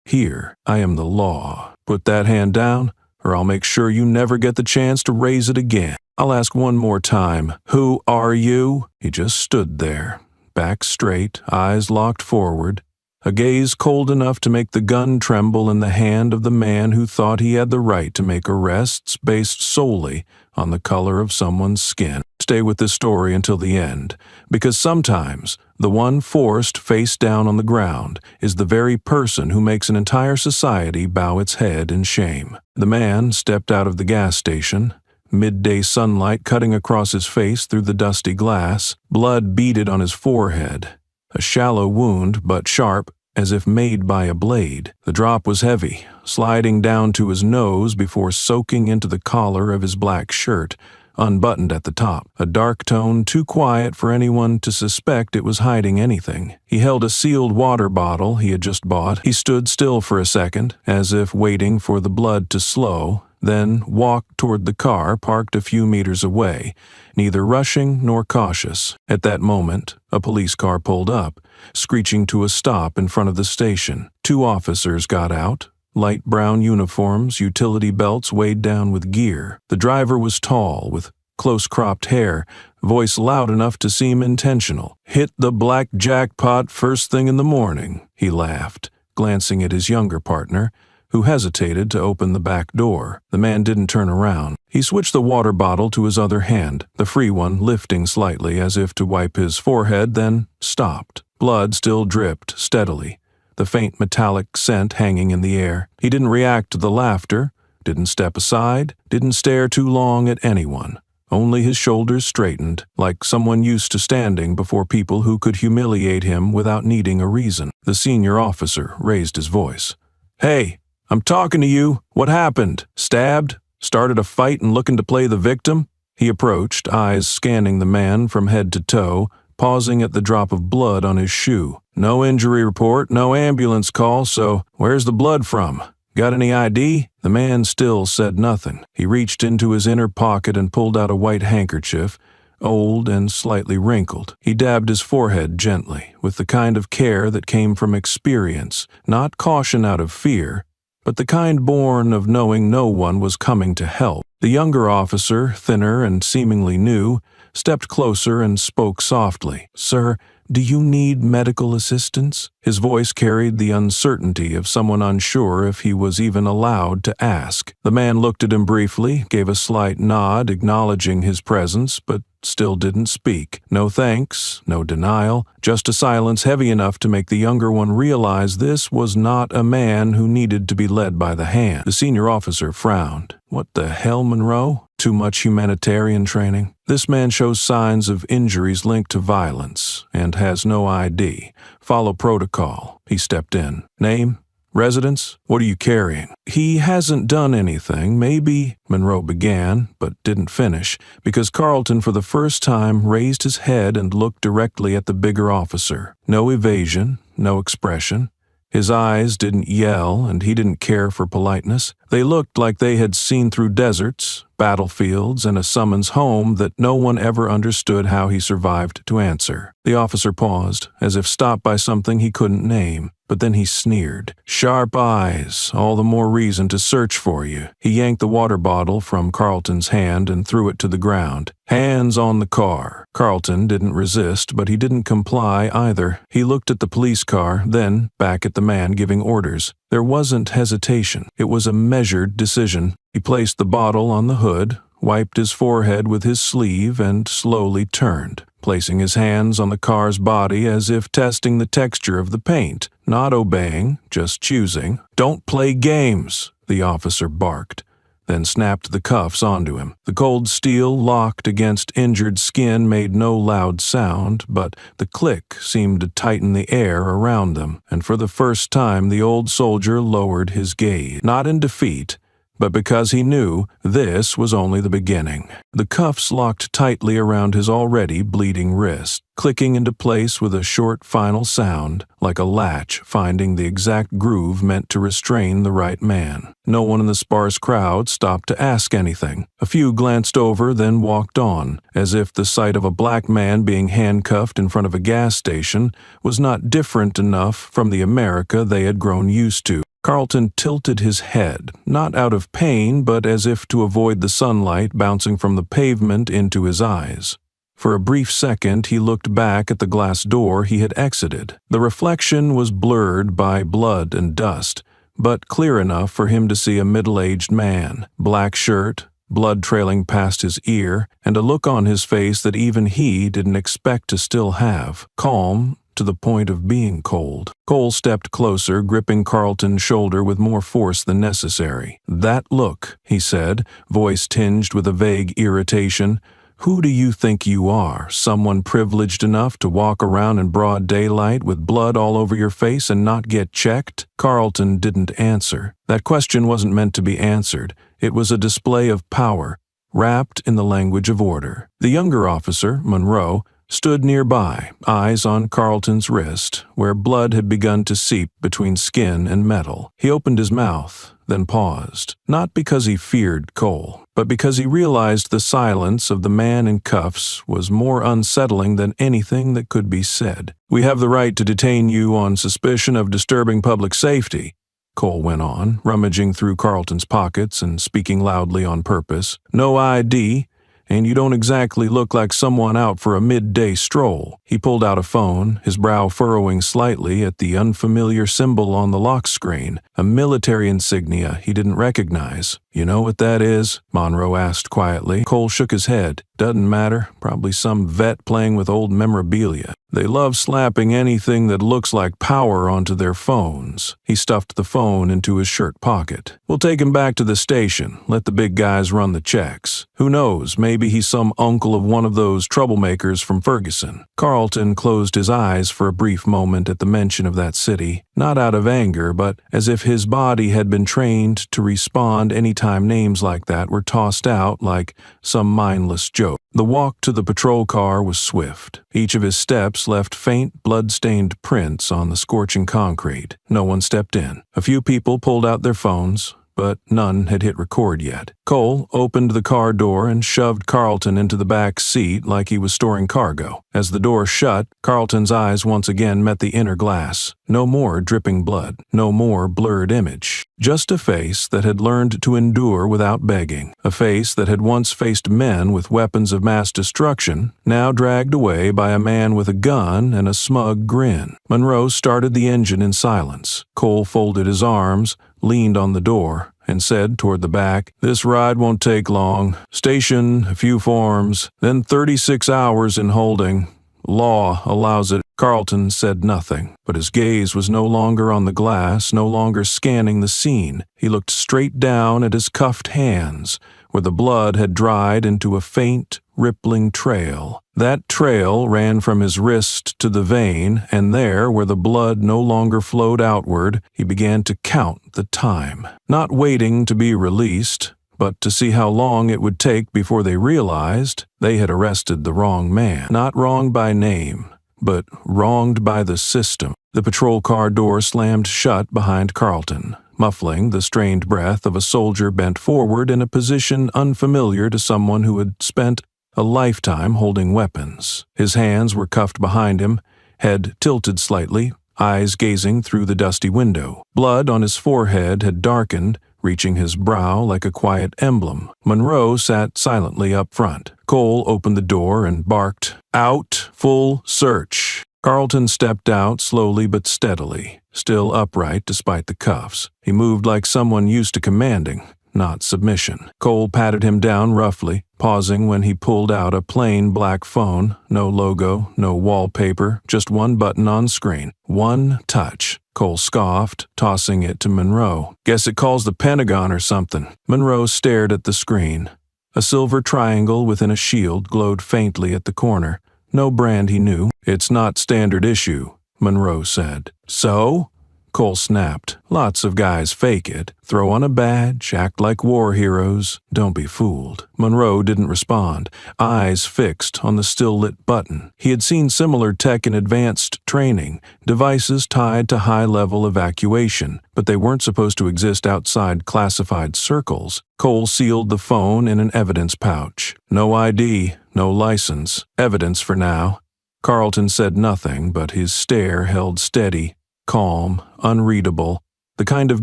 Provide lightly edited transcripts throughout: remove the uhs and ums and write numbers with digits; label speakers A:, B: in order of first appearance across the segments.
A: Here, I am the law. Put that hand down, or I'll make sure you never get the chance to raise it again. I'll ask one more time, who are you? He just stood there, back straight, eyes locked forward, a gaze cold enough to make the gun tremble in the hand of the man who thought he had the right to make arrests based solely on the color of someone's skin. Stay with this story until the end, because sometimes the one forced face down on the ground is the very person who makes an entire society bow its head in shame. The man stepped out of the gas station, midday sunlight cutting across his face through the dusty glass, blood beaded on his forehead, a shallow wound but sharp as if made by a blade. The drop was heavy, sliding down to his nose before soaking into the collar of his black shirt, unbuttoned at the top, a dark tone too quiet for anyone to suspect it was hiding anything. He held a sealed water bottle he had just bought. He stood still for a second, as if waiting for the blood to slow, then walked toward the car parked a few meters away, neither rushing nor cautious. At that moment, a police car pulled up, screeching to a stop in front of the station. Two officers got out, light brown uniforms, utility belts weighed down with gear. The driver was tall, with close-cropped hair, voice loud enough to seem intentional. "Hit the black jackpot first thing in the morning," he laughed, glancing at his younger partner, who hesitated to open the back door. The man didn't turn around. He switched the water bottle to his other hand, the free one lifting slightly as if to wipe his forehead, then stopped. Blood still dripped steadily, the faint metallic scent hanging in the air. He didn't react to the laughter, didn't step aside, didn't stare too long at anyone. Only his shoulders straightened, like someone used to standing before people who could humiliate him without needing a reason. The senior officer raised his voice. "Hey, I'm talking to you. What happened? Stabbed? Started a fight and looking to play the victim?" He approached, eyes scanning the man from head to toe, pausing at the drop of blood on his shoe. "No injury report, no ambulance call, so where's the blood from? Got any ID?" The man still said nothing. He reached into his inner pocket and pulled out a white handkerchief, old and slightly wrinkled. He dabbed his forehead gently, with the kind of care that came from experience, not caution out of fear, but the kind born of knowing no one was coming to help. The younger officer, thinner and seemingly new, stepped closer and spoke softly. "Sir, do you need medical assistance?" His voice carried the uncertainty of someone unsure if he was even allowed to ask. The man looked at him briefly, gave a slight nod acknowledging his presence, but still didn't speak. No thanks, no denial, just a silence heavy enough to make the younger one realize this was not a man who needed to be led by the hand. The senior officer frowned. "What the hell, Monroe? Too much humanitarian training? This man shows signs of injuries linked to violence and has no ID. Follow protocol." He stepped in. "Name? Residence? What are you carrying?" "He hasn't done anything. Maybe," Monroe began, but didn't finish, because Carlton for the first time raised his head and looked directly at the bigger officer. No evasion, no expression. His eyes didn't yell, and he didn't care for politeness. They looked like they had seen through deserts, battlefields, and a summons home that no one ever understood how he survived to answer. The officer paused, as if stopped by something he couldn't name. But then he sneered. "Sharp eyes, all the more reason to search for you." He yanked the water bottle from Carlton's hand and threw it to the ground. "Hands on the car." Carlton didn't resist, but he didn't comply either. He looked at the police car, then back at the man giving orders. There wasn't hesitation. It was a measured decision. He placed the bottle on the hood, wiped his forehead with his sleeve, and slowly turned, placing his hands on the car's body as if testing the texture of the paint, not obeying, just choosing. "Don't play games," the officer barked, then snapped the cuffs onto him. The cold steel locked against injured skin made no loud sound, but the click seemed to tighten the air around them, and for the first time the old soldier lowered his gaze, not in defeat, but because he knew this was only the beginning. The cuffs locked tightly around his already bleeding wrist, clicking into place with a short final sound, like a latch finding the exact groove meant to restrain the right man. No one in the sparse crowd stopped to ask anything. A few glanced over, then walked on, as if the sight of a black man being handcuffed in front of a gas station was not different enough from the America they had grown used to. Carlton tilted his head, not out of pain, but as if to avoid the sunlight bouncing from the pavement into his eyes. For a brief second, he looked back at the glass door he had exited. The reflection was blurred by blood and dust, but clear enough for him to see a middle-aged man, black shirt, blood trailing past his ear, and a look on his face that even he didn't expect to still have, calm to the point of being cold. Cole stepped closer, gripping Carlton's shoulder with more force than necessary. "That look," he said, voice tinged with a vague irritation. "Who do you think you are, someone privileged enough to walk around in broad daylight with blood all over your face and not get checked?" Carlton didn't answer. That question wasn't meant to be answered. It was a display of power, wrapped in the language of order. The younger officer, Monroe, stood nearby, eyes on Carlton's wrist, where blood had begun to seep between skin and metal. He opened his mouth, then paused, not because he feared Cole, but because he realized the silence of the man in cuffs was more unsettling than anything that could be said. "We have the right to detain you on suspicion of disturbing public safety," Cole went on, rummaging through Carlton's pockets and speaking loudly on purpose. "No ID, and you don't exactly look like someone out for a midday stroll." He pulled out a phone, his brow furrowing slightly at the unfamiliar symbol on the lock screen, a military insignia he didn't recognize. "You know what that is?" Monroe asked quietly. Cole shook his head. "Doesn't matter. Probably some vet playing with old memorabilia. They love slapping anything that looks like power onto their phones." He stuffed the phone into his shirt pocket. "We'll take him back to the station. Let the big guys run the checks. Who knows, maybe he's some uncle of one of those troublemakers from Ferguson." Carlton closed his eyes for a brief moment at the mention of that city, not out of anger, but as if his body had been trained to respond any time names like that were tossed out like some mindless joke. The walk to the patrol car was swift. Each of his steps left faint, blood-stained prints on the scorching concrete. No one stepped in. A few people pulled out their phones, but none had hit record yet. Cole opened the car door and shoved Carlton into the back seat like he was storing cargo. As the door shut, Carlton's eyes once again met the inner glass. No more dripping blood, no more blurred image. Just a face that had learned to endure without begging. A face that had once faced men with weapons of mass destruction, now dragged away by a man with a gun and a smug grin. Monroe started the engine in silence. Cole folded his arms, leaned on the door, and said toward the back, "This ride won't take long. Station, a few forms, then 36 hours in holding. Law allows it." Carlton said nothing, but his gaze was no longer on the glass, no longer scanning the scene. He looked straight down at his cuffed hands, where the blood had dried into a faint, rippling trail. That trail ran from his wrist to the vein, and there, where the blood no longer flowed outward, he began to count the time. Not waiting to be released, but to see how long it would take before they realized they had arrested the wrong man. Not wrong by name, but wronged by the system. The patrol car door slammed shut behind Carlton, muffling the strained breath of a soldier bent forward in a position unfamiliar to someone who had spent a lifetime holding weapons. His hands were cuffed behind him, head tilted slightly, eyes gazing through the dusty window. Blood on his forehead had darkened, reaching his brow like a quiet emblem. Monroe sat silently up front. Cole opened the door and barked, "Out, full search." Carlton stepped out slowly but steadily, still upright despite the cuffs. He moved like someone used to commanding, not submission. Cole patted him down roughly, pausing when he pulled out a plain black phone, no logo, no wallpaper, just one button on screen. One touch. Cole scoffed, tossing it to Monroe. "Guess it calls the Pentagon or something." Monroe stared at the screen. A silver triangle within a shield glowed faintly at the corner. No brand he knew. "It's not standard issue," Monroe said. "So?" Cole snapped. "Lots of guys fake it. Throw on a badge, act like war heroes. Don't be fooled." Monroe didn't respond, eyes fixed on the still-lit button. He had seen similar tech in advanced training, devices tied to high-level evacuation, but they weren't supposed to exist outside classified circles. Cole sealed the phone in an evidence pouch. No ID, no license. Evidence for now. Carlton said nothing, but his stare held steady, calm, unreadable. The kind of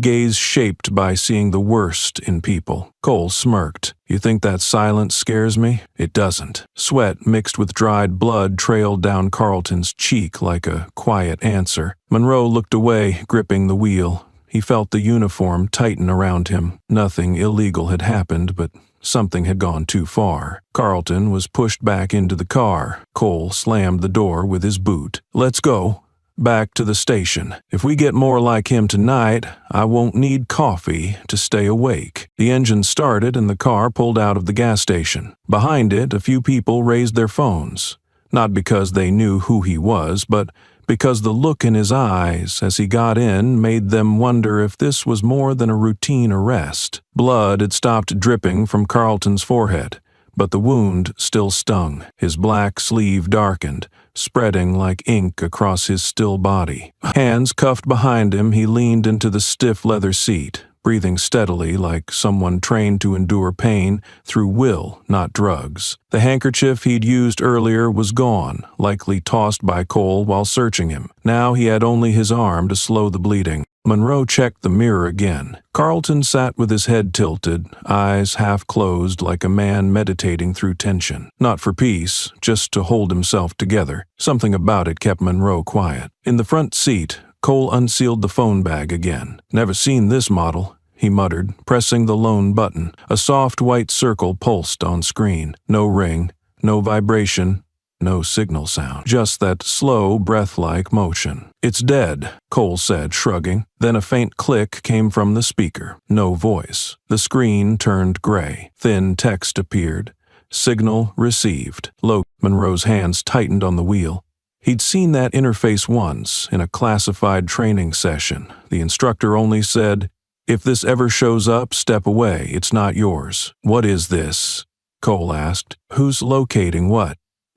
A: gaze shaped by seeing the worst in people. Cole smirked. You think that silence scares me? It doesn't. Sweat mixed with dried blood trailed down Carlton's cheek like a quiet answer. Monroe looked away, gripping the wheel. He felt the uniform tighten around him. Nothing illegal had happened, but something had gone too far. Carlton was pushed back into the car. Cole slammed the door with his boot. Let's go. Back to the station. If we get more like him tonight, I won't need coffee to stay awake. The engine started and the car pulled out of the gas station. Behind it, a few people raised their phones. Not because they knew who he was, but because the look in his eyes as he got in made them wonder if this was more than a routine arrest. Blood had stopped dripping from Carlton's forehead, but the wound still stung. His black sleeve darkened, spreading like ink across his still body. Hands cuffed behind him, he leaned into the stiff leather seat, breathing steadily like someone trained to endure pain through will, not drugs. The handkerchief he'd used earlier was gone, likely tossed by Cole while searching him. Now he had only his arm to slow the bleeding. Monroe checked the mirror again. Carlton sat with his head tilted, eyes half closed like a man meditating through tension. Not for peace, just to hold himself together. Something about it kept Monroe quiet. In the front seat, Cole unsealed the phone bag again. Never seen this model, he muttered, pressing the lone button. A soft white circle pulsed on screen. No ring, no vibration, no signal sound. Just that slow, breath-like motion. It's dead, Cole said, shrugging. Then a faint click came from the speaker. No voice. The screen turned gray. Thin text appeared. Signal received. Low. Monroe's hands tightened on the wheel. He'd seen that interface once, in a classified training session. The instructor only said, "If this ever shows up, step away. It's not yours." "What is this?" Cole asked. "Who's locating what?"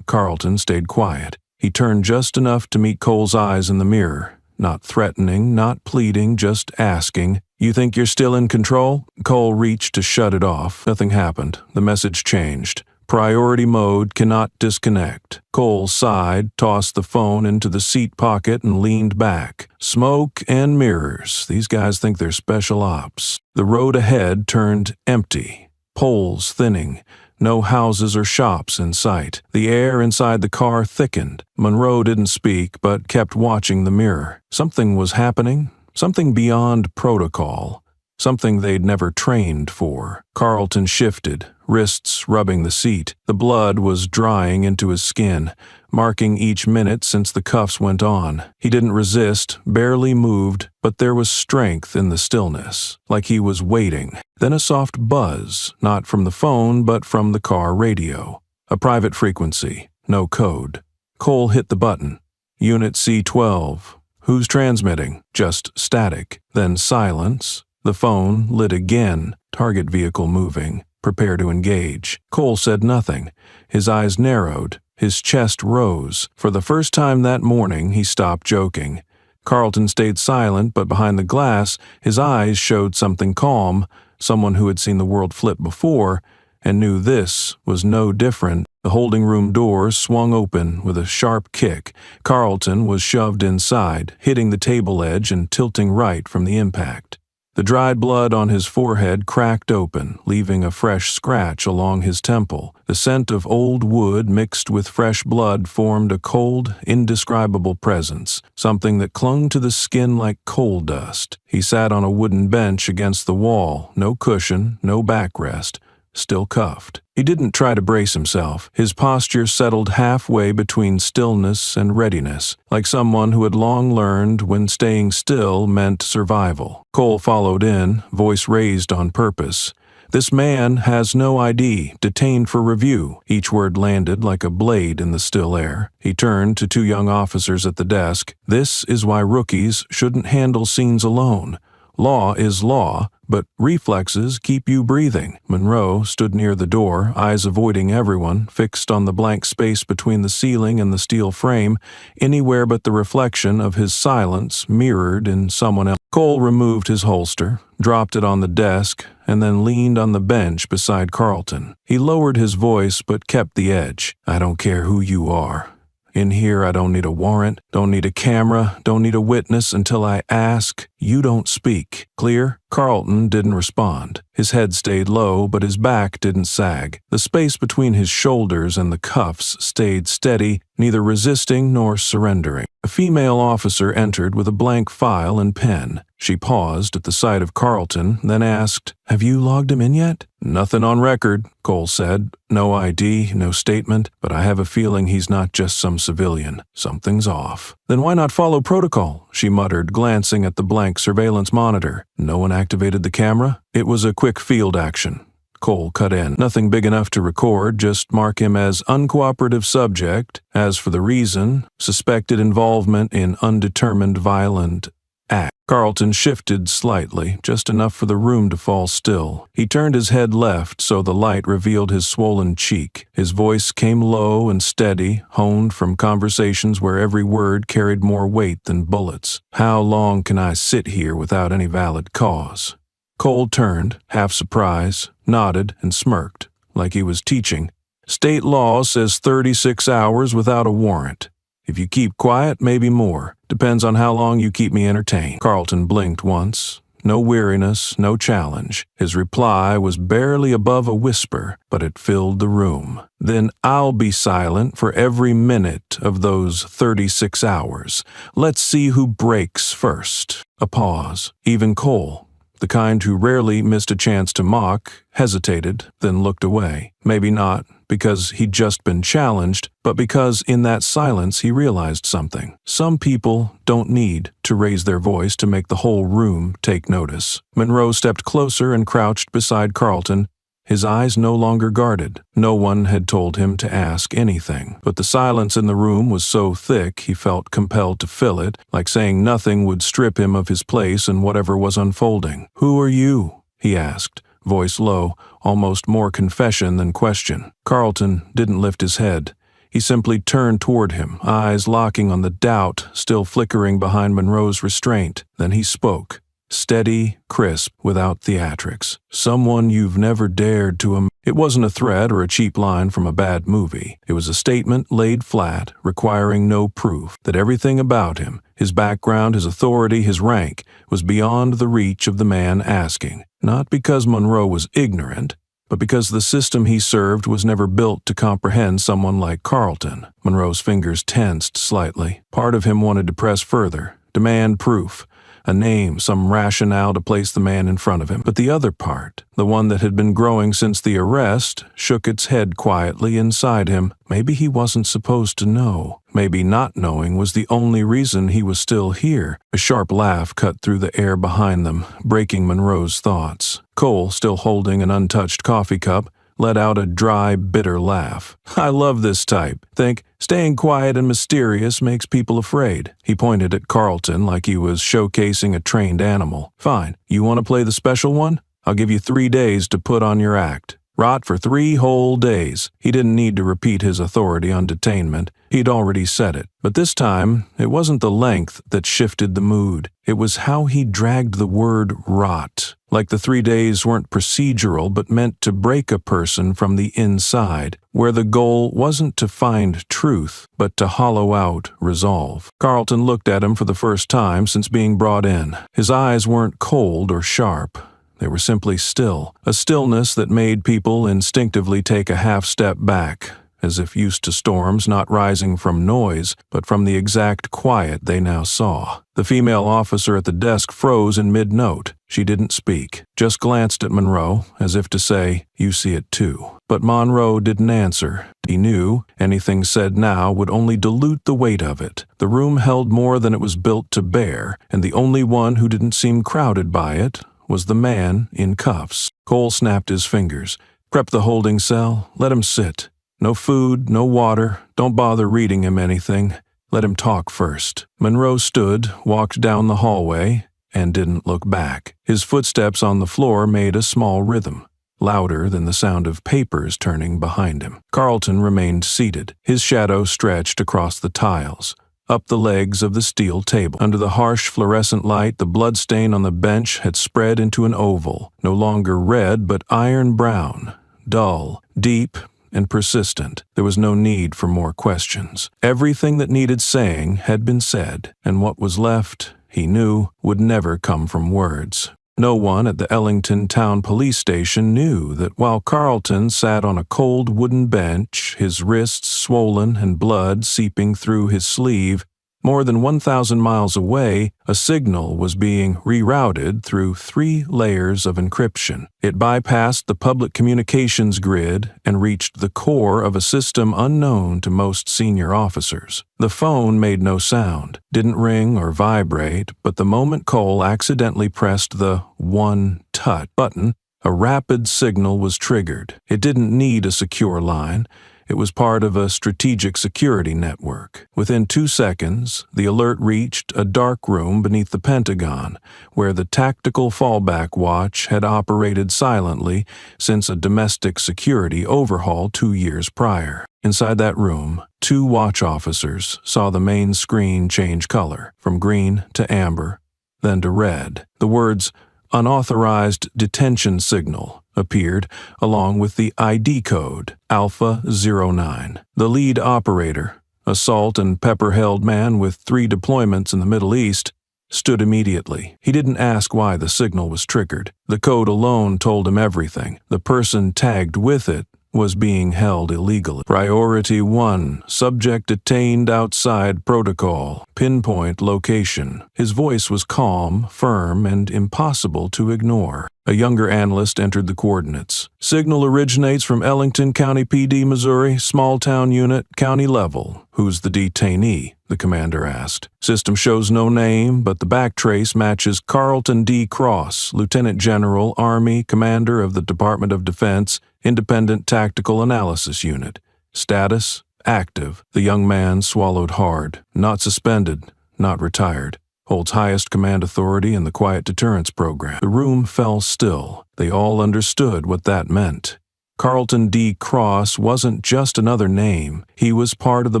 A: Carlton stayed quiet. He turned just enough to meet Cole's eyes in the mirror. Not threatening, not pleading, just asking. "You think you're still in control?" Cole reached to shut it off. Nothing happened. The message changed. "Priority mode, cannot disconnect." Cole sighed, tossed the phone into the seat pocket and leaned back. Smoke and mirrors. These guys think they're special ops. The road ahead turned empty. Poles thinning. No houses or shops in sight. The air inside the car thickened. Monroe didn't speak, but kept watching the mirror. Something was happening. Something beyond protocol. Something they'd never trained for. Carlton shifted, wrists rubbing the seat. The blood was drying into his skin, marking each minute since the cuffs went on. He didn't resist, barely moved, but there was strength in the stillness, like he was waiting. Then a soft buzz, not from the phone, but from the car radio. A private frequency, no code. Cole hit the button. "Unit C-12. Who's transmitting?" Just static. Then silence. The phone lit again, target vehicle moving. "Prepare to engage." Cole said nothing. His eyes narrowed. His chest rose. For the first time that morning, he stopped joking. Carlton stayed silent, but behind the glass, his eyes showed something calm, someone who had seen the world flip before, and knew this was no different. The holding room doors swung open with a sharp kick. Carlton was shoved inside, hitting the table edge and tilting right from the impact. The dried blood on his forehead cracked open, leaving a fresh scratch along his temple. The scent of old wood mixed with fresh blood formed a cold, indescribable presence, something that clung to the skin like coal dust. He sat on a wooden bench against the wall, no cushion, no backrest, still cuffed. He didn't try to brace himself. His posture settled halfway between stillness and readiness, like someone who had long learned when staying still meant survival. Cole followed in, voice raised on purpose. "This man has no ID, detained for review." Each word landed like a blade in the still air. He turned to two young officers at the desk. "This is why rookies shouldn't handle scenes alone. Law is law, but reflexes keep you breathing." Monroe stood near the door, eyes avoiding everyone, fixed on the blank space between the ceiling and the steel frame, anywhere but the reflection of his silence mirrored in someone else. Cole removed his holster, dropped it on the desk, and then leaned on the bench beside Carlton. He lowered his voice but kept the edge. "I don't care who you are. In here, I don't need a warrant, don't need a camera, don't need a witness until I ask. You don't speak. Clear? Carlton didn't respond. His head stayed low, but his back didn't sag. The space between his shoulders and the cuffs stayed steady, neither resisting nor surrendering. A female officer entered with a blank file and pen. She paused at the sight of Carlton, then asked, "Have you logged him in yet?" "Nothing on record," Cole said. "No ID, no statement, but I have a feeling he's not just some civilian. Something's off." "Then why not follow protocol?" she muttered, glancing at the blank surveillance monitor. "No one activated the camera?" "It was a quick field action." Cole cut in. "Nothing big enough to record, just mark him as uncooperative subject. As for the reason, suspected involvement in undetermined violent act." Carlton shifted slightly, just enough for the room to fall still. He turned his head left so the light revealed his swollen cheek. His voice came low and steady, honed from conversations where every word carried more weight than bullets. "How long can I sit here without any valid cause?" Cole turned, half surprised, nodded, and smirked, like he was teaching. "State law says 36 hours without a warrant. If you keep quiet, maybe more. Depends on how long you keep me entertained." Carlton blinked once. No weariness, no challenge. His reply was barely above a whisper, but it filled the room. "Then I'll be silent for every minute of those 36 hours. Let's see who breaks first." A pause. Even Cole, the kind who rarely missed a chance to mock, hesitated, then looked away. Maybe not because he'd just been challenged, but because in that silence he realized something. Some people don't need to raise their voice to make the whole room take notice. Monroe stepped closer and crouched beside Carlton, his eyes no longer guarded. No one had told him to ask anything, but the silence in the room was so thick he felt compelled to fill it, like saying nothing would strip him of his place in whatever was unfolding. "Who are you?" he asked, voice low, almost more confession than question. Carlton didn't lift his head. He simply turned toward him, eyes locking on the doubt still flickering behind Monroe's restraint. Then he spoke. Steady, crisp, without theatrics. "Someone you've never dared to It wasn't a threat or a cheap line from a bad movie. It was a statement laid flat, requiring no proof, that everything about him, his background, his authority, his rank, was beyond the reach of the man asking. Not because Monroe was ignorant, but because the system he served was never built to comprehend someone like Carlton. Monroe's fingers tensed slightly. Part of him wanted to press further, demand proof. A name, some rationale to place the man in front of him. But the other part, the one that had been growing since the arrest, shook its head quietly inside him. Maybe he wasn't supposed to know. Maybe not knowing was the only reason he was still here. A sharp laugh cut through the air behind them, breaking Monroe's thoughts. Cole, still holding an untouched coffee cup, let out a dry, bitter laugh. "I love this type. Think, staying quiet and mysterious makes people afraid." He pointed at Carlton like he was showcasing a trained animal. "Fine. You want to play the special one? I'll give you 3 days to put on your act." Rot for 3 whole days. He didn't need to repeat his authority on detainment. He'd already said it. But this time, it wasn't the length that shifted the mood. It was how he dragged the word rot. Like the 3 days weren't procedural but meant to break a person from the inside, where the goal wasn't to find truth, but to hollow out resolve. Carlton looked at him for the first time since being brought in. His eyes weren't cold or sharp. They were simply still, a stillness that made people instinctively take a half step back, as if used to storms not rising from noise, but from the exact quiet they now saw. The female officer at the desk froze in mid-note. She didn't speak, just glanced at Monroe, as if to say, "You see it too." But Monroe didn't answer. He knew anything said now would only dilute the weight of it. The room held more than it was built to bear, and the only one who didn't seem crowded by it was the man in cuffs. Cole snapped his fingers. "Prep the holding cell. Let him sit. No food, no water. Don't bother reading him anything. Let him talk first." Monroe stood, walked down the hallway, and didn't look back. His footsteps on the floor made a small rhythm, louder than the sound of papers turning behind him. Carlton remained seated, his shadow stretched across the tiles, up the legs of the steel table. Under the harsh fluorescent light, the bloodstain on the bench had spread into an oval, no longer red but iron brown, dull, deep, and persistent. There was no need for more questions. Everything that needed saying had been said, and what was left, he knew, would never come from words. No one at the Ellington Town Police Station knew that while Carlton sat on a cold wooden bench, his wrists swollen and blood seeping through his sleeve, more than 1,000 miles away, a signal was being rerouted through 3 layers of encryption. It bypassed the public communications grid and reached the core of a system unknown to most senior officers. The phone made no sound, didn't ring or vibrate, but the moment Cole accidentally pressed the one-touch button, a rapid signal was triggered. It didn't need a secure line. It was part of a strategic security network. Within 2 seconds, the alert reached a dark room beneath the Pentagon, where the tactical fallback watch had operated silently since a domestic security overhaul 2 years prior. Inside that room, 2 watch officers saw the main screen change color, from green to amber, then to red. The words, "Unauthorized detention signal," appeared, along with the ID code, Alpha 09. The lead operator, a salt and pepper-held man with 3 deployments in the Middle East, stood immediately. He didn't ask why the signal was triggered. The code alone told him everything. The person tagged with it was being held illegally. Priority 1, subject detained outside protocol, pinpoint location. His voice was calm, firm, and impossible to ignore. A younger analyst entered the coordinates. Signal originates from Ellington County PD, Missouri, small town unit, county level. Who's the detainee? The commander asked. System shows no name, but the backtrace matches Carlton D. Cross, Lieutenant General, Army, Commander of the Department of Defense, Independent Tactical Analysis Unit. Status: active. The young man swallowed hard. Not suspended, not retired. Holds highest command authority in the Quiet Deterrence Program. The room fell still. They all understood what that meant. Carlton D. Cross wasn't just another name. He was part of the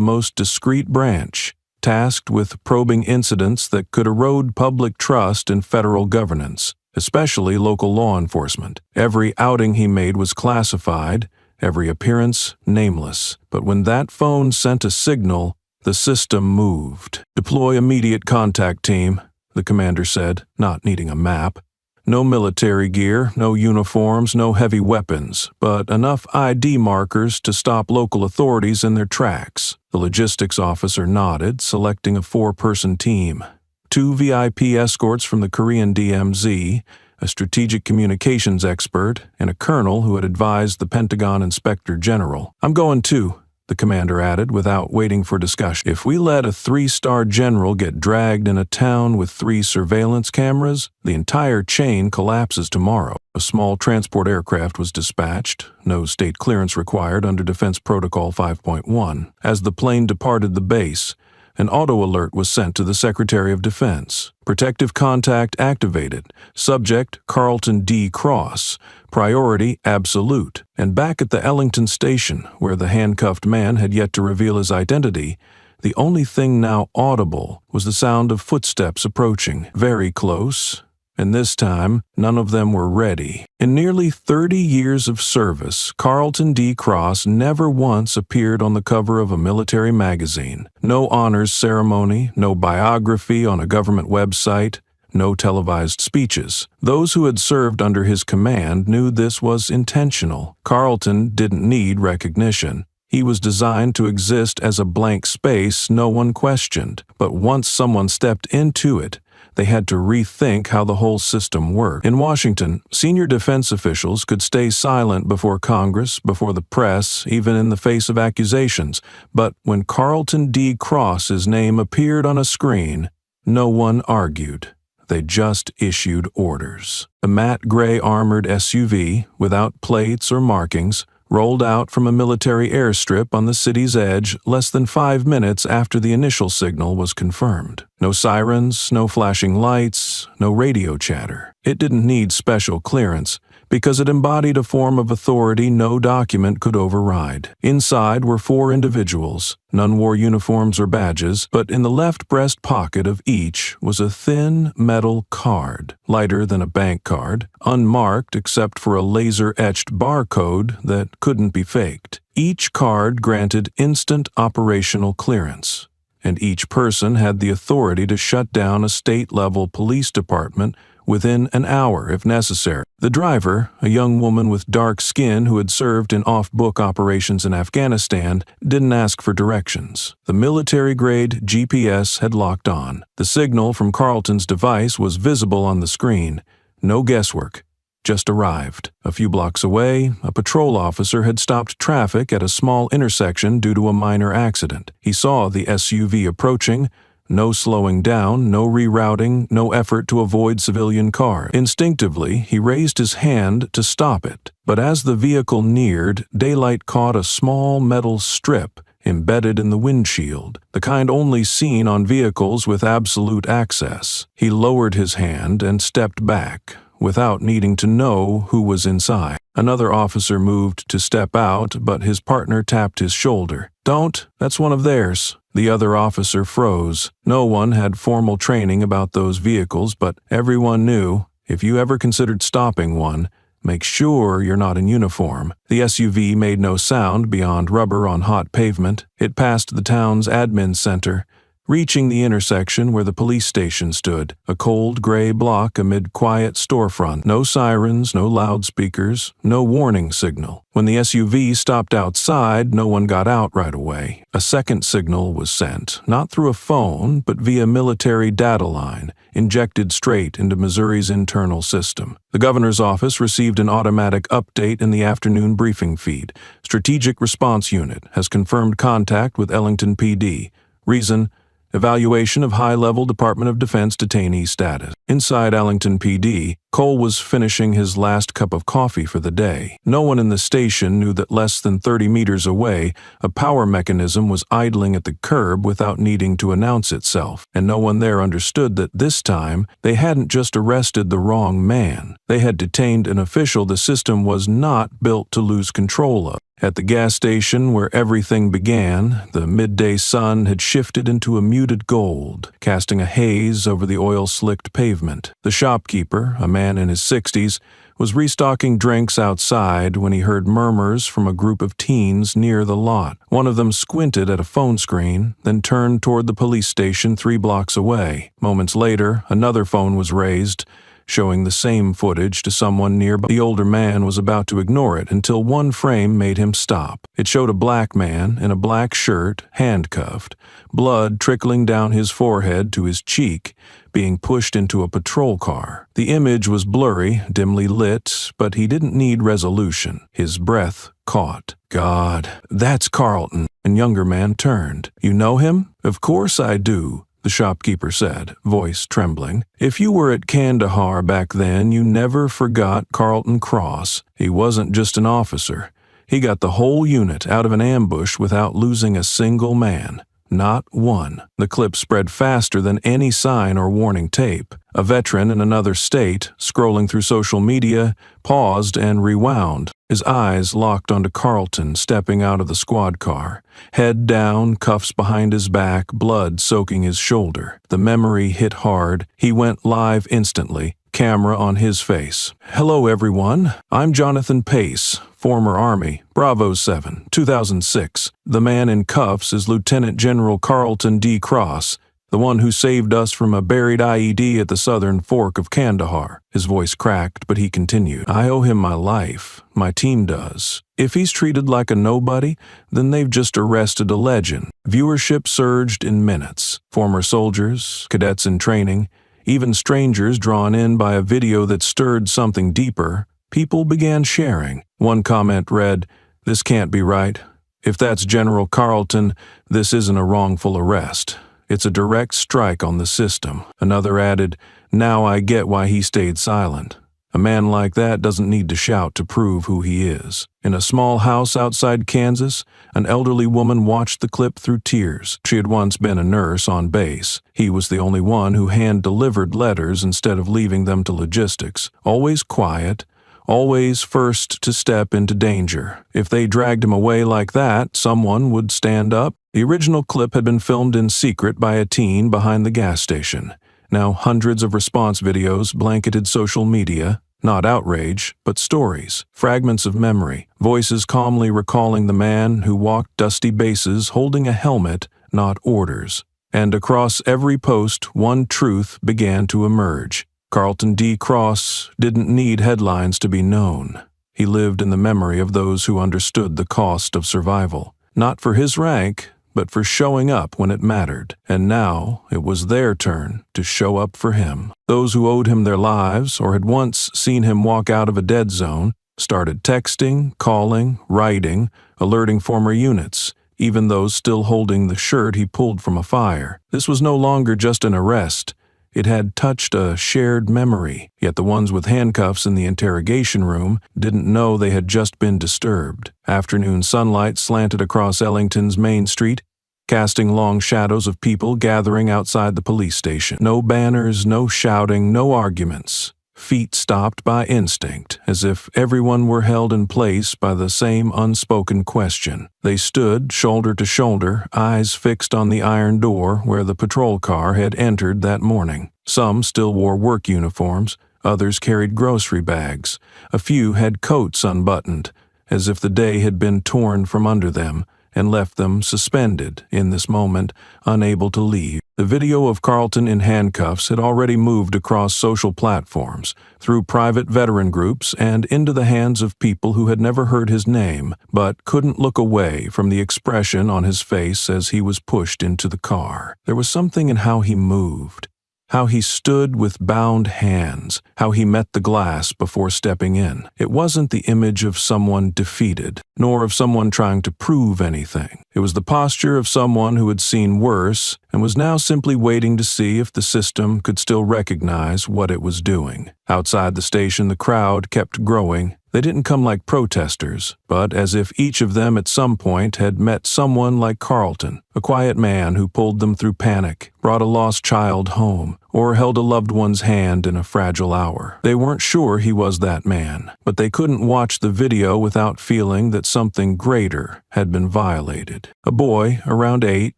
A: most discreet branch, tasked with probing incidents that could erode public trust in federal governance, especially local law enforcement. Every outing he made was classified, every appearance nameless. But when that phone sent a signal, the system moved. "Deploy immediate contact team," the commander said, not needing a map. No military gear, no uniforms, no heavy weapons, but enough ID markers to stop local authorities in their tracks. The logistics officer nodded, selecting a 4-person team. 2 VIP escorts from the Korean DMZ, a strategic communications expert, and a colonel who had advised the Pentagon Inspector General. "I'm going too," the commander added without waiting for discussion. "If we let a 3-star general get dragged in a town with 3 surveillance cameras, the entire chain collapses tomorrow." A small transport aircraft was dispatched, no state clearance required under Defense Protocol 5.1. As the plane departed the base, an auto alert was sent to the Secretary of Defense. Protective contact activated. Subject Carlton D. Cross. Priority absolute. And back at the Ellington station, where the handcuffed man had yet to reveal his identity, the only thing now audible was the sound of footsteps approaching, very close. And this time, none of them were ready. In nearly 30 years of service, Carlton D. Cross never once appeared on the cover of a military magazine. No honors ceremony, no biography on a government website, no televised speeches. Those who had served under his command knew this was intentional. Carlton didn't need recognition. He was designed to exist as a blank space no one questioned. But once someone stepped into it, they had to rethink how the whole system worked. In Washington, senior defense officials could stay silent before Congress, before the press, even in the face of accusations. But when Carlton D. Cross's name appeared on a screen, no one argued. They just issued orders. A matte gray armored SUV, without plates or markings, rolled out from a military airstrip on the city's edge less than 5 minutes after the initial signal was confirmed. No sirens, no flashing lights, no radio chatter. It didn't need special clearance, because it embodied a form of authority no document could override. Inside were 4 individuals. None wore uniforms or badges, but in the left breast pocket of each was a thin metal card, lighter than a bank card, unmarked except for a laser-etched barcode that couldn't be faked. Each card granted instant operational clearance, and each person had the authority to shut down a state-level police department within an hour if necessary. The driver, a young woman with dark skin who had served in off-book operations in Afghanistan, didn't ask for directions. The military-grade GPS had locked on. The signal from Carlton's device was visible on the screen. No guesswork. Just arrived. A few blocks away, a patrol officer had stopped traffic at a small intersection due to a minor accident. He saw the SUV approaching. No slowing down, no rerouting, no effort to avoid civilian cars. Instinctively, he raised his hand to stop it, but as the vehicle neared, daylight caught a small metal strip embedded in the windshield, the kind only seen on vehicles with absolute access. He lowered his hand and stepped back, without needing to know who was inside. Another officer moved to step out, but his partner tapped his shoulder. "Don't, that's one of theirs." The other officer froze. No one had formal training about those vehicles, but everyone knew, if you ever considered stopping one, make sure you're not in uniform. The SUV made no sound beyond rubber on hot pavement. It passed the town's admin center, reaching the intersection where the police station stood, a cold gray block amid quiet storefront. No sirens, no loudspeakers, no warning signal. When the SUV stopped outside, no one got out right away. A second signal was sent, not through a phone, but via military data line, injected straight into Missouri's internal system. The governor's office received an automatic update in the afternoon briefing feed. Strategic Response Unit has confirmed contact with Ellington PD. Reason: evaluation of high-level Department of Defense detainee status. Inside Ellington PD, Cole was finishing his last cup of coffee for the day. No one in the station knew that less than 30 meters away, a power mechanism was idling at the curb without needing to announce itself, and no one there understood that this time they hadn't just arrested the wrong man. They had detained an official the system was not built to lose control of. At the gas station where everything began, the midday sun had shifted into a muted gold, casting a haze over the oil-slicked pavement. The shopkeeper, a man in his 60s, was restocking drinks outside when he heard murmurs from a group of teens near the lot. One of them squinted at a phone screen, then turned toward the police station 3 blocks away. Moments later, another phone was raised, showing the same footage to someone nearby. The older man was about to ignore it until one frame made him stop. It showed a black man in a black shirt, handcuffed, blood trickling down his forehead to his cheek, being pushed into a patrol car. The image was blurry, dimly lit, but he didn't need resolution. His breath caught. "God, that's Carlton." And younger man turned. "You know him?" "Of course I do," the shopkeeper said, voice trembling. "If you were at Kandahar back then, you never forgot Carlton Cross. He wasn't just an officer. He got the whole unit out of an ambush without losing a single man. Not one." The clip spread faster than any sign or warning tape. A veteran in another state, scrolling through social media, paused and rewound. His eyes locked onto Carlton stepping out of the squad car. Head down, cuffs behind his back, blood soaking his shoulder. The memory hit hard. He went live instantly, camera on his face. "Hello everyone, I'm Jonathan Pace, former Army, Bravo 7, 2006. The man in cuffs is Lieutenant General Carlton D. Cross, the one who saved us from a buried IED at the southern fork of Kandahar." His voice cracked, but he continued. "I owe him my life. My team does. If he's treated like a nobody, then they've just arrested a legend." Viewership surged in minutes. Former soldiers, cadets in training, even strangers drawn in by a video that stirred something deeper. People began sharing. One comment read, "This can't be right. If that's General Carlton, this isn't a wrongful arrest. It's a direct strike on the system." Another added, "Now I get why he stayed silent. A man like that doesn't need to shout to prove who he is." In a small house outside Kansas, an elderly woman watched the clip through tears. She had once been a nurse on base. He was the only one who hand-delivered letters instead of leaving them to logistics. Always quiet, always first to step into danger. If they dragged him away like that, someone would stand up. The original clip had been filmed in secret by a teen behind the gas station. Now hundreds of response videos blanketed social media. Not outrage, but stories, fragments of memory, voices calmly recalling the man who walked dusty bases holding a helmet, not orders. And across every post, one truth began to emerge. Carlton D. Cross didn't need headlines to be known. He lived in the memory of those who understood the cost of survival, not for his rank, but for showing up when it mattered. And now it was their turn to show up for him. Those who owed him their lives or had once seen him walk out of a dead zone started texting, calling, writing, alerting former units, even those still holding the shirt he pulled from a fire. This was no longer just an arrest. It had touched a shared memory, yet the ones with handcuffs in the interrogation room didn't know they had just been disturbed. Afternoon sunlight slanted across Ellington's Main Street, casting long shadows of people gathering outside the police station. No banners, no shouting, no arguments. Feet stopped by instinct, as if everyone were held in place by the same unspoken question. They stood shoulder to shoulder, eyes fixed on the iron door where the patrol car had entered that morning. Some still wore work uniforms, others carried grocery bags. A few had coats unbuttoned, as if the day had been torn from under them and left them suspended in this moment, unable to leave. The video of Carlton in handcuffs had already moved across social platforms, through private veteran groups, and into the hands of people who had never heard his name, but couldn't look away from the expression on his face as he was pushed into the car. There was something in how he moved, how he stood with bound hands, how he met the glass before stepping in. It wasn't the image of someone defeated, nor of someone trying to prove anything. It was the posture of someone who had seen worse and was now simply waiting to see if the system could still recognize what it was doing. Outside the station, the crowd kept growing. They didn't come like protesters, but as if each of them at some point had met someone like Carlton, a quiet man who pulled them through panic, brought a lost child home, or held a loved one's hand in a fragile hour. They weren't sure he was that man, but they couldn't watch the video without feeling that something greater had been violated. A boy, around 8,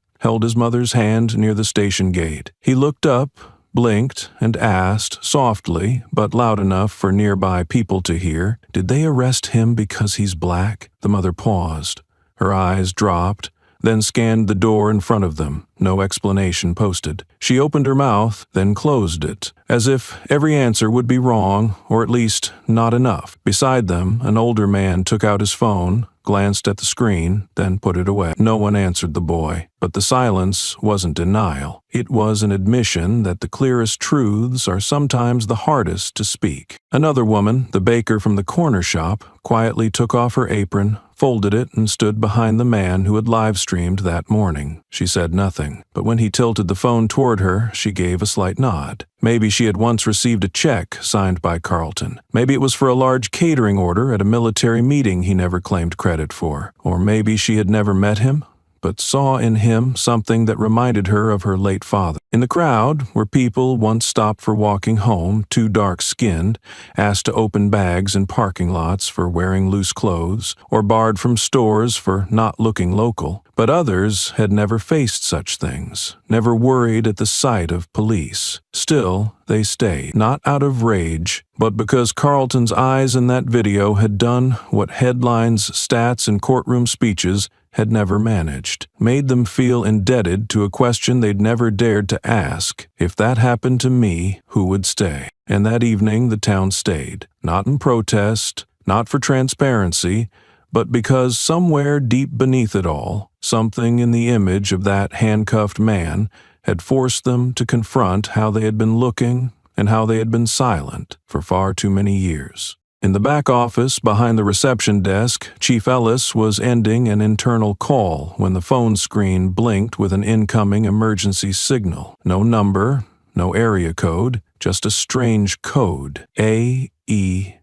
A: held his mother's hand near the station gate. He looked up, blinked, and asked, softly, but loud enough for nearby people to hear, "Did they arrest him because he's black?" The mother paused. Her eyes dropped, then scanned the door in front of them, no explanation posted. She opened her mouth, then closed it, as if every answer would be wrong, or at least not enough. Beside them, an older man took out his phone, glanced at the screen, then put it away. No one answered the boy, but the silence wasn't denial. It was an admission that the clearest truths are sometimes the hardest to speak. Another woman, the baker from the corner shop, quietly took off her apron, folded it, and stood behind the man who had live-streamed that morning. She said nothing, but when he tilted the phone toward her, she gave a slight nod. Maybe she had once received a check signed by Carlton. Maybe it was for a large catering order at a military meeting he never claimed credit for. Or maybe she had never met him, but saw in him something that reminded her of her late father. In the crowd, where people once stopped for walking home, too dark-skinned, asked to open bags in parking lots for wearing loose clothes, or barred from stores for not looking local. But others had never faced such things, never worried at the sight of police. Still, they stayed, not out of rage, but because Carlton's eyes in that video had done what headlines, stats, and courtroom speeches had never managed, made them feel indebted to a question they'd never dared to ask. If that happened to me, who would stay? And that evening the town stayed, not in protest, not for transparency, but because somewhere deep beneath it all, something in the image of that handcuffed man had forced them to confront how they had been looking and how they had been silent for far too many years. In the back office, behind the reception desk, Chief Ellis was ending an internal call when the phone screen blinked with an incoming emergency signal. No number, no area code, just a strange code. AEXOR.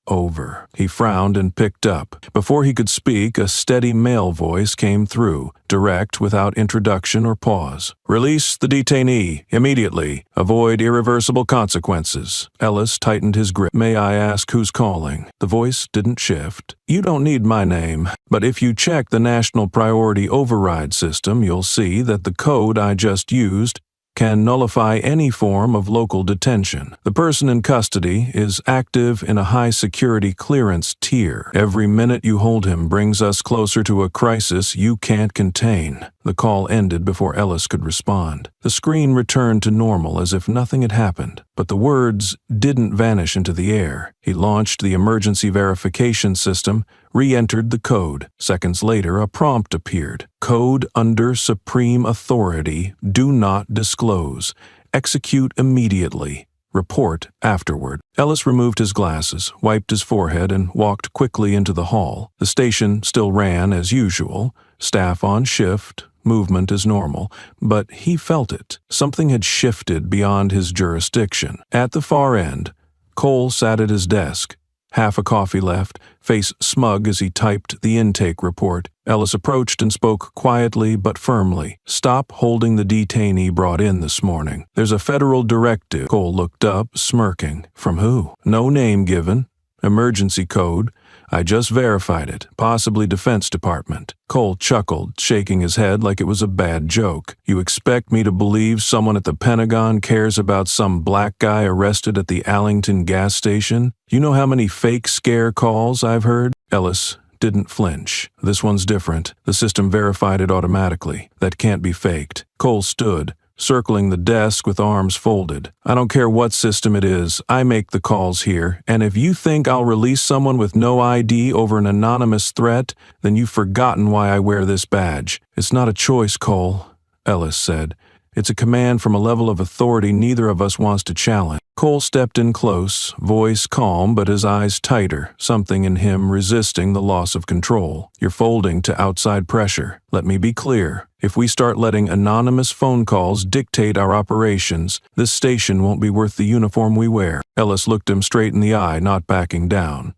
A: over. He frowned and picked up. Before he could speak, a steady male voice came through, direct, without introduction or pause. "Release the detainee, immediately. Avoid irreversible consequences." Ellis tightened his grip. "May I ask who's calling?" The voice didn't shift. "You don't need my name, but if you check the National Priority Override System, you'll see that the code I just used can nullify any form of local detention. The person in custody is active in a high-security clearance tier. Every minute you hold him brings us closer to a crisis you can't contain." The call ended before Ellis could respond. The screen returned to normal as if nothing had happened, but the words didn't vanish into the air. He launched the emergency verification system, re-entered the code. Seconds later, a prompt appeared. "Code under supreme authority. Do not disclose. Execute immediately. Report afterward." Ellis removed his glasses, wiped his forehead, and walked quickly into the hall. The station still ran as usual, staff on shift, movement as normal, but he felt it. Something had shifted beyond his jurisdiction. At the far end, Cole sat at his desk, half a coffee left, face smug as he typed the intake report. Ellis approached and spoke quietly but firmly. "Stop holding the detainee brought in this morning. There's a federal directive." Cole looked up, smirking. "From who?" "No name given. Emergency code. I just verified it. Possibly Defense Department." Cole chuckled, shaking his head like it was a bad joke. "You expect me to believe someone at the Pentagon cares about some black guy arrested at the Allington gas station? You know how many fake scare calls I've heard?" Ellis didn't flinch. "This one's different. The system verified it automatically. That can't be faked." Cole stood, circling the desk with arms folded. "I don't care what system it is. I make the calls here, and if you think I'll release someone with no ID over an anonymous threat, then you've forgotten why I wear this badge." "It's not a choice, Cole," Ellis said. "It's a command from a level of authority neither of us wants to challenge." Cole stepped in close, voice calm but his eyes tighter, something in him resisting the loss of control. "You're folding to outside pressure. Let me be clear. If we start letting anonymous phone calls dictate our operations, this station won't be worth the uniform we wear." Ellis looked him straight in the eye, not backing down.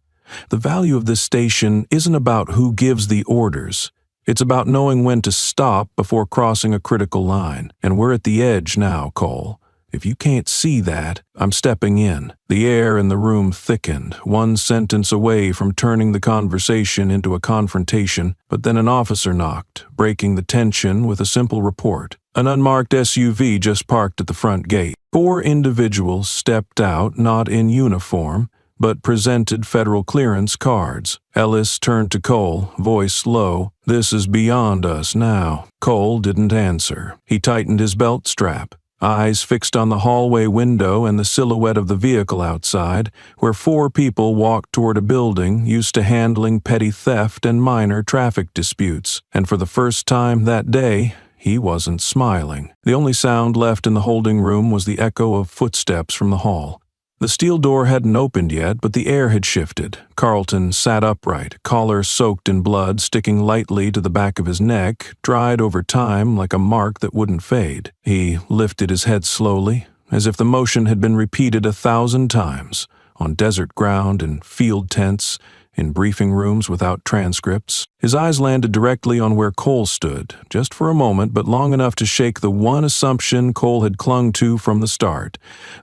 A: "The value of this station isn't about who gives the orders. It's about knowing when to stop before crossing a critical line. And we're at the edge now, Cole. If you can't see that, I'm stepping in." The air in the room thickened, one sentence away from turning the conversation into a confrontation, but then an officer knocked, breaking the tension with a simple report. An unmarked SUV just parked at the front gate. 4 individuals stepped out, not in uniform, but presented federal clearance cards. Ellis turned to Cole, voice low. "This is beyond us now." Cole didn't answer. He tightened his belt strap, eyes fixed on the hallway window and the silhouette of the vehicle outside, where 4 people walked toward a building used to handling petty theft and minor traffic disputes. And for the first time that day, he wasn't smiling. The only sound left in the holding room was the echo of footsteps from the hall. The steel door hadn't opened yet, but the air had shifted. Carlton sat upright, collar soaked in blood sticking lightly to the back of his neck, dried over time like a mark that wouldn't fade. He lifted his head slowly, as if the motion had been repeated 1,000 times, on desert ground, in field tents, in briefing rooms without transcripts. His eyes landed directly on where Cole stood, just for a moment, but long enough to shake the one assumption Cole had clung to from the start,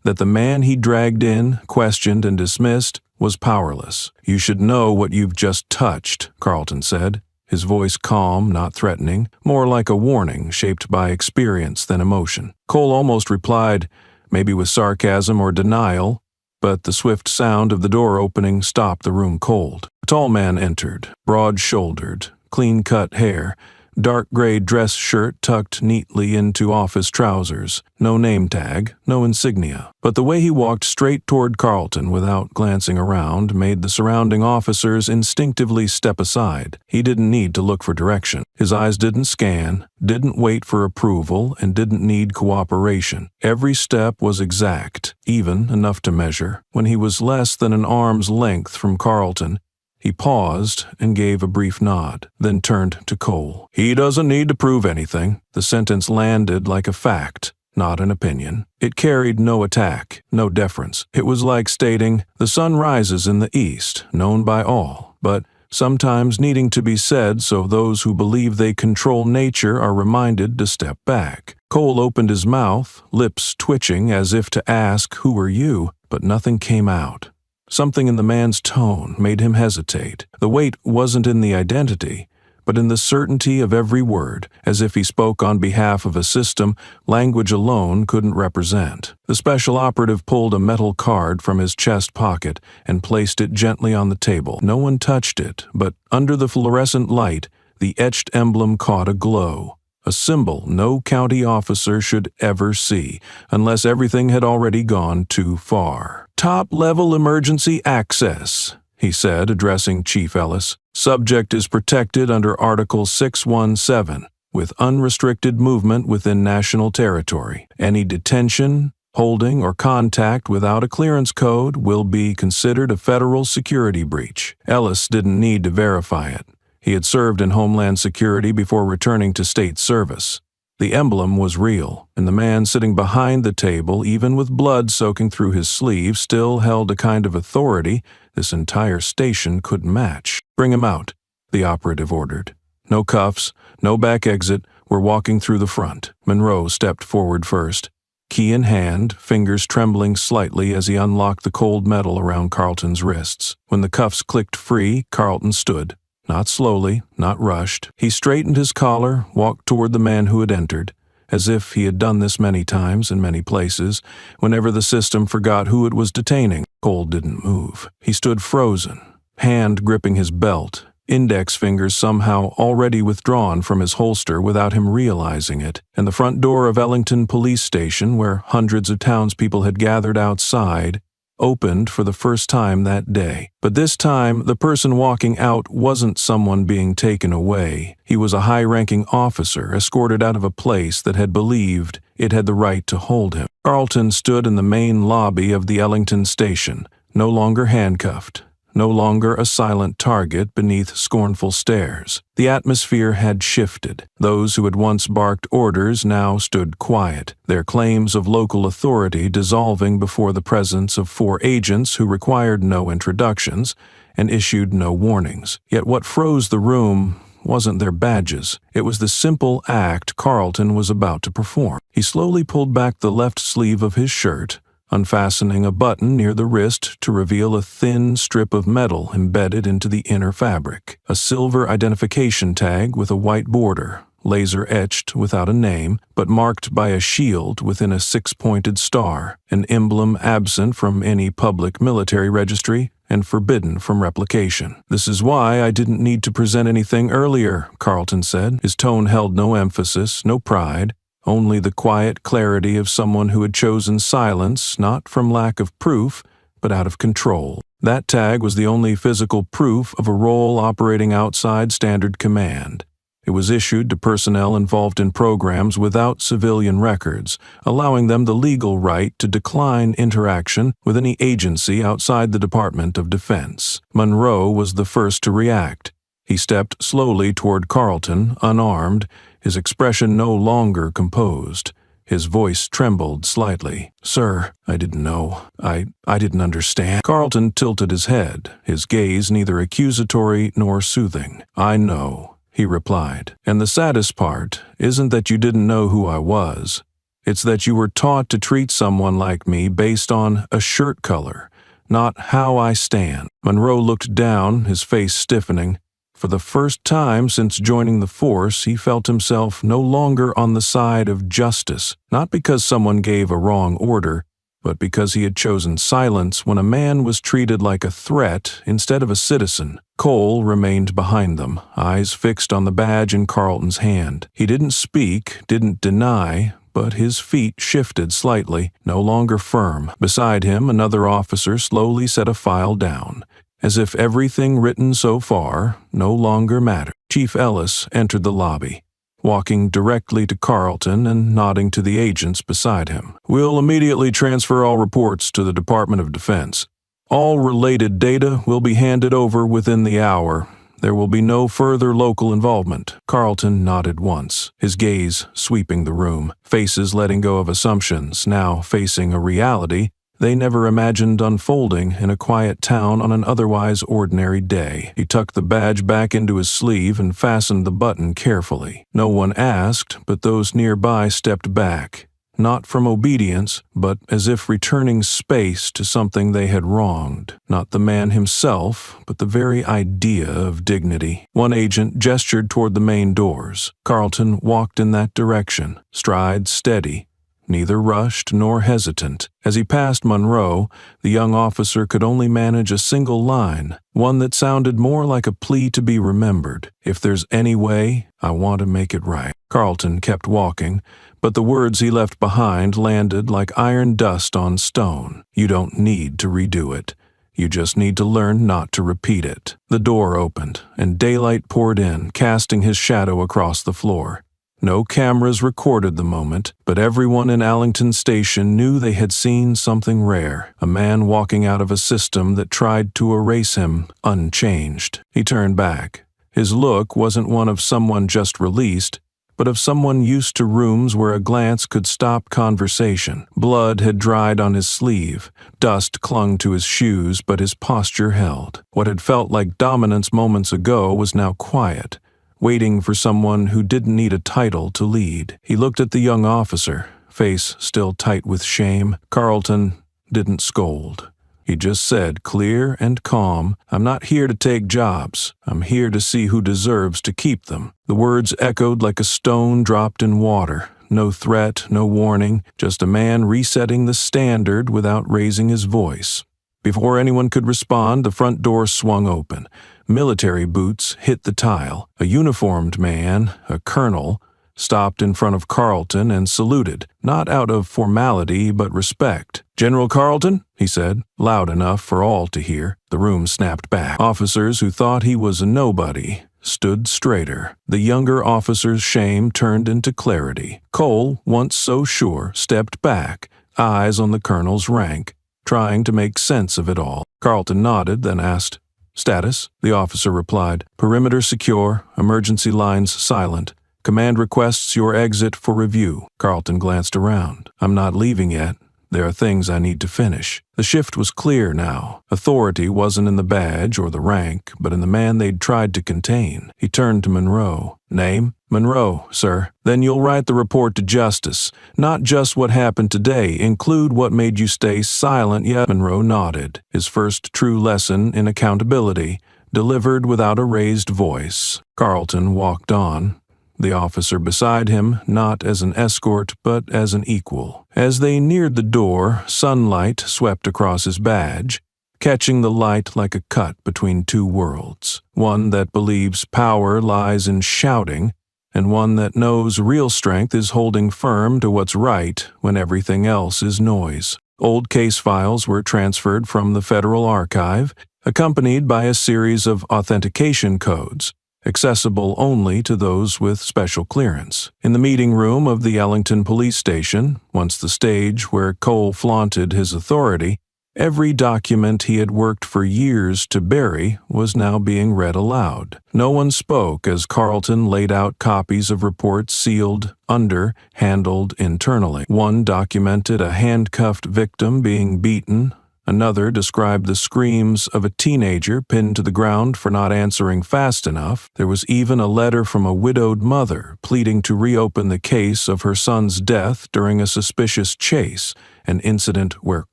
A: that the man he dragged in, questioned, and dismissed was powerless. "You should know what you've just touched," Carlton said, his voice calm, not threatening, more like a warning shaped by experience than emotion. Cole almost replied, maybe with sarcasm or denial, but the swift sound of the door opening stopped the room cold. A tall man entered, broad-shouldered, clean-cut hair, dark gray dress shirt tucked neatly into office trousers, no name tag, no insignia. But the way he walked straight toward Carlton without glancing around made the surrounding officers instinctively step aside. He didn't need to look for direction. His eyes didn't scan, didn't wait for approval, and didn't need cooperation. Every step was exact, even enough to measure. When he was less than an arm's length from Carlton, he paused and gave a brief nod, then turned to Cole. "He doesn't need to prove anything." The sentence landed like a fact, not an opinion. It carried no attack, no deference. It was like stating, "The sun rises in the east, known by all, but sometimes needing to be said so those who believe they control nature are reminded to step back." Cole opened his mouth, lips twitching as if to ask, "Who are you?" but nothing came out. Something in the man's tone made him hesitate. The weight wasn't in the identity, but in the certainty of every word, as if he spoke on behalf of a system language alone couldn't represent. The special operative pulled a metal card from his chest pocket and placed it gently on the table. No one touched it, but under the fluorescent light, the etched emblem caught a glow. A symbol no county officer should ever see, unless everything had already gone too far. "Top-level emergency access," he said, addressing Chief Ellis. "Subject is protected under Article 617, with unrestricted movement within national territory. Any detention, holding, or contact without a clearance code will be considered a federal security breach." Ellis didn't need to verify it. He had served in Homeland Security before returning to state service. The emblem was real, and the man sitting behind the table, even with blood soaking through his sleeve, still held a kind of authority this entire station couldn't match. "Bring him out," the operative ordered. No cuffs, no back exit, we're walking through the front. Monroe stepped forward first, key in hand, fingers trembling slightly as he unlocked the cold metal around Carlton's wrists. When the cuffs clicked free, Carlton stood. Not slowly, not rushed. He straightened his collar, walked toward the man who had entered, as if he had done this many times in many places, whenever the system forgot who it was detaining. Cole didn't move. He stood frozen, hand gripping his belt, index fingers somehow already withdrawn from his holster without him realizing it, and the front door of Ellington Police Station, where hundreds of townspeople had gathered outside, opened for the first time that day. But this time, the person walking out wasn't someone being taken away. He was a high-ranking officer escorted out of a place that had believed it had the right to hold him. Carlton stood in the main lobby of the Ellington station, no longer handcuffed, no longer a silent target beneath scornful stares. The atmosphere had shifted. Those who had once barked orders now stood quiet, their claims of local authority dissolving before the presence of 4 agents who required no introductions and issued no warnings. Yet what froze the room wasn't their badges. It was the simple act Carlton was about to perform. He slowly pulled back the left sleeve of his shirt, unfastening a button near the wrist to reveal a thin strip of metal embedded into the inner fabric. A silver identification tag with a white border, laser-etched without a name, but marked by a shield within a 6-pointed star, an emblem absent from any public military registry and forbidden from replication. "This is why I didn't need to present anything earlier," Carlton said. His tone held no emphasis, no pride, only the quiet clarity of someone who had chosen silence not from lack of proof, but out of control. That tag was the only physical proof of a role operating outside standard command. It was issued to personnel involved in programs without civilian records, allowing them the legal right to decline interaction with any agency outside the Department of Defense. Monroe was the first to react. He stepped slowly toward Carlton, unarmed, his expression no longer composed. His voice trembled slightly. "Sir, I didn't know. I didn't understand." Carlton tilted his head, his gaze neither accusatory nor soothing. "I know," he replied. "And the saddest part isn't that you didn't know who I was. It's that you were taught to treat someone like me based on a shirt color, not how I stand." Monroe looked down, his face stiffening. For the first time since joining the force, he felt himself no longer on the side of justice, not because someone gave a wrong order, but because he had chosen silence when a man was treated like a threat instead of a citizen. Cole remained behind them, eyes fixed on the badge in Carlton's hand. He didn't speak, didn't deny, but his feet shifted slightly, no longer firm. Beside him, another officer slowly set a file down, as if everything written so far no longer mattered. Chief Ellis entered the lobby, walking directly to Carlton and nodding to the agents beside him. "We'll immediately transfer all reports to the Department of Defense. All related data will be handed over within the hour. There will be no further local involvement. Carlton nodded once, his gaze sweeping the room, faces letting go of assumptions, now facing a reality they never imagined unfolding in a quiet town on an otherwise ordinary day. He tucked the badge back into his sleeve and fastened the button carefully. No one asked, but those nearby stepped back. Not from obedience, but as if returning space to something they had wronged. Not the man himself, but the very idea of dignity. One agent gestured toward the main doors. Carlton walked in that direction, stride steady, neither rushed nor hesitant. As he passed Monroe, the young officer could only manage a single line, one that sounded more like a plea to be remembered. "If there's any way, I want to make it right." Carlton kept walking, but the words he left behind landed like iron dust on stone. You don't need to redo it. You just need to learn not to repeat it. The door opened, and daylight poured in, casting his shadow across the floor. No cameras recorded the moment, but everyone in Allington Station knew they had seen something rare, a man walking out of a system that tried to erase him unchanged. He turned back. His look wasn't one of someone just released, but of someone used to rooms where a glance could stop conversation. Blood had dried on his sleeve, dust clung to his shoes, but his posture held. What had felt like dominance moments ago was now quiet, waiting for someone who didn't need a title to lead. He looked at the young officer, face still tight with shame. Carlton didn't scold. He just said, clear and calm, "I'm not here to take jobs. I'm here to see who deserves to keep them." The words echoed like a stone dropped in water. No threat, no warning, just a man resetting the standard without raising his voice. Before anyone could respond, the front door swung open. Military boots hit the tile. A uniformed man, a colonel, stopped in front of Carlton and saluted, not out of formality but respect. "General Carlton," he said, loud enough for all to hear. The room snapped back. Officers who thought he was a nobody stood straighter. The younger officer's shame turned into clarity. Cole, once so sure, stepped back, eyes on the colonel's rank, trying to make sense of it all. Carlton nodded, then asked, "Status?" The officer replied, "Perimeter secure, emergency lines silent. Command requests your exit for review." Carlton glanced around. "I'm not leaving yet. There are things I need to finish." The shift was clear now. Authority wasn't in the badge or the rank, but in the man they'd tried to contain. He turned to Monroe. "Name?" "Monroe, sir." "Then you'll write the report to Justice. Not just what happened today. Include what made you stay silent yet." Monroe nodded. His first true lesson in accountability, delivered without a raised voice. Carlton walked on, the officer beside him, not as an escort but as an equal. As they neared the door, sunlight swept across his badge, catching the light like a cut between two worlds, one that believes power lies in shouting, and one that knows real strength is holding firm to what's right when everything else is noise. Old case files were transferred from the Federal Archive, accompanied by a series of authentication codes, accessible only to those with special clearance. In the meeting room of the Ellington Police Station, once the stage where Cole flaunted his authority, every document he had worked for years to bury was now being read aloud. No one spoke as Carlton laid out copies of reports sealed under, handled internally. One documented a handcuffed victim being beaten. Another described the screams of a teenager pinned to the ground for not answering fast enough. There was even a letter from a widowed mother pleading to reopen the case of her son's death during a suspicious chase, an incident where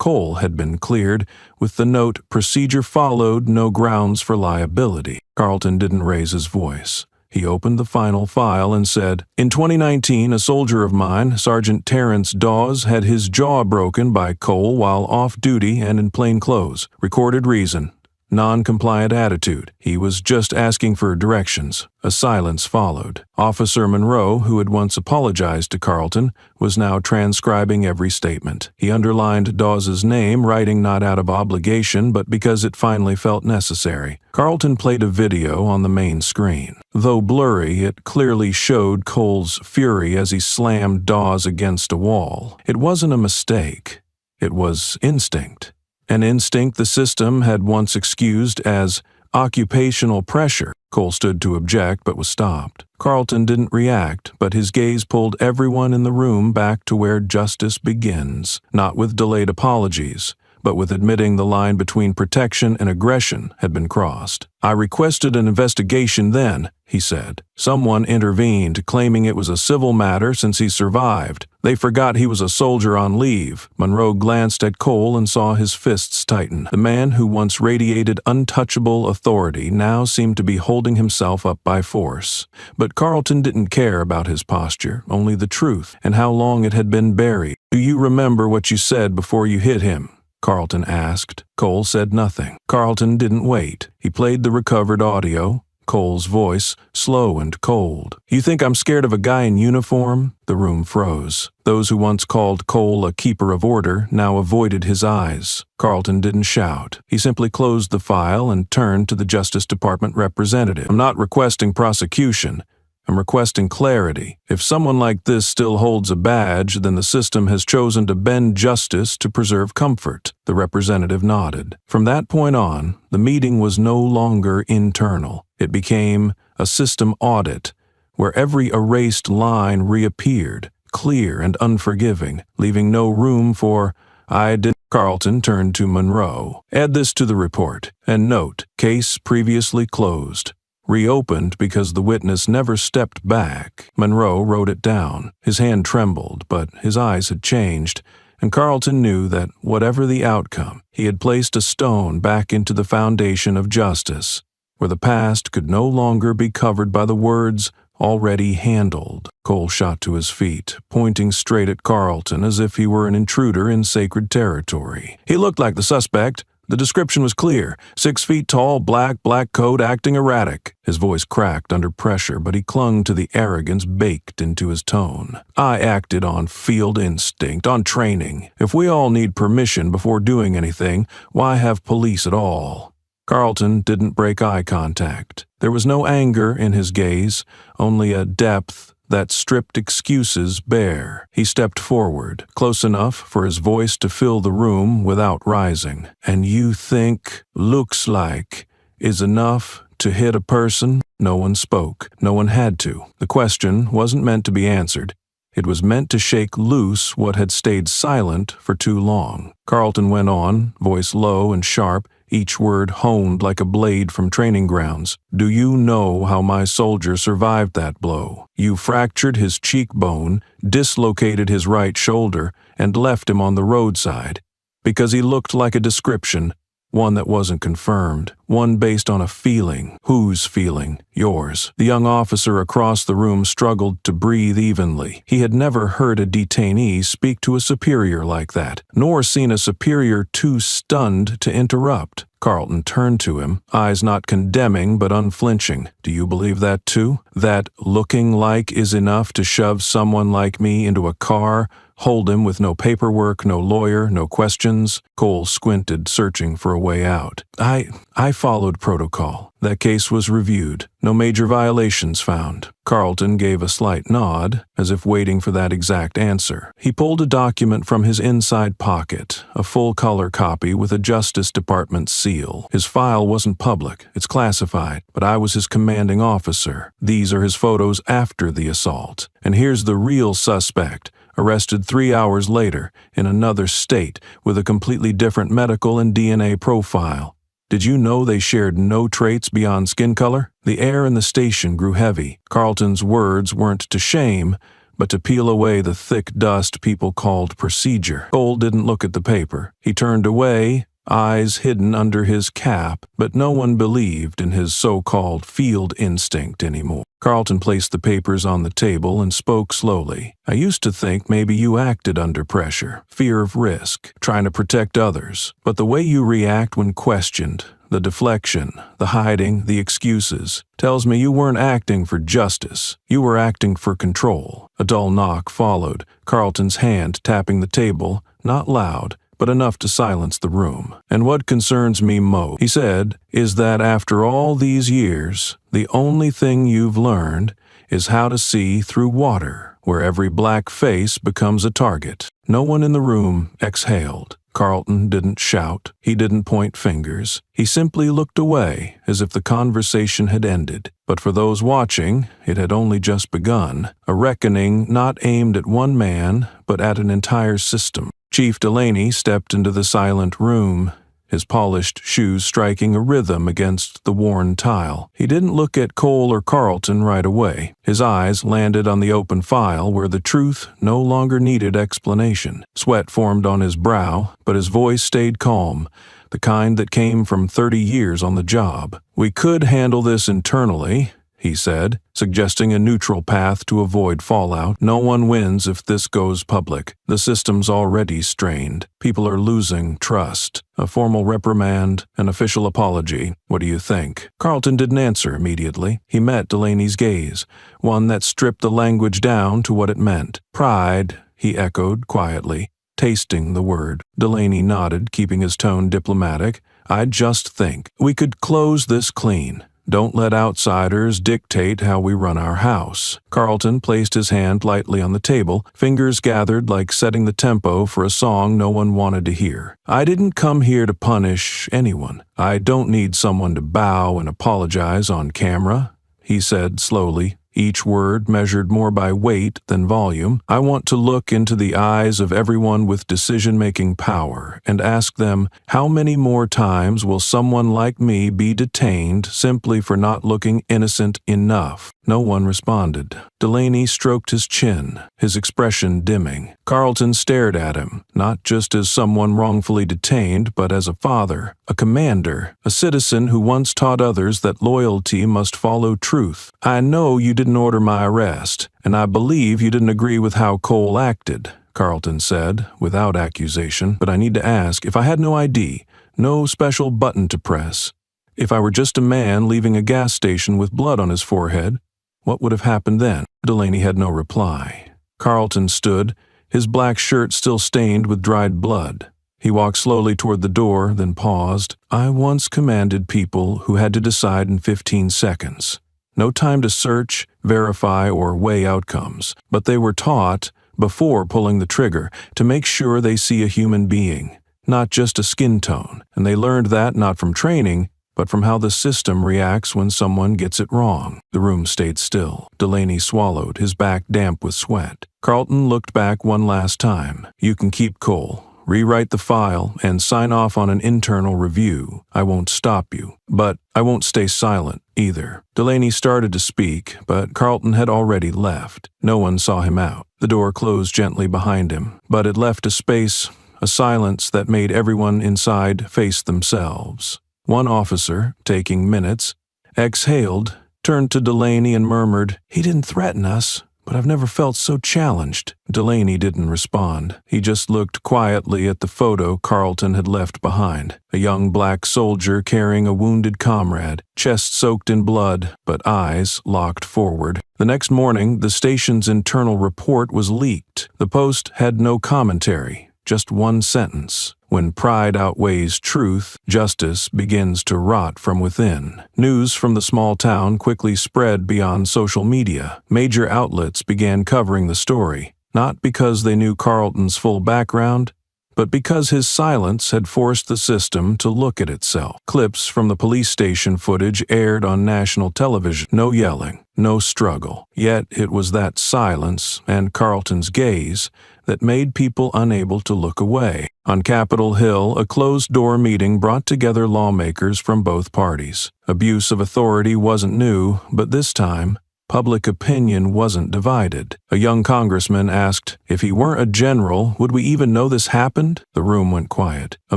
A: Cole had been cleared, with the note, "Procedure followed, no grounds for liability." Carlton didn't raise his voice. He opened the final file and said, "In 2019, a soldier of mine, Sergeant Terrence Dawes, had his jaw broken by Cole while off duty and in plain clothes. Recorded reason: non-compliant attitude. He was just asking for directions." A silence followed. Officer Monroe, who had once apologized to Carlton, was now transcribing every statement. He underlined Dawes's name, writing not out of obligation, but because it finally felt necessary. Carlton played a video on the main screen. Though blurry, it clearly showed Cole's fury as he slammed Dawes against a wall. It wasn't a mistake. It was instinct. An instinct the system had once excused as Occupational pressure. Cole stood to object but was stopped. Carlton didn't react, but his gaze pulled everyone in the room back to where justice begins, not with delayed apologies, but with admitting the line between protection and aggression had been crossed. "I requested an investigation then," he said. "Someone intervened, claiming it was a civil matter since he survived. They forgot he was a soldier on leave." Monroe glanced at Cole and saw his fists tighten. The man who once radiated untouchable authority now seemed to be holding himself up by force. But Carlton didn't care about his posture, only the truth, and how long it had been buried. "Do you remember what you said before you hit him?" Carlton asked. Cole said nothing. Carlton didn't wait. He played the recovered audio, Cole's voice, slow and cold. "You think I'm scared of a guy in uniform?" The room froze. Those who once called Cole a keeper of order now avoided his eyes. Carlton didn't shout. He simply closed the file and turned to the Justice Department representative. "I'm not requesting prosecution. I'm requesting clarity. If someone like this still holds a badge, then the system has chosen to bend justice to preserve comfort." The representative nodded. From that point on, the meeting was no longer internal. It became a system audit, where every erased line reappeared, clear and unforgiving, leaving no room for "I didn't." Carlton turned to Monroe. "Add this to the report, and note, case previously closed. Reopened because the witness never stepped back." Monroe wrote it down. His hand trembled, but his eyes had changed, and Carlton knew that, whatever the outcome, he had placed a stone back into the foundation of justice, where the past could no longer be covered by the words already handled. Cole shot to his feet, pointing straight at Carlton as if he were an intruder in sacred territory. "He looked like the suspect. The description was clear. 6 feet tall, black coat, acting erratic." His voice cracked under pressure, but he clung to the arrogance baked into his tone. "I acted on field instinct, on training. If we all need permission before doing anything, why have police at all?" Carlton didn't break eye contact. There was no anger in his gaze, only a depth that stripped excuses bare. He stepped forward, close enough for his voice to fill the room without rising. "And you think, looks like, is enough to hit a person?" No one spoke. No one had to. The question wasn't meant to be answered. It was meant to shake loose what had stayed silent for too long. Carlton went on, voice low and sharp, each word honed like a blade from training grounds. "Do you know how my soldier survived that blow? You fractured his cheekbone, dislocated his right shoulder, and left him on the roadside. Because he looked like a description, one that wasn't confirmed, one based on a feeling." "Whose feeling?" "Yours." The young officer across the room struggled to breathe evenly. He had never heard a detainee speak to a superior like that, nor seen a superior too stunned to interrupt. Carlton turned to him, eyes not condemning but unflinching. "Do you believe that too? That looking like is enough to shove someone like me into a car, hold him with no paperwork, no lawyer, no questions?" Cole squinted, searching for a way out. I followed protocol. That case was reviewed. No major violations found." Carlton gave a slight nod, as if waiting for that exact answer. He pulled a document from his inside pocket, a full-color copy with a Justice Department seal. "His file wasn't public. It's classified, but I was his commanding officer. These are his photos after the assault. And here's the real suspect, arrested 3 hours later, in another state, with a completely different medical and DNA profile. Did you know they shared no traits beyond skin color?" The air in the station grew heavy. Carlton's words weren't to shame, but to peel away the thick dust people called procedure. Cole didn't look at the paper. He turned away, eyes hidden under his cap, but no one believed in his so-called field instinct anymore. Carlton placed the papers on the table and spoke slowly. "I used to think maybe you acted under pressure, fear of risk, trying to protect others. But the way you react when questioned, the deflection, the hiding, the excuses, tells me you weren't acting for justice. You were acting for control." A dull knock followed, Carlton's hand tapping the table, not loud, but enough to silence the room. "And what concerns me most," he said, "is that after all these years, the only thing you've learned is how to see through water, where every black face becomes a target." No one in the room exhaled. Carlton didn't shout. He didn't point fingers. He simply looked away, as if the conversation had ended. But for those watching, it had only just begun, a reckoning not aimed at one man, but at an entire system. Chief Delaney stepped into the silent room, his polished shoes striking a rhythm against the worn tile. He didn't look at Cole or Carlton right away. His eyes landed on the open file where the truth no longer needed explanation. Sweat formed on his brow, but his voice stayed calm, the kind that came from 30 years on the job. "We could handle this internally," he said, suggesting a neutral path to avoid fallout. "No one wins if this goes public. The system's already strained. People are losing trust. A formal reprimand, an official apology. What do you think?" Carlton didn't answer immediately. He met Delaney's gaze, one that stripped the language down to what it meant. "Pride," he echoed quietly, tasting the word. Delaney nodded, keeping his tone diplomatic. "I just think we could close this clean. Don't let outsiders dictate how we run our house." Carlton placed his hand lightly on the table, fingers gathered like setting the tempo for a song no one wanted to hear. "I didn't come here to punish anyone. I don't need someone to bow and apologize on camera," he said slowly, each word measured more by weight than volume. "I want to look into the eyes of everyone with decision-making power and ask them, how many more times will someone like me be detained simply for not looking innocent enough?" No one responded. Delaney stroked his chin, his expression dimming. Carlton stared at him, not just as someone wrongfully detained, but as a father, a commander, a citizen who once taught others that loyalty must follow truth. "I know you didn't order my arrest, and I believe you didn't agree with how Cole acted," Carlton said, without accusation. "But I need to ask, if I had no ID, no special button to press, if I were just a man leaving a gas station with blood on his forehead, what would have happened then?" Delaney had no reply. Carlton stood, his black shirt still stained with dried blood. He walked slowly toward the door, then paused. "I once commanded people who had to decide in 15 seconds. No time to search, verify, or weigh outcomes. But they were taught, before pulling the trigger, to make sure they see a human being, not just a skin tone. And they learned that not from training, but from how the system reacts when someone gets it wrong." The room stayed still. Delaney swallowed, his back damp with sweat. Carlton looked back one last time. "You can keep Cole, rewrite the file, and sign off on an internal review. I won't stop you. But I won't stay silent, either." Delaney started to speak, but Carlton had already left. No one saw him out. The door closed gently behind him, but it left a space, a silence that made everyone inside face themselves. One officer, taking minutes, exhaled, turned to Delaney and murmured, "He didn't threaten us, but I've never felt so challenged." Delaney didn't respond. He just looked quietly at the photo Carlton had left behind. A young black soldier carrying a wounded comrade, chest soaked in blood, but eyes locked forward. The next morning, the station's internal report was leaked. The Post had no commentary, just one sentence. "When pride outweighs truth, justice begins to rot from within." News from the small town quickly spread beyond social media. Major outlets began covering the story, not because they knew Carlton's full background, but because his silence had forced the system to look at itself. Clips from the police station footage aired on national television. No yelling, no struggle. Yet it was that silence and Carlton's gaze that made people unable to look away. On Capitol Hill, a closed-door meeting brought together lawmakers from both parties. Abuse of authority wasn't new, but this time, public opinion wasn't divided. A young congressman asked, "If he weren't a general, would we even know this happened?" The room went quiet. A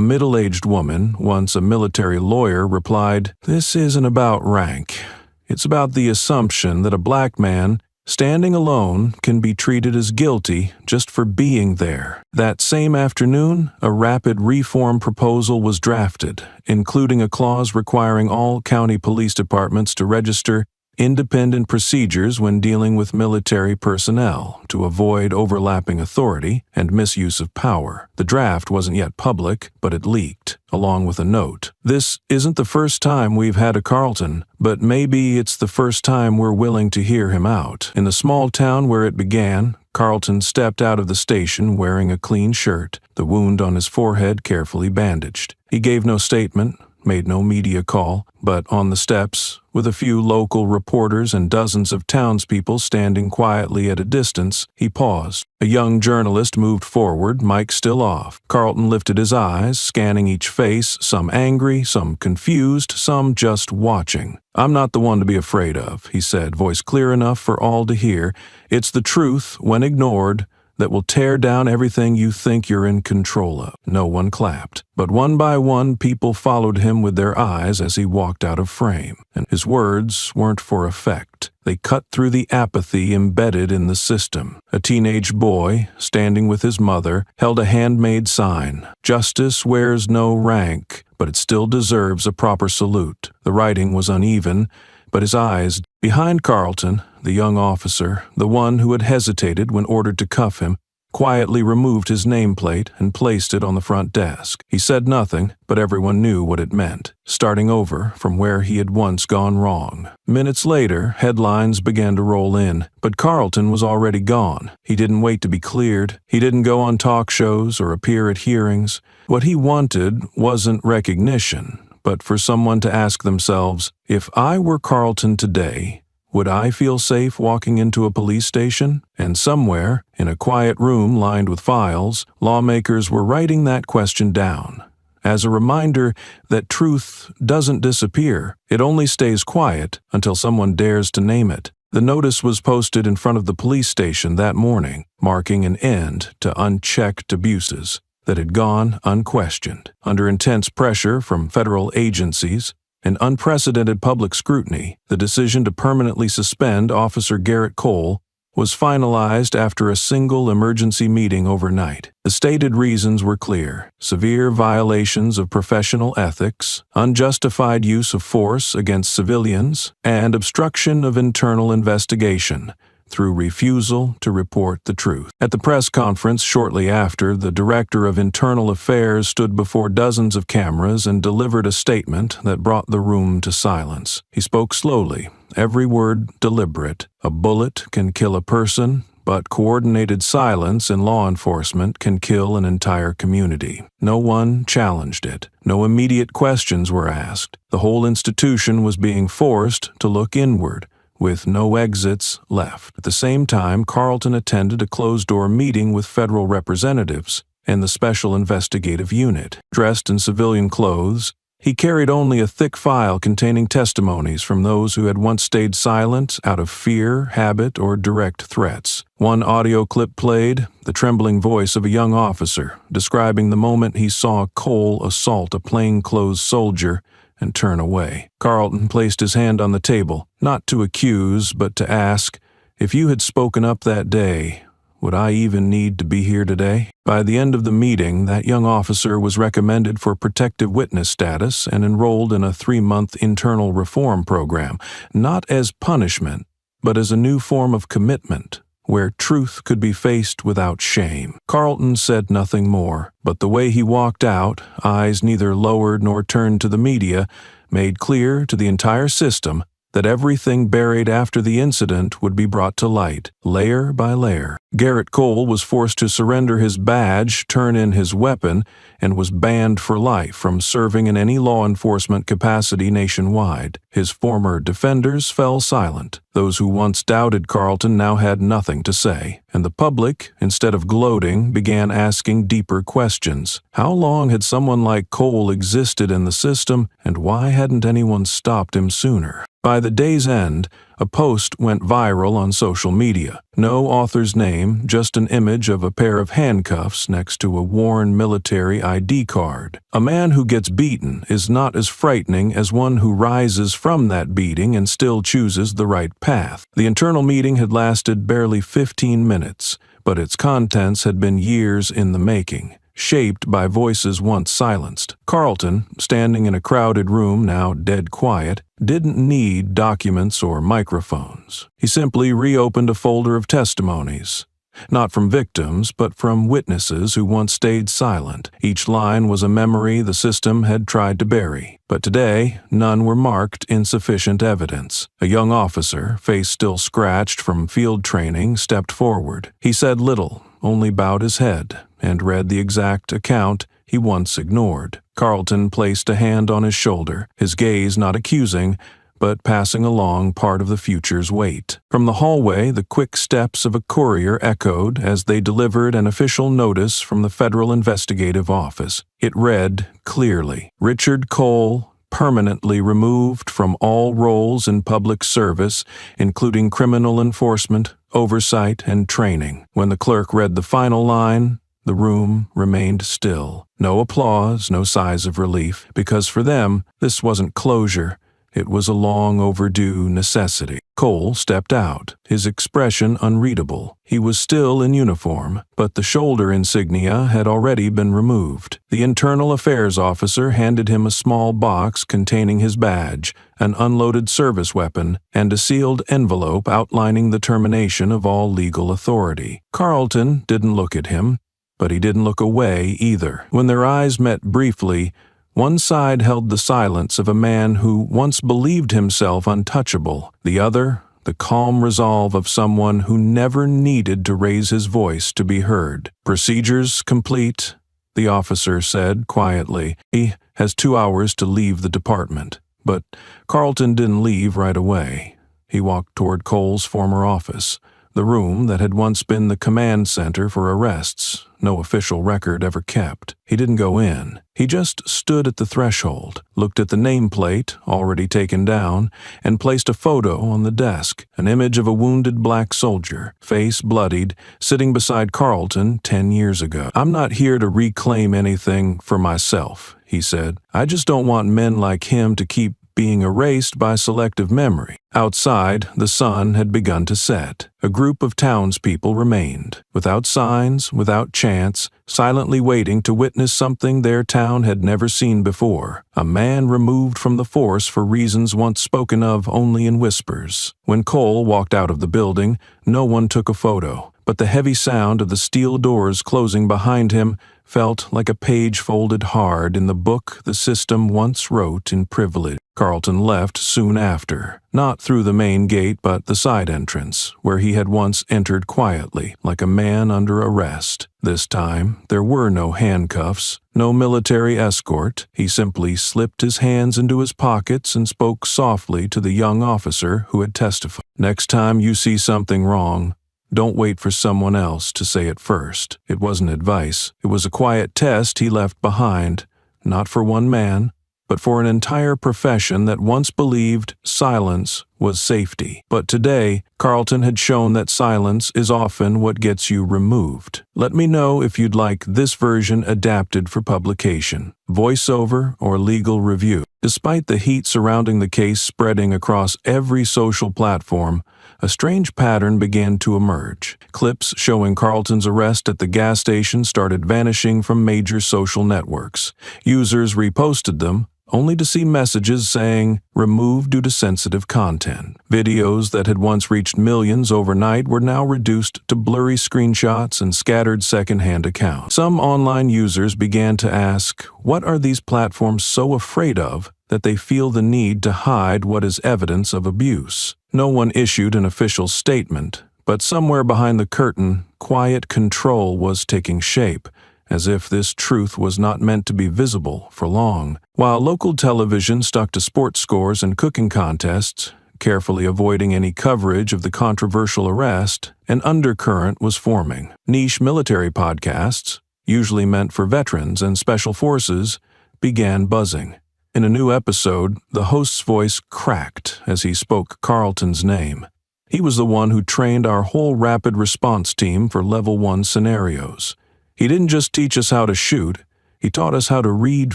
A: middle-aged woman, once a military lawyer, replied, "This isn't about rank. It's about the assumption that a black man, standing alone, can be treated as guilty just for being there." That same afternoon, a rapid reform proposal was drafted, including a clause requiring all county police departments to register independent procedures when dealing with military personnel to avoid overlapping authority and misuse of power. The draft wasn't yet public, but it leaked, along with a note. "This isn't the first time we've had a Carlton, but maybe it's the first time we're willing to hear him out." In the small town where it began, Carlton stepped out of the station wearing a clean shirt, the wound on his forehead carefully bandaged. He gave no statement, made no media call, but on the steps, with a few local reporters and dozens of townspeople standing quietly at a distance, he paused. A young journalist moved forward, mic still off. Carlton lifted his eyes, scanning each face, some angry, some confused, some just watching. "I'm not the one to be afraid of," he said, voice clear enough for all to hear. "It's the truth, when ignored, that will tear down everything you think you're in control of." No one clapped, but one by one people followed him with their eyes as he walked out of frame, and his words weren't for effect. They cut through the apathy embedded in the system. A teenage boy, standing with his mother, held a handmade sign. "Justice wears no rank, but it still deserves a proper salute." The writing was uneven, but his eyes, behind Carlton, the young officer, the one who had hesitated when ordered to cuff him, quietly removed his nameplate and placed it on the front desk. He said nothing, but everyone knew what it meant, starting over from where he had once gone wrong. Minutes later, headlines began to roll in, but Carlton was already gone. He didn't wait to be cleared. He didn't go on talk shows or appear at hearings. What he wanted wasn't recognition, but for someone to ask themselves, if I were Carlton today, would I feel safe walking into a police station? And somewhere, in a quiet room lined with files, lawmakers were writing that question down, as a reminder that truth doesn't disappear. It only stays quiet until someone dares to name it. The notice was posted in front of the police station that morning, marking an end to unchecked abuses that had gone unquestioned. Under intense pressure from federal agencies and unprecedented public scrutiny, the decision to permanently suspend Officer Garrett Cole was finalized after a single emergency meeting overnight. The stated reasons were clear: severe violations of professional ethics, unjustified use of force against civilians, and obstruction of internal investigation through refusal to report the truth. At the press conference shortly after, the Director of Internal Affairs stood before dozens of cameras and delivered a statement that brought the room to silence. He spoke slowly, every word deliberate. A bullet can kill a person, but coordinated silence in law enforcement can kill an entire community. No one challenged it. No immediate questions were asked. The whole institution was being forced to look inward, with no exits left. At the same time, Carlton attended a closed-door meeting with federal representatives and the Special Investigative Unit. Dressed in civilian clothes, he carried only a thick file containing testimonies from those who had once stayed silent out of fear, habit, or direct threats. One audio clip played, the trembling voice of a young officer describing the moment he saw Cole assault a plainclothes soldier and turn away. Carlton placed his hand on the table, not to accuse, but to ask, if you had spoken up that day, would I even need to be here today? By the end of the meeting, that young officer was recommended for protective witness status and enrolled in a 3-month internal reform program, not as punishment, but as a new form of commitment, where truth could be faced without shame. Carlton said nothing more, but the way he walked out, eyes neither lowered nor turned to the media, made clear to the entire system that everything buried after the incident would be brought to light, layer by layer. Garrett Cole was forced to surrender his badge, turn in his weapon, and was banned for life from serving in any law enforcement capacity nationwide. His former defenders fell silent. Those who once doubted Carlton now had nothing to say, and the public, instead of gloating, began asking deeper questions. How long had someone like Cole existed in the system, and why hadn't anyone stopped him sooner? By the day's end, a post went viral on social media. No author's name, just an image of a pair of handcuffs next to a worn military ID card. A man who gets beaten is not as frightening as one who rises from that beating and still chooses the right path. The internal meeting had lasted barely 15 minutes, but its contents had been years in the making, shaped by voices once silenced. Carlton, standing in a crowded room now dead quiet, didn't need documents or microphones. He simply reopened a folder of testimonies, Not from victims, but from witnesses who once stayed silent. Each line was a memory the system had tried to bury. But today, none were marked insufficient evidence. A young officer, face still scratched from field training, stepped forward. He said little, only bowed his head, and read the exact account he once ignored. Carlton placed a hand on his shoulder, his gaze not accusing, but passing along part of the future's weight. From the hallway, the quick steps of a courier echoed as they delivered an official notice from the Federal Investigative Office. It read clearly, "Richard Cole, permanently removed from all roles in public service, including criminal enforcement, oversight, and training." When the clerk read the final line, the room remained still. No applause, no sighs of relief, because for them, this wasn't closure. It was a long overdue necessity. Cole stepped out, his expression unreadable. He was still in uniform, but the shoulder insignia had already been removed. The internal affairs officer handed him a small box containing his badge, an unloaded service weapon, and a sealed envelope outlining the termination of all legal authority. Carlton didn't look at him, but he didn't look away either. When their eyes met briefly, one side held the silence of a man who once believed himself untouchable. The other, the calm resolve of someone who never needed to raise his voice to be heard. "Procedures complete," the officer said quietly. "He has 2 hours to leave the department." But Carlton didn't leave right away. He walked toward Cole's former office, the room that had once been the command center for arrests, no official record ever kept. He didn't go in. He just stood at the threshold, looked at the nameplate, already taken down, and placed a photo on the desk, an image of a wounded black soldier, face bloodied, sitting beside Carlton 10 years ago. "I'm not here to reclaim anything for myself," he said. "I just don't want men like him to keep being erased by selective memory." Outside, the sun had begun to set. A group of townspeople remained, without signs, without chance, silently waiting to witness something their town had never seen before. A man removed from the force for reasons once spoken of only in whispers. When Cole walked out of the building, no one took a photo, but the heavy sound of the steel doors closing behind him felt like a page folded hard in the book the system once wrote in privilege. Carlton left soon after, not through the main gate but the side entrance, where he had once entered quietly, like a man under arrest. This time, there were no handcuffs, no military escort. He simply slipped his hands into his pockets and spoke softly to the young officer who had testified. "Next time you see something wrong, don't wait for someone else to say it first." It wasn't advice. It was a quiet test he left behind, not for one man, but for an entire profession that once believed silence was safety. But today, Carlton had shown that silence is often what gets you removed. Let me know if you'd like this version adapted for publication, voiceover, or legal review. Despite the heat surrounding the case spreading across every social platform, a strange pattern began to emerge. Clips showing Carlton's arrest at the gas station started vanishing from major social networks. Users reposted them, only to see messages saying, "removed due to sensitive content." Videos that had once reached millions overnight were now reduced to blurry screenshots and scattered second-hand accounts. Some online users began to ask, what are these platforms so afraid of that they feel the need to hide what is evidence of abuse? No one issued an official statement, but somewhere behind the curtain, quiet control was taking shape, as if this truth was not meant to be visible for long. While local television stuck to sports scores and cooking contests, carefully avoiding any coverage of the controversial arrest, an undercurrent was forming. Niche military podcasts, usually meant for veterans and special forces, began buzzing. In a new episode, the host's voice cracked as he spoke Carlton's name. He was the one who trained our whole rapid response team for Level 1 scenarios. He didn't just teach us how to shoot, he taught us how to read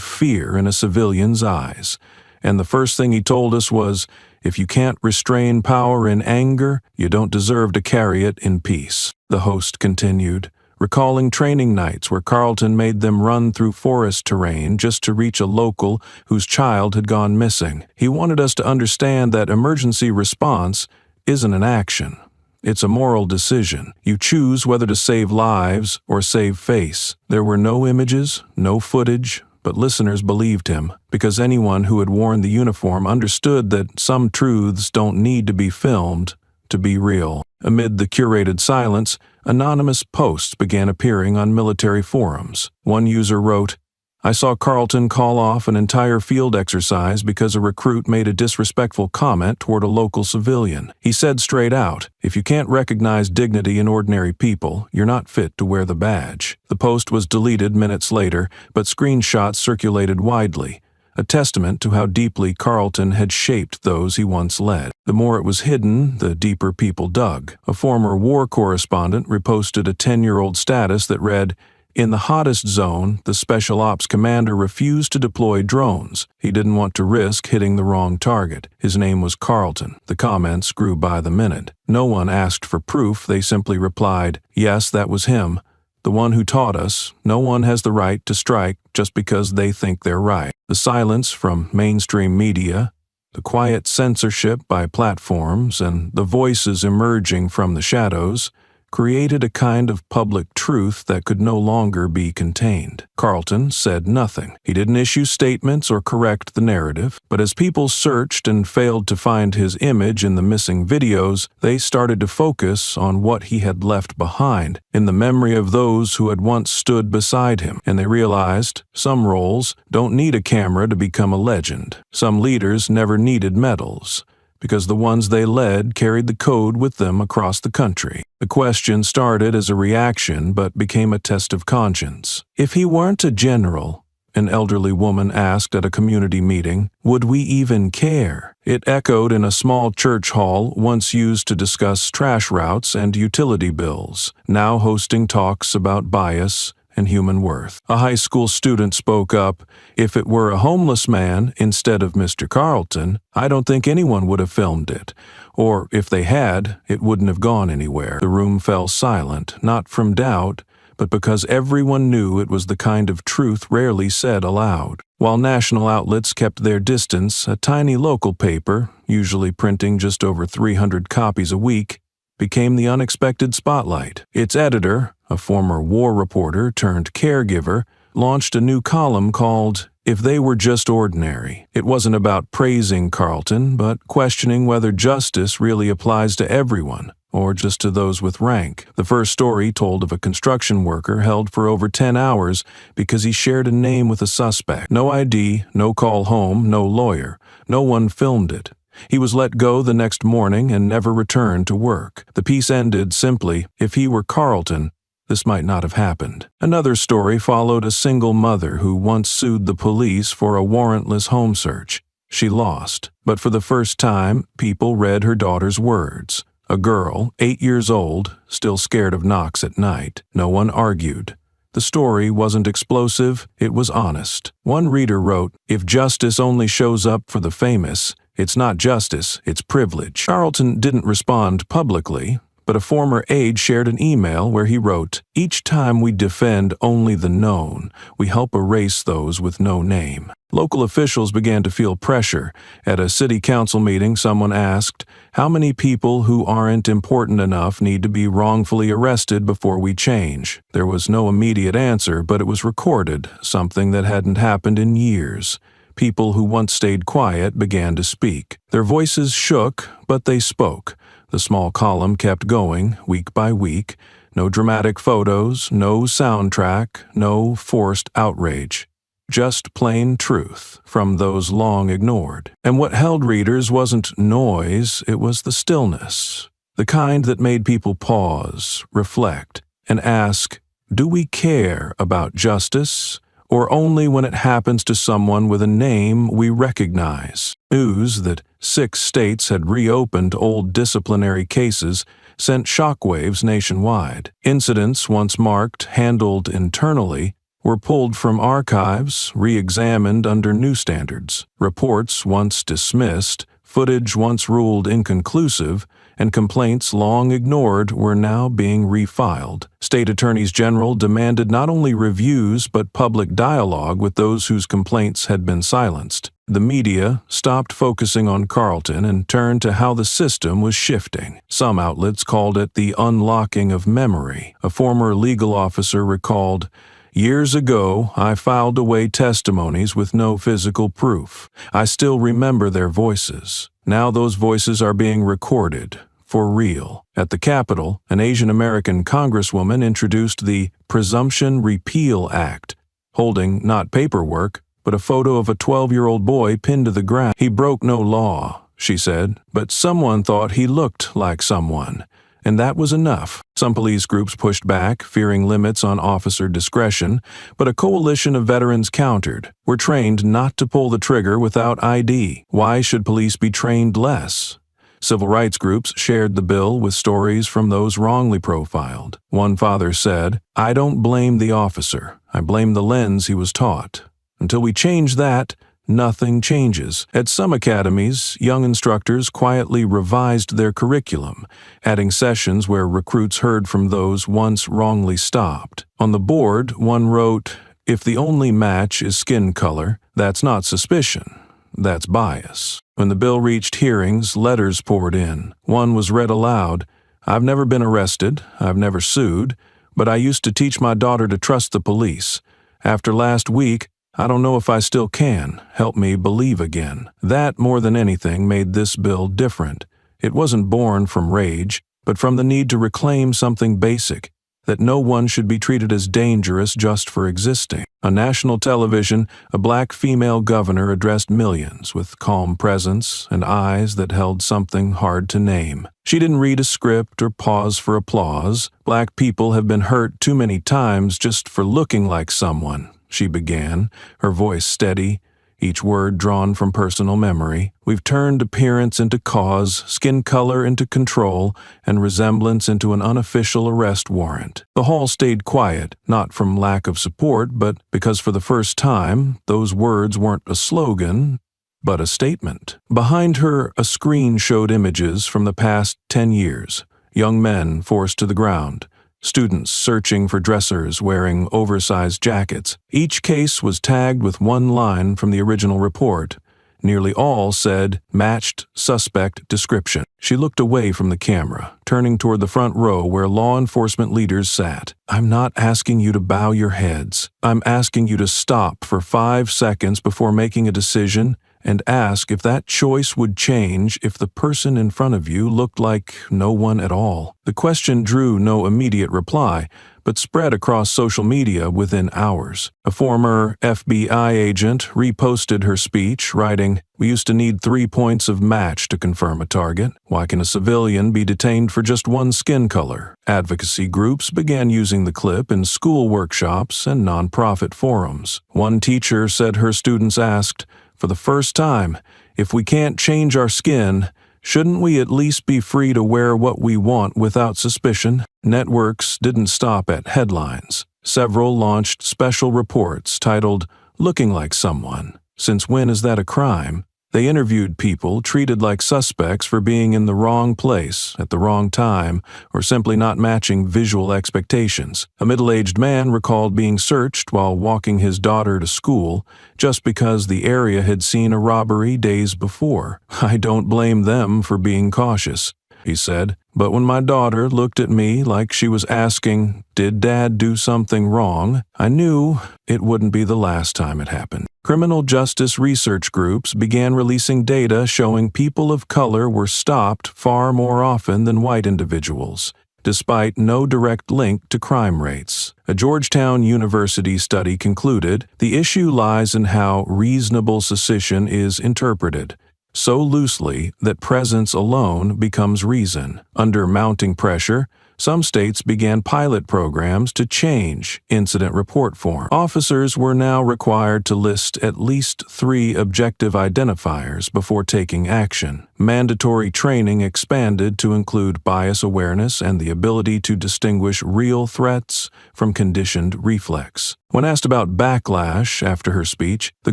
A: fear in a civilian's eyes. And the first thing he told us was, if you can't restrain power in anger, you don't deserve to carry it in peace. The host continued, recalling training nights where Carlton made them run through forest terrain just to reach a local whose child had gone missing. He wanted us to understand that emergency response isn't an action. It's a moral decision. You choose whether to save lives or save face. There were no images, no footage, but listeners believed him, because anyone who had worn the uniform understood that some truths don't need to be filmed to be real. Amid the curated silence, anonymous posts began appearing on military forums. One user wrote, "I saw Carlton call off an entire field exercise because a recruit made a disrespectful comment toward a local civilian. He said straight out, if you can't recognize dignity in ordinary people, you're not fit to wear the badge." The post was deleted minutes later, but screenshots circulated widely, a testament to how deeply Carlton had shaped those he once led. The more it was hidden, the deeper people dug. A former war correspondent reposted a 10-year-old status that read, "In the hottest zone, the special ops commander refused to deploy drones. He didn't want to risk hitting the wrong target. His name was Carlton." The comments grew by the minute. No one asked for proof. They simply replied, "Yes, that was him. The one who taught us. No one has the right to strike just because they think they're right." The silence from mainstream media, the quiet censorship by platforms, and the voices emerging from the shadows created a kind of public truth that could no longer be contained. Carlton said nothing. He didn't issue statements or correct the narrative, but as people searched and failed to find his image in the missing videos, they started to focus on what he had left behind, in the memory of those who had once stood beside him, and they realized some roles don't need a camera to become a legend. Some leaders never needed medals, because the ones they led carried the code with them across the country. The question started as a reaction but became a test of conscience. If he weren't a general, an elderly woman asked at a community meeting, would we even care? It echoed in a small church hall once used to discuss trash routes and utility bills, now hosting talks about bias and human worth. A high school student spoke up, "If it were a homeless man instead of Mr. Carlton, I don't think anyone would have filmed it. Or if they had, it wouldn't have gone anywhere." The room fell silent, not from doubt, but because everyone knew it was the kind of truth rarely said aloud. While national outlets kept their distance, a tiny local paper, usually printing just over 300 copies a week, became the unexpected spotlight. Its editor, a former war reporter turned caregiver, launched a new column called "If They Were Just Ordinary." It wasn't about praising Carlton, but questioning whether justice really applies to everyone, or just to those with rank. The first story told of a construction worker held for over 10 hours because he shared a name with a suspect. No ID, no call home, no lawyer. No one filmed it. He was let go the next morning and never returned to work. The piece ended simply, "If he were Carlton, this might not have happened." Another story followed a single mother who once sued the police for a warrantless home search. She lost, but for the first time, people read her daughter's words. A girl, 8 years old, still scared of knocks at night. No one argued. The story wasn't explosive, it was honest. One reader wrote, "If justice only shows up for the famous, it's not justice, it's privilege." Carlton didn't respond publicly, but a former aide shared an email where he wrote, "Each time we defend only the known, we help erase those with no name." Local officials began to feel pressure. At a city council meeting, someone asked, "How many people who aren't important enough need to be wrongfully arrested before we change?" There was no immediate answer, but it was recorded, something that hadn't happened in years. People who once stayed quiet began to speak. Their voices shook, but they spoke. The small column kept going, week by week. No dramatic photos, no soundtrack, no forced outrage. Just plain truth from those long ignored. And what held readers wasn't noise, it was the stillness. The kind that made people pause, reflect, and ask, do we care about justice? Or only when it happens to someone with a name we recognize? News that 6 states had reopened old disciplinary cases sent shockwaves nationwide. Incidents once marked, handled internally, were pulled from archives, re-examined under new standards. Reports once dismissed, footage once ruled inconclusive, and complaints long ignored were now being refiled. State attorneys general demanded not only reviews but public dialogue with those whose complaints had been silenced. The media stopped focusing on Carlton and turned to how the system was shifting. Some outlets called it the unlocking of memory. A former legal officer recalled, "Years ago, I filed away testimonies with no physical proof. I still remember their voices. Now those voices are being recorded, for real." At the Capitol, an Asian American congresswoman introduced the Presumption Repeal Act, holding not paperwork, but a photo of a 12-year-old boy pinned to the ground. "He broke no law," she said, "but someone thought he looked like someone. And that was enough." Some police groups pushed back, fearing limits on officer discretion, but a coalition of veterans countered. "We're trained not to pull the trigger without ID. Why should police be trained less?" Civil rights groups shared the bill with stories from those wrongly profiled. One father said, "I don't blame the officer. I blame the lens he was taught. Until we change that, nothing changes." At some academies, young instructors quietly revised their curriculum, adding sessions where recruits heard from those once wrongly stopped. On the board, one wrote, "If the only match is skin color, that's not suspicion. That's bias." When the bill reached hearings, letters poured in. One was read aloud. "I've never been arrested. I've never sued. But I used to teach my daughter to trust the police. After last week, I don't know if I still can. Help me believe again." That, more than anything, made this bill different. It wasn't born from rage, but from the need to reclaim something basic, that no one should be treated as dangerous just for existing. On national television, a black female governor addressed millions with calm presence and eyes that held something hard to name. She didn't read a script or pause for applause. "Black people have been hurt too many times just for looking like someone," she began, her voice steady, each word drawn from personal memory. "We've turned appearance into cause, skin color into control, and resemblance into an unofficial arrest warrant." The hall stayed quiet, not from lack of support, but because for the first time, those words weren't a slogan, but a statement. Behind her, a screen showed images from the past 10 years. Young men forced to the ground. Students searching for dressers wearing oversized jackets. Each case was tagged with one line from the original report. Nearly all said, "Matched suspect description." She looked away from the camera, turning toward the front row where law enforcement leaders sat. "I'm not asking you to bow your heads. I'm asking you to stop for 5 seconds before making a decision and ask if that choice would change if the person in front of you looked like no one at all." The question drew no immediate reply, but spread across social media within hours. A former FBI agent reposted her speech, writing, "We used to need 3 points of match to confirm a target. Why can a civilian be detained for just one skin color?" Advocacy groups began using the clip in school workshops and nonprofit forums. One teacher said her students asked, "For the first time, if we can't change our skin, shouldn't we at least be free to wear what we want without suspicion?" Networks didn't stop at headlines. Several launched special reports titled, "Looking Like Someone. Since when is that a crime?" They interviewed people treated like suspects for being in the wrong place at the wrong time or simply not matching visual expectations. A middle-aged man recalled being searched while walking his daughter to school just because the area had seen a robbery days before. "I don't blame them for being cautious," he said, "but when my daughter looked at me like she was asking, 'Did Dad do something wrong?' I knew it wouldn't be the last time it happened." Criminal justice research groups began releasing data showing people of color were stopped far more often than white individuals, despite no direct link to crime rates. A Georgetown University study concluded the issue lies in how reasonable suspicion is interpreted, so loosely that presence alone becomes reason. Under mounting pressure, some states began pilot programs to change incident report form. Officers were now required to list at least 3 objective identifiers before taking action. Mandatory training expanded to include bias awareness and the ability to distinguish real threats from conditioned reflex. When asked about backlash after her speech, the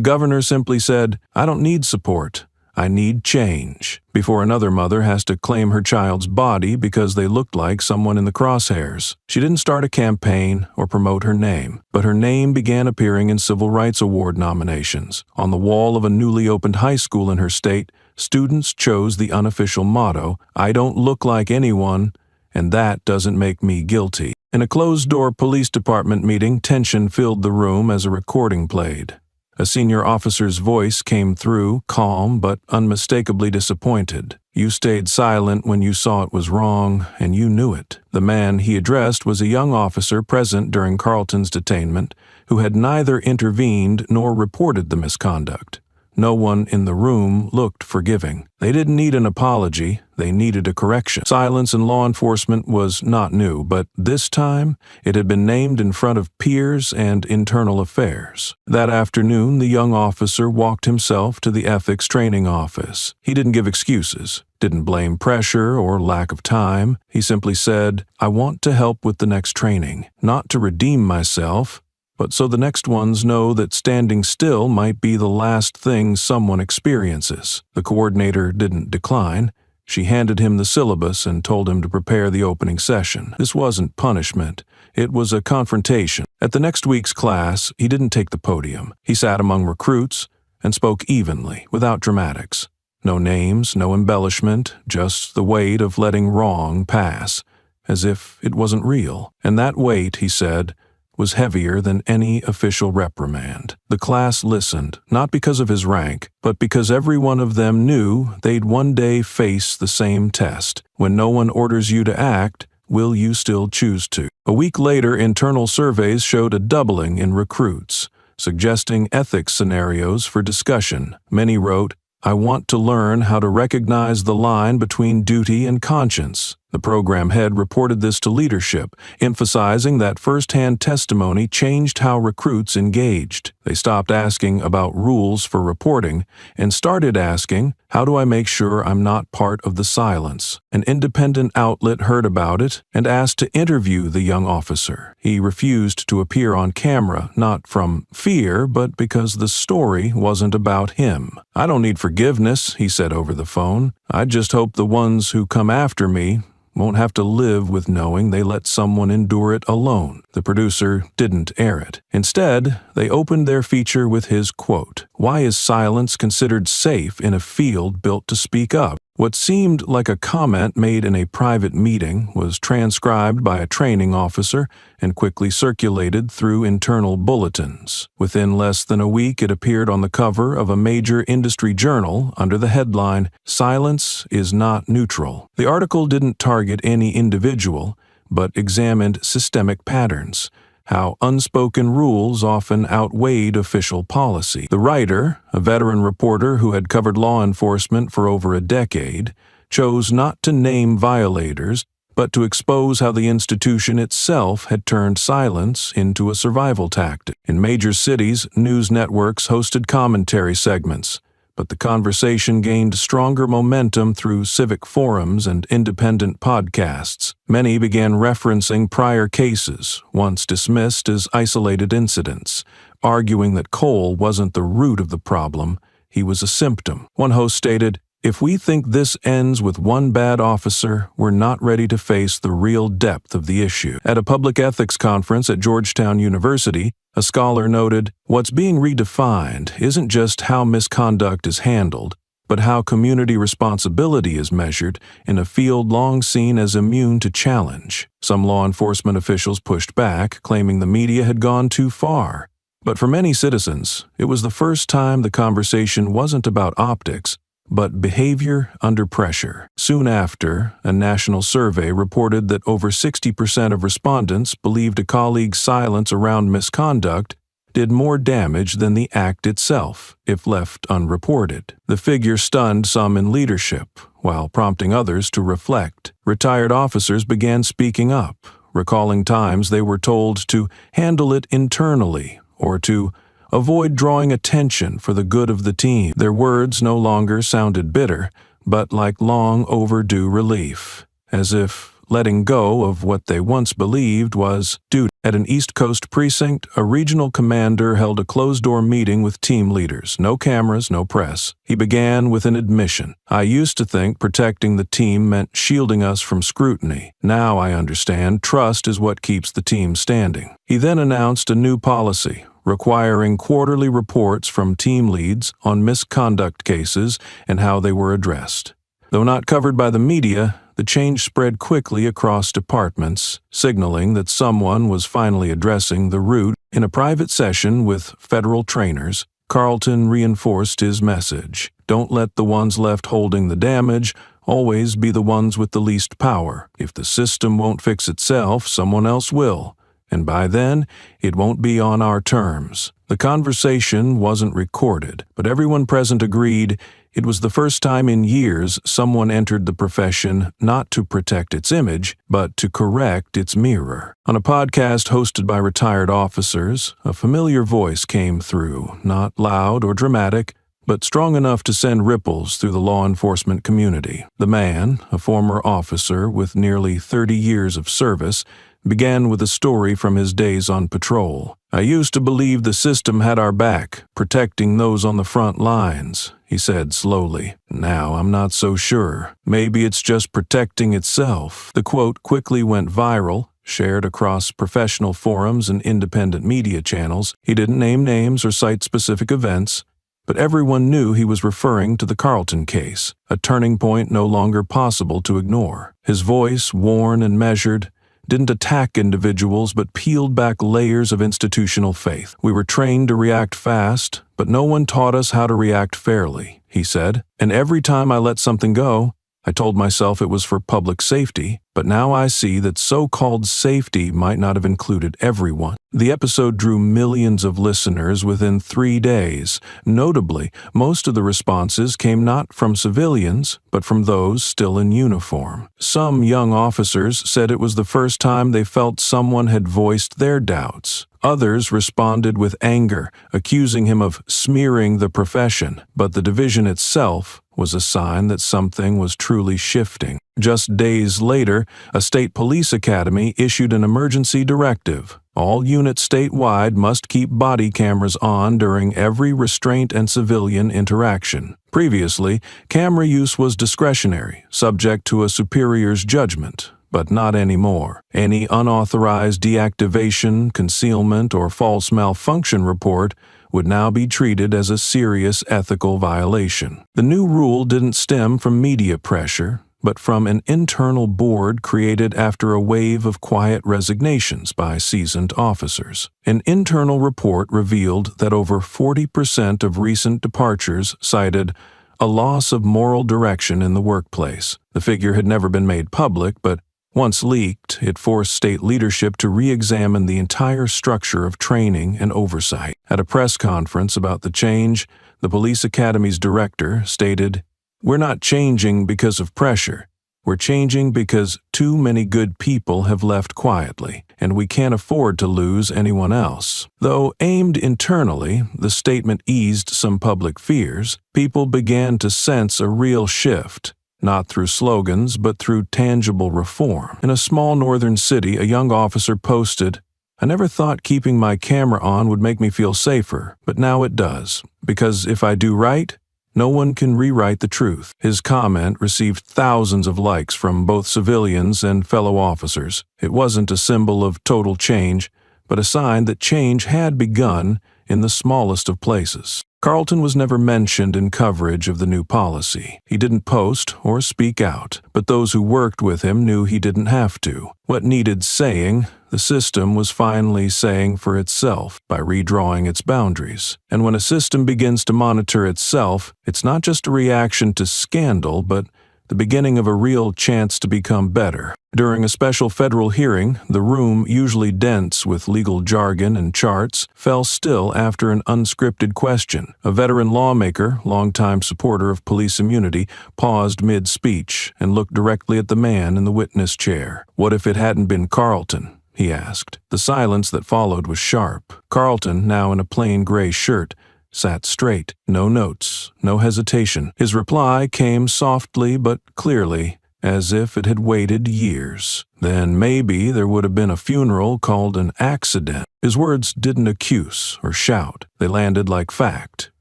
A: governor simply said, "I don't need support. I need change, before another mother has to claim her child's body because they looked like someone in the crosshairs. She didn't start a campaign or promote her name, but her name began appearing in Civil Rights Award nominations. On the wall of a newly opened high school in her state, students chose the unofficial motto, "I don't look like anyone, and that doesn't make me guilty." In a closed-door police department meeting, tension filled the room as a recording played. A senior officer's voice came through, calm but unmistakably disappointed. "You stayed silent when you saw it was wrong, and you knew it." The man he addressed was a young officer present during Carlton's detainment who had neither intervened nor reported the misconduct. No one in the room looked forgiving. They didn't need an apology, they needed a correction. Silence in law enforcement was not new, but this time it had been named in front of peers and internal affairs. That afternoon, the young officer walked himself to the ethics training office. He didn't give excuses, didn't blame pressure or lack of time. He simply said, "I want to help with the next training, not to redeem myself, but so the next ones know that standing still might be the last thing someone experiences." The coordinator didn't decline. She handed him the syllabus and told him to prepare the opening session. This wasn't punishment. It was a confrontation. At the next week's class, he didn't take the podium. He sat among recruits and spoke evenly, without dramatics. No names, no embellishment, just the weight of letting wrong pass, as if it wasn't real. And that weight, he said, was heavier than any official reprimand. The class listened, not because of his rank, but because every one of them knew they'd one day face the same test. When no one orders you to act, will you still choose to? A week later, internal surveys showed a doubling in recruits, suggesting ethics scenarios for discussion. Many wrote, "I want to learn how to recognize the line between duty and conscience." The program head reported this to leadership, emphasizing that first-hand testimony changed how recruits engaged. They stopped asking about rules for reporting and started asking, "How do I make sure I'm not part of the silence?" An independent outlet heard about it and asked to interview the young officer. He refused to appear on camera, not from fear, but because the story wasn't about him. "I don't need forgiveness," he said over the phone. "I just hope the ones who come after me won't have to live with knowing they let someone endure it alone." The producer didn't air it. Instead, they opened their feature with his quote, "Why is silence considered safe in a field built to speak up?" What seemed like a comment made in a private meeting was transcribed by a training officer and quickly circulated through internal bulletins. Within less than a week, it appeared on the cover of a major industry journal under the headline, "Silence is not neutral." The article didn't target any individual, but examined systemic patterns, how unspoken rules often outweighed official policy. The writer, a veteran reporter who had covered law enforcement for over a decade, chose not to name violators, but to expose how the institution itself had turned silence into a survival tactic. In major cities, news networks hosted commentary segments, but the conversation gained stronger momentum through civic forums and independent podcasts. Many began referencing prior cases, once dismissed as isolated incidents, arguing that Cole wasn't the root of the problem, he was a symptom. One host stated, "If we think this ends with one bad officer, we're not ready to face the real depth of the issue." At a public ethics conference at Georgetown University, a scholar noted, "What's being redefined isn't just how misconduct is handled, but how community responsibility is measured in a field long seen as immune to challenge." Some law enforcement officials pushed back, claiming the media had gone too far. But for many citizens, it was the first time the conversation wasn't about optics, but behavior under pressure. Soon after, a national survey reported that over 60% of respondents believed a colleague's silence around misconduct did more damage than the act itself, if left unreported. The figure stunned some in leadership, while prompting others to reflect. Retired officers began speaking up, recalling times they were told to handle it internally or to avoid drawing attention for the good of the team. Their words no longer sounded bitter, but like long overdue relief, as if letting go of what they once believed was duty. At an East Coast precinct, a regional commander held a closed-door meeting with team leaders. No cameras, no press. He began with an admission. "I used to think protecting the team meant shielding us from scrutiny. Now I understand trust is what keeps the team standing." He then announced a new policy, requiring quarterly reports from team leads on misconduct cases and how they were addressed. Though not covered by the media, the change spread quickly across departments, signaling that someone was finally addressing the root. In a private session with federal trainers, Carlton reinforced his message. Don't let the ones left holding the damage always be the ones with the least power. If the system won't fix itself, someone else will. And by then, it won't be on our terms. The conversation wasn't recorded, but everyone present agreed it was the first time in years someone entered the profession not to protect its image, but to correct its mirror. On a podcast hosted by retired officers, a familiar voice came through, not loud or dramatic, but strong enough to send ripples through the law enforcement community. The man, a former officer with nearly 30 years of service, began with a story from his days on patrol. "I used to believe the system had our back, protecting those on the front lines," he said slowly. "Now I'm not so sure. Maybe it's just protecting itself." The quote quickly went viral, shared across professional forums and independent media channels. He didn't name names or cite specific events, but everyone knew he was referring to the Carlton case, a turning point no longer possible to ignore. His voice, worn and measured, didn't attack individuals but peeled back layers of institutional faith. "We were trained to react fast, but no one taught us how to react fairly," he said. "And every time I let something go, I told myself it was for public safety, but now I see that so-called safety might not have included everyone." The episode drew millions of listeners within 3 days. Notably, most of the responses came not from civilians, but from those still in uniform. Some young officers said it was the first time they felt someone had voiced their doubts. Others responded with anger, accusing him of smearing the profession, but the division itself was a sign that something was truly shifting. Just days later, a state police academy issued an emergency directive. All units statewide must keep body cameras on during every restraint and civilian interaction. Previously, camera use was discretionary, subject to a superior's judgment, but not anymore. Any unauthorized deactivation, concealment, or false malfunction report would now be treated as a serious ethical violation. The new rule didn't stem from media pressure, but from an internal board created after a wave of quiet resignations by seasoned officers. An internal report revealed that over 40% of recent departures cited a loss of moral direction in the workplace. The figure had never been made public, but once leaked, it forced state leadership to re-examine the entire structure of training and oversight. At a press conference about the change, the police academy's director stated, "We're not changing because of pressure. We're changing because too many good people have left quietly, and we can't afford to lose anyone else." Though aimed internally, the statement eased some public fears. People began to sense a real shift. Not through slogans, but through tangible reform. In a small northern city, a young officer posted, "I never thought keeping my camera on would make me feel safer, but now it does. Because if I do right, no one can rewrite the truth." His comment received thousands of likes from both civilians and fellow officers. It wasn't a symbol of total change, but a sign that change had begun in the smallest of places. Carlton was never mentioned in coverage of the new policy. He didn't post or speak out, but those who worked with him knew he didn't have to. What needed saying, the system was finally saying for itself by redrawing its boundaries. And when a system begins to monitor itself, it's not just a reaction to scandal, but the beginning of a real chance to become better. During a special federal hearing, the room, usually dense with legal jargon and charts, fell still after an unscripted question. A veteran lawmaker, longtime supporter of police immunity, paused mid-speech and looked directly at the man in the witness chair. "What if it hadn't been Carlton?" he asked. The silence that followed was sharp. Carlton, now in a plain gray shirt, sat straight. No notes, no hesitation. His reply came softly but clearly, as if it had waited years. Then maybe there would have been a funeral called an accident. His words didn't accuse or shout. They landed like fact,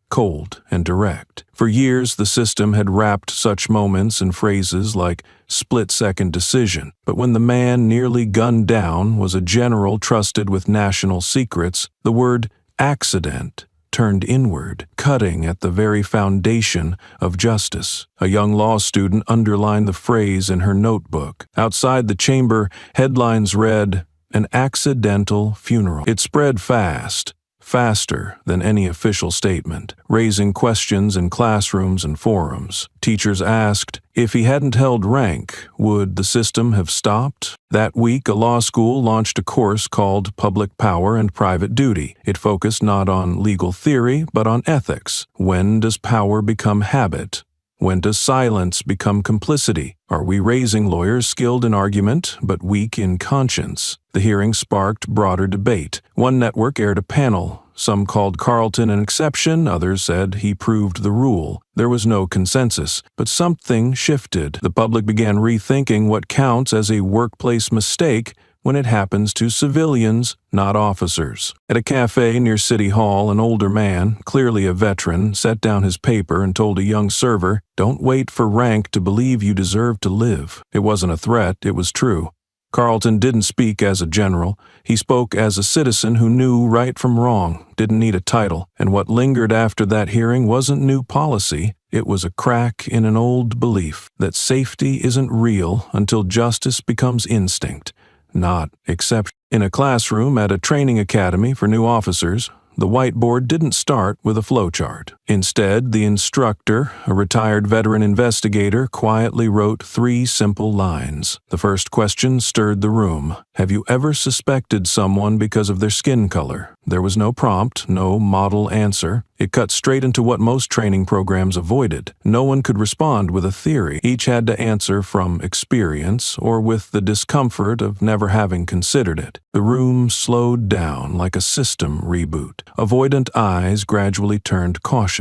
A: cold and direct. For years, the system had wrapped such moments in phrases like split-second decision. But when the man nearly gunned down was a general trusted with national secrets, the word accident turned inward, cutting at the very foundation of justice. A young law student underlined the phrase in her notebook. Outside the chamber, headlines read, "An accidental funeral." It spread fast, faster than any official statement, raising questions in classrooms and forums. Teachers asked, if he hadn't held rank, would the system have stopped? That week, a law school launched a course called Public Power and Private Duty. It focused not on legal theory, but on ethics. When does power become habit? When does silence become complicity? Are we raising lawyers skilled in argument, but weak in conscience? The hearing sparked broader debate. One network aired a panel. Some called Carlton an exception, others said he proved the rule. There was no consensus, but something shifted. The public began rethinking what counts as a workplace mistake when it happens to civilians, not officers. At a cafe near City Hall, an older man, clearly a veteran, set down his paper and told a young server, "Don't wait for rank to believe you deserve to live." It wasn't a threat, it was true. Carlton didn't speak as a general. He spoke as a citizen who knew right from wrong, didn't need a title. And what lingered after that hearing wasn't new policy. It was a crack in an old belief that safety isn't real until justice becomes instinct, not exception. In a classroom at a training academy for new officers, the whiteboard didn't start with a flowchart. Instead, the instructor, a retired veteran investigator, quietly wrote 3 simple lines. The first question stirred the room. Have you ever suspected someone because of their skin color? There was no prompt, no model answer. It cut straight into what most training programs avoided. No one could respond with a theory. Each had to answer from experience or with the discomfort of never having considered it. The room slowed down like a system reboot. Avoidant eyes gradually turned cautious.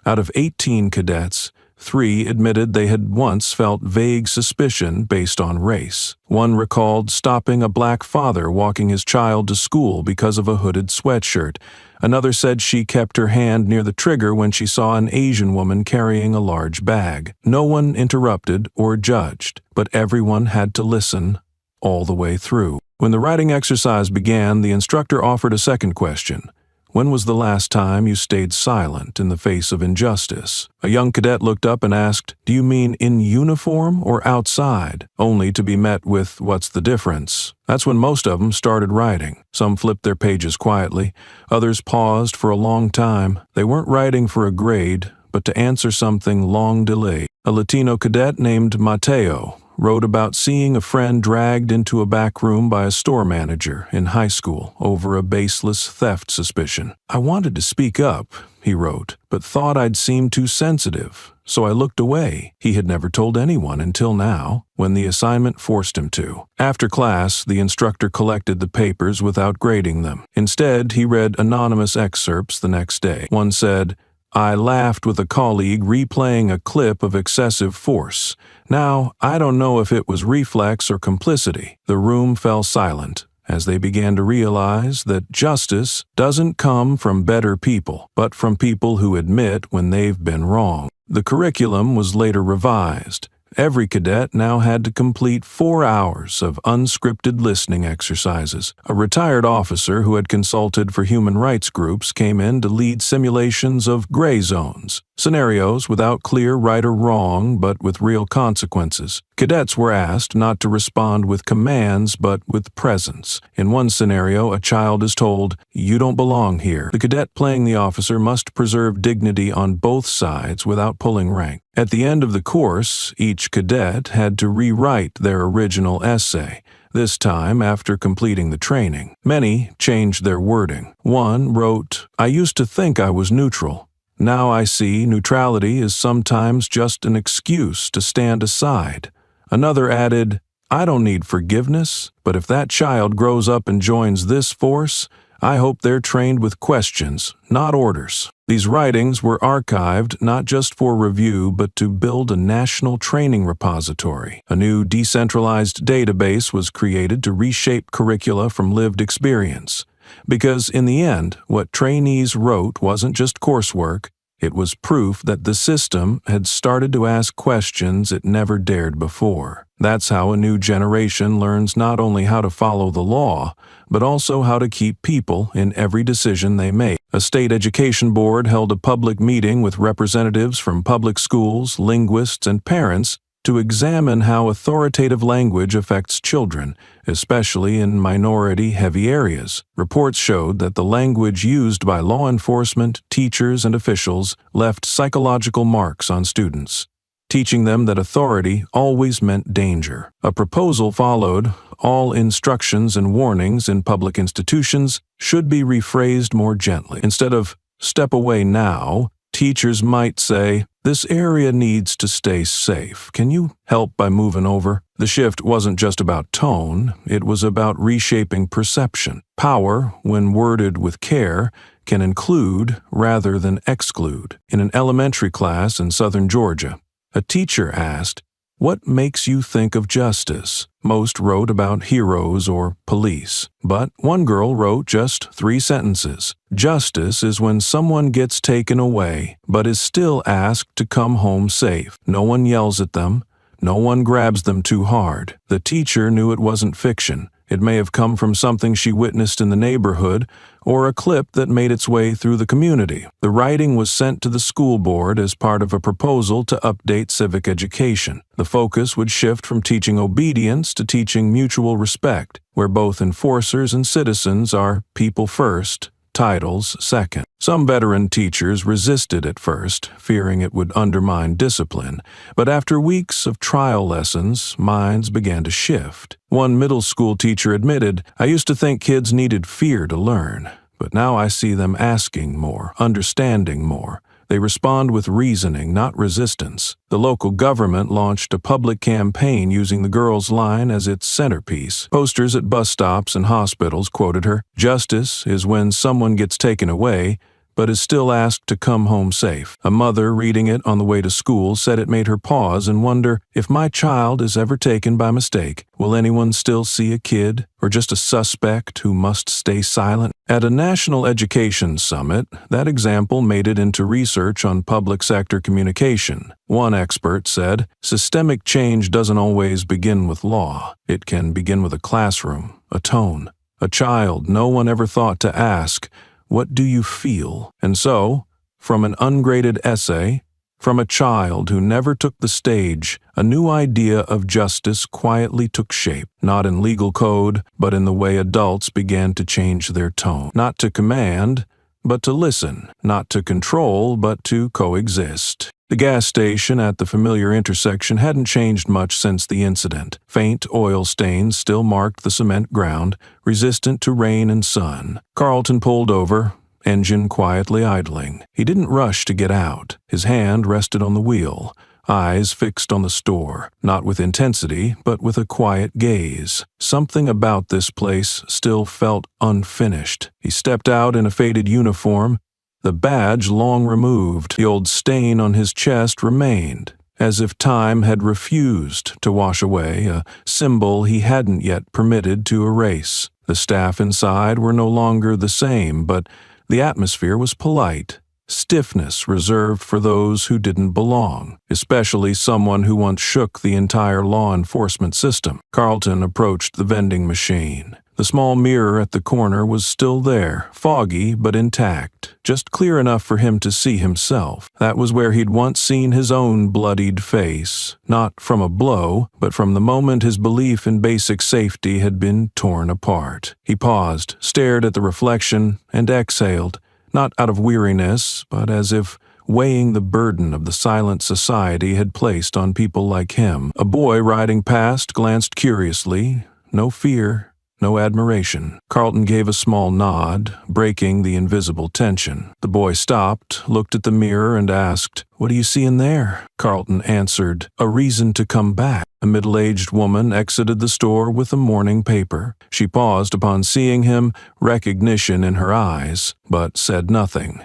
A: Out of 18 cadets, 3 admitted they had once felt vague suspicion based on race. One recalled stopping a black father walking his child to school because of a hooded sweatshirt. Another said she kept her hand near the trigger when she saw an Asian woman carrying a large bag. No one interrupted or judged, but everyone had to listen all the way through. When the writing exercise began, the instructor offered a second question. When was the last time you stayed silent in the face of injustice? A young cadet looked up and asked, "Do you mean in uniform or outside?" Only to be met with, "What's the difference?" That's when most of them started writing. Some flipped their pages quietly. Others paused for a long time. They weren't writing for a grade, but to answer something long delayed. A Latino cadet named Mateo wrote about seeing a friend dragged into a back room by a store manager in high school over a baseless theft suspicion. "I wanted to speak up," he wrote, "but thought I'd seem too sensitive, so I looked away." He had never told anyone until now, when the assignment forced him to. After class, the instructor collected the papers without grading them. Instead, he read anonymous excerpts the next day. One said, "I laughed with a colleague replaying a clip of excessive force. Now, I don't know if it was reflex or complicity." The room fell silent as they began to realize that justice doesn't come from better people, but from people who admit when they've been wrong. The curriculum was later revised. Every cadet now had to complete 4 hours of unscripted listening exercises. A retired officer who had consulted for human rights groups came in to lead simulations of gray zones, scenarios without clear right or wrong, but with real consequences. Cadets were asked not to respond with commands, but with presence. In one scenario, a child is told, "You don't belong here." The cadet playing the officer must preserve dignity on both sides without pulling rank. At the end of the course, each cadet had to rewrite their original essay, this time after completing the training. Many changed their wording. One wrote, "I used to think I was neutral. Now I see neutrality is sometimes just an excuse to stand aside." Another added, "I don't need forgiveness, but if that child grows up and joins this force, I hope they're trained with questions, not orders. These writings were archived not just for review but to build a national training repository. A new decentralized database was created to reshape curricula from lived experience. Because in the end, what trainees wrote wasn't just coursework, it was proof that the system had started to ask questions it never dared before. That's how a new generation learns not only how to follow the law, but also how to keep people in every decision they make. A state education board held a public meeting with representatives from public schools, linguists, and parents to examine how authoritative language affects children, especially in minority-heavy areas. Reports showed that the language used by law enforcement, teachers, and officials left psychological marks on students, teaching them that authority always meant danger. A proposal followed. All instructions and warnings in public institutions should be rephrased more gently. Instead of "step away now," teachers might say, "This area needs to stay safe. Can you help by moving over?" The shift wasn't just about tone, it was about reshaping perception. Power, when worded with care, can include rather than exclude. In an elementary class in southern Georgia, a teacher asked, "What makes you think of justice?" Most wrote about heroes or police, but one girl wrote just 3 sentences. "Justice is when someone gets taken away, but is still asked to come home safe. No one yells at them. No one grabs them too hard." The teacher knew it wasn't fiction. It may have come from something she witnessed in the neighborhood or a clip that made its way through the community. The writing was sent to the school board as part of a proposal to update civic education. The focus would shift from teaching obedience to teaching mutual respect, where both enforcers and citizens are people first, titles second. Some veteran teachers resisted at first, fearing it would undermine discipline, but after weeks of trial lessons, minds began to shift. One middle school teacher admitted, "I used to think kids needed fear to learn, but now I see them asking more, understanding more. They respond with reasoning, not resistance." The local government launched a public campaign using the girls' line as its centerpiece. Posters at bus stops and hospitals quoted her, "Justice is when someone gets taken away, but is still asked to come home safe." A mother reading it on the way to school said it made her pause and wonder, "If my child is ever taken by mistake, will anyone still see a kid or just a suspect who must stay silent?" At a national education summit, that example made it into research on public sector communication. One expert said, "Systemic change doesn't always begin with law. It can begin with a classroom, a tone, a child no one ever thought to ask, 'What do you feel?'" And so, from an ungraded essay, from a child who never took the stage, a new idea of justice quietly took shape, not in legal code, but in the way adults began to change their tone. Not to command, but to listen. Not to control, but to coexist. The gas station at the familiar intersection hadn't changed much since the incident. Faint oil stains still marked the cement ground, resistant to rain and sun. Carlton pulled over, engine quietly idling. He didn't rush to get out. His hand rested on the wheel, eyes fixed on the store, not with intensity, but with a quiet gaze. Something about this place still felt unfinished. He stepped out in a faded uniform, the badge long removed. The old stain on his chest remained, as if time had refused to wash away a symbol he hadn't yet permitted to erase. The staff inside were no longer the same, but the atmosphere was polite. Stiffness reserved for those who didn't belong, especially someone who once shook the entire law enforcement system. Carlton approached the vending machine. The small mirror at the corner was still there, foggy but intact, just clear enough for him to see himself. That was where he'd once seen his own bloodied face, not from a blow, but from the moment his belief in basic safety had been torn apart. He paused, stared at the reflection, and exhaled, not out of weariness, but as if weighing the burden of the silent society had placed on people like him. A boy riding past glanced curiously, no fear, no admiration. Carlton gave a small nod, breaking the invisible tension. The boy stopped, looked at the mirror, and asked, "What do you see in there?" Carlton answered, "A reason to come back." A middle-aged woman exited the store with a morning paper. She paused upon seeing him, recognition in her eyes, but said nothing.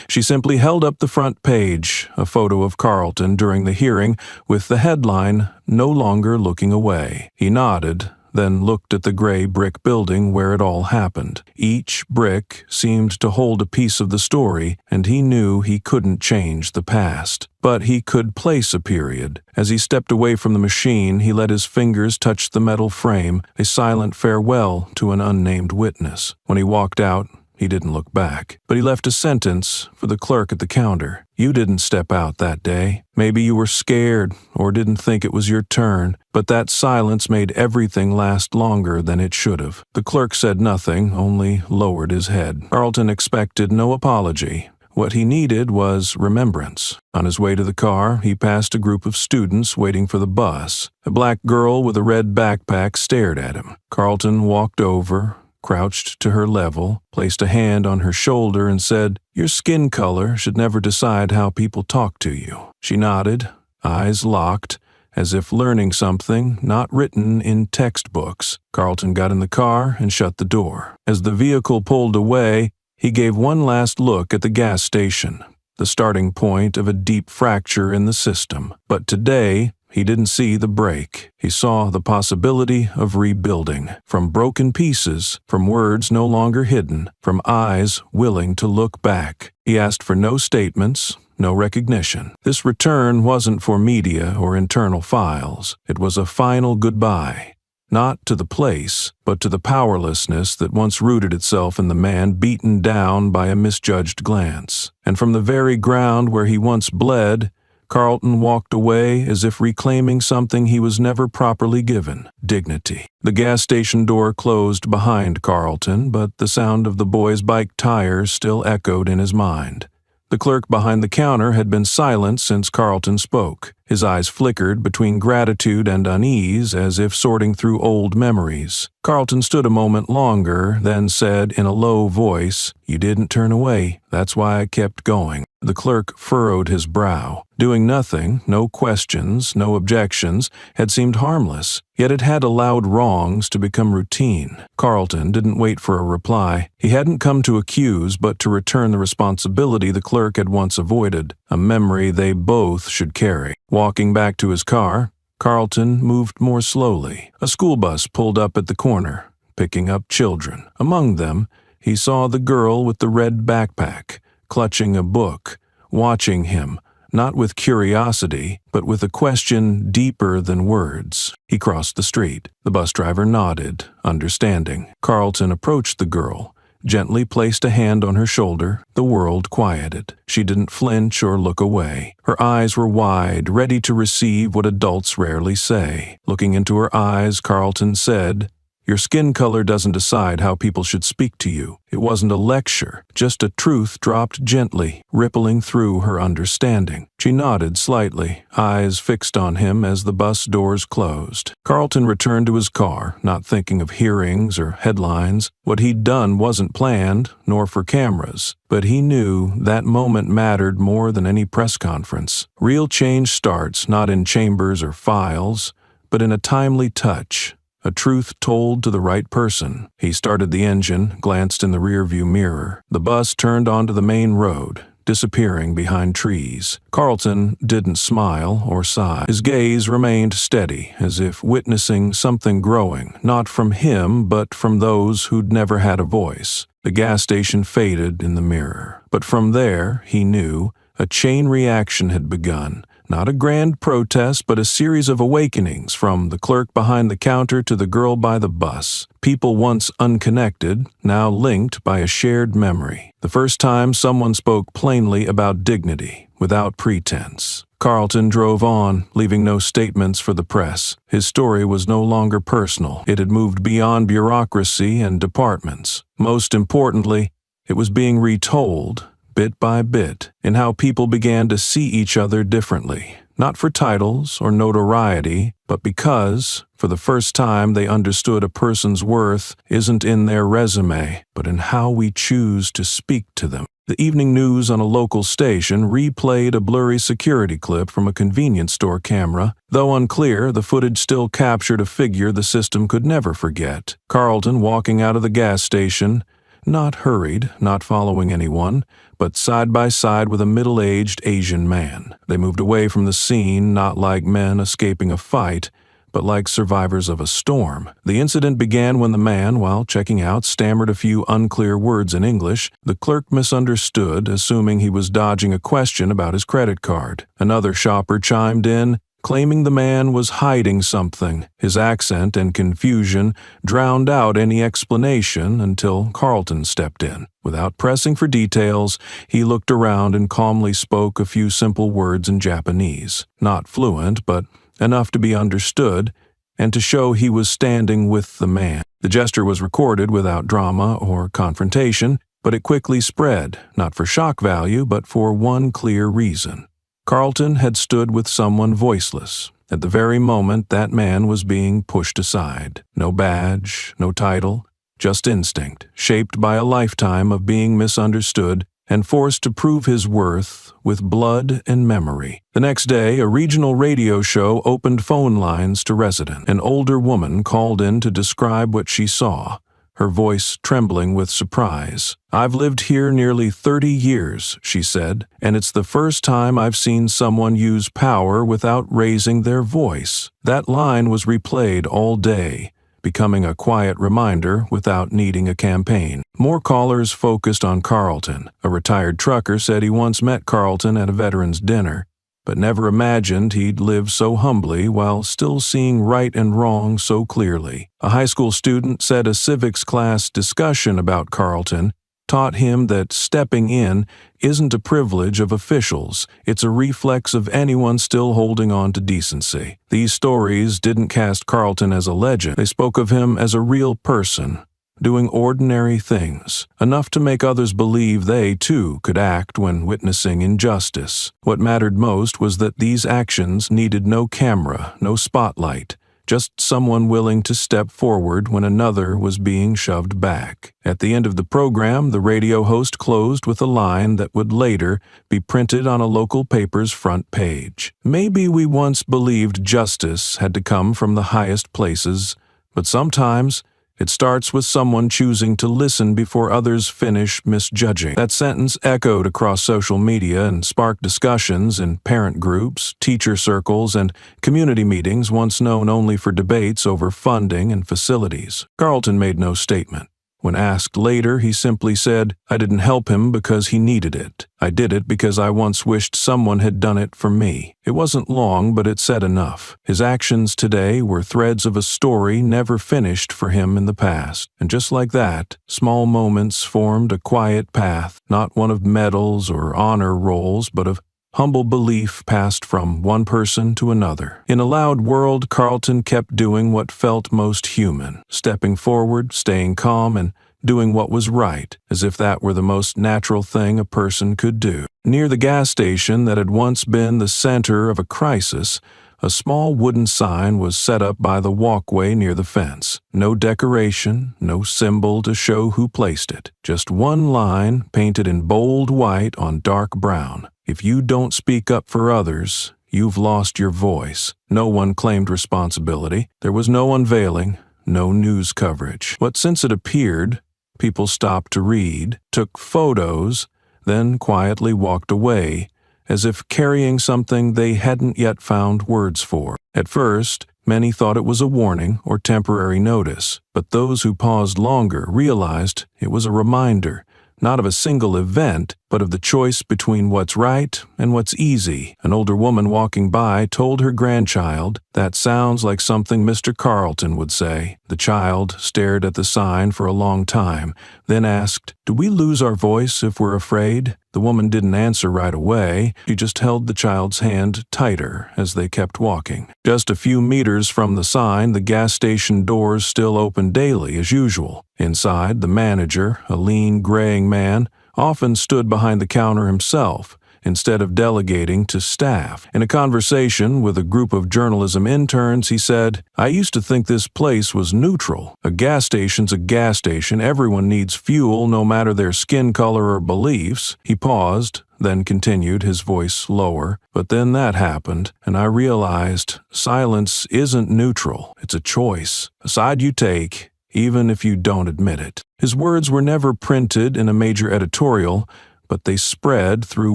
A: She simply held up the front page, a photo of Carlton during the hearing, with the headline, "No longer looking away." He nodded, then looked at the gray brick building where it all happened. Each brick seemed to hold a piece of the story, and he knew he couldn't change the past. But he could place a period. As he stepped away from the machine, he let his fingers touch the metal frame, a silent farewell to an unnamed witness. When he walked out, he didn't look back, but he left a sentence for the clerk at the counter. "You didn't step out that day. Maybe you were scared or didn't think it was your turn, but that silence made everything last longer than it should have." The clerk said nothing, only lowered his head. Carlton expected no apology. What he needed was remembrance. On his way to the car, he passed a group of students waiting for the bus. A black girl with a red backpack stared at him. Carlton walked over, crouched to her level, placed a hand on her shoulder, and said, "Your skin color should never decide how people talk to you." She nodded, eyes locked, as if learning something not written in textbooks. Carlton got in the car and shut the door. As the vehicle pulled away, he gave one last look at the gas station, the starting point of a deep fracture in the system. But today, he didn't see the break. He saw the possibility of rebuilding, from broken pieces, from words no longer hidden, from eyes willing to look back. He asked for no statements, no recognition. This return wasn't for media or internal files. It was a final goodbye. Not to the place, but to the powerlessness that once rooted itself in the man beaten down by a misjudged glance. And from the very ground where he once bled, Carlton walked away as if reclaiming something he was never properly given: dignity. The gas station door closed behind Carlton, but the sound of the boy's bike tires still echoed in his mind. The clerk behind the counter had been silent since Carlton spoke. His eyes flickered between gratitude and unease, as if sorting through old memories. Carlton stood a moment longer, then said in a low voice, "You didn't turn away. That's why I kept going." The clerk furrowed his brow. Doing nothing, no questions, no objections, had seemed harmless, yet it had allowed wrongs to become routine. Carlton didn't wait for a reply. He hadn't come to accuse, but to return the responsibility the clerk had once avoided, a memory they both should carry. Walking back to his car, Carlton moved more slowly. A school bus pulled up at the corner, picking up children. Among them, he saw the girl with the red backpack, clutching a book, watching him, not with curiosity, but with a question deeper than words. He crossed the street. The bus driver nodded, understanding. Carlton approached the girl, gently placed a hand on her shoulder. The world quieted. She didn't flinch or look away. Her eyes were wide, ready to receive what adults rarely say. Looking into her eyes, Carlton said, "Your skin color doesn't decide how people should speak to you." It wasn't a lecture, just a truth dropped gently, rippling through her understanding. She nodded slightly, eyes fixed on him as the bus doors closed. Carlton returned to his car, not thinking of hearings or headlines. What he'd done wasn't planned, nor for cameras, but he knew that moment mattered more than any press conference. Real change starts not in chambers or files, but in a timely touch. A truth told to the right person. He started the engine, glanced in the rearview mirror. The bus turned onto the main road, disappearing behind trees. Carlton didn't smile or sigh. His gaze remained steady, as if witnessing something growing, not from him, but from those who'd never had a voice. The gas station faded in the mirror. But from there, he knew, a chain reaction had begun. Not a grand protest, but a series of awakenings, from the clerk behind the counter to the girl by the bus. People once unconnected, now linked by a shared memory. The first time someone spoke plainly about dignity, without pretense. Carlton drove on, leaving no statements for the press. His story was no longer personal. It had moved beyond bureaucracy and departments. Most importantly, it was being retold, bit by bit, in how people began to see each other differently. not for titles or notoriety, but because, for the first time, they understood a person's worth isn't in their resume, but in how we choose to speak to them. The evening news on a local station replayed a blurry security clip from a convenience store camera. Though unclear, the footage still captured a figure the system could never forget. Carlton walking out of the gas station, not hurried, not following anyone, but side by side with a middle-aged Asian man. They moved away from the scene not like men escaping a fight, but like survivors of a storm. The incident began when the man, while checking out, stammered a few unclear words in English. The clerk misunderstood, assuming he was dodging a question about his credit card. Another shopper chimed in, claiming the man was hiding something. His accent and confusion drowned out any explanation until Carlton stepped in. Without pressing for details, he looked around and calmly spoke a few simple words in Japanese. Not fluent, but enough to be understood and to show he was standing with the man. The gesture was recorded without drama or confrontation, but it quickly spread, not for shock value, but for one clear reason. Carlton had stood with someone voiceless. At the very moment that man was being pushed aside. No badge, no title, just instinct, shaped by a lifetime of being misunderstood and forced to prove his worth with blood and memory. The next day, a regional radio show opened phone lines to residents. An older woman called in to describe what she saw, her voice trembling with surprise. "I've lived here nearly 30 years, she said, and it's the first time I've seen someone use power without raising their voice." That line was replayed all day, becoming a quiet reminder without needing a campaign. More callers focused on Carlton. A retired trucker said he once met Carlton at a veterans dinner, but never imagined he'd live so humbly while still seeing right and wrong so clearly. A high school student said a civics class discussion about Carlton taught him that stepping in isn't a privilege of officials, it's a reflex of anyone still holding on to decency. These stories didn't cast Carlton as a legend, they spoke of him as a real person, doing ordinary things, enough to make others believe they, too, could act when witnessing injustice. What mattered most was that these actions needed no camera, no spotlight, just someone willing to step forward when another was being shoved back. At the end of the program, the radio host closed with a line that would later be printed on a local paper's front page. "Maybe we once believed justice had to come from the highest places, but sometimes it starts with someone choosing to listen before others finish misjudging." That sentence echoed across social media and sparked discussions in parent groups, teacher circles, and community meetings once known only for debates over funding and facilities. Carlton made no statement. When asked later, he simply said, "I didn't help him because he needed it. I did it because I once wished someone had done it for me." It wasn't long, but it said enough. His actions today were threads of a story never finished for him in the past. And just like that, small moments formed a quiet path, not one of medals or honor rolls, but of humble belief passed from one person to another. In a loud world, Carlton kept doing what felt most human, stepping forward, staying calm, and doing what was right, as if that were the most natural thing a person could do. Near the gas station that had once been the center of a crisis, a small wooden sign was set up by the walkway near the fence. No decoration, no symbol to show who placed it. Just one line painted in bold white on dark brown. "If you don't speak up for others, you've lost your voice." No one claimed responsibility. There was no unveiling, no news coverage. But since it appeared, people stopped to read, took photos, then quietly walked away, as if carrying something they hadn't yet found words for. At first, many thought it was a warning or temporary notice, but those who paused longer realized it was a reminder, not of a single event, but of the choice between what's right and what's easy. An older woman walking by told her grandchild, "That sounds like something Mr. Carlton would say." The child stared at the sign for a long time, then asked, "Do we lose our voice if we're afraid?" The woman didn't answer right away. She just held the child's hand tighter as they kept walking. Just a few meters from the sign, the gas station doors still opened daily as usual. Inside, the manager, a lean, graying man, often stood behind the counter himself, instead of delegating to staff. In a conversation with a group of journalism interns, he said, "I used to think this place was neutral. A gas station's a gas station. Everyone needs fuel, no matter their skin color or beliefs." He paused, then continued, his voice lower. "But then that happened, and I realized silence isn't neutral. It's a choice, a side you take, even if you don't admit it." His words were never printed in a major editorial, but they spread through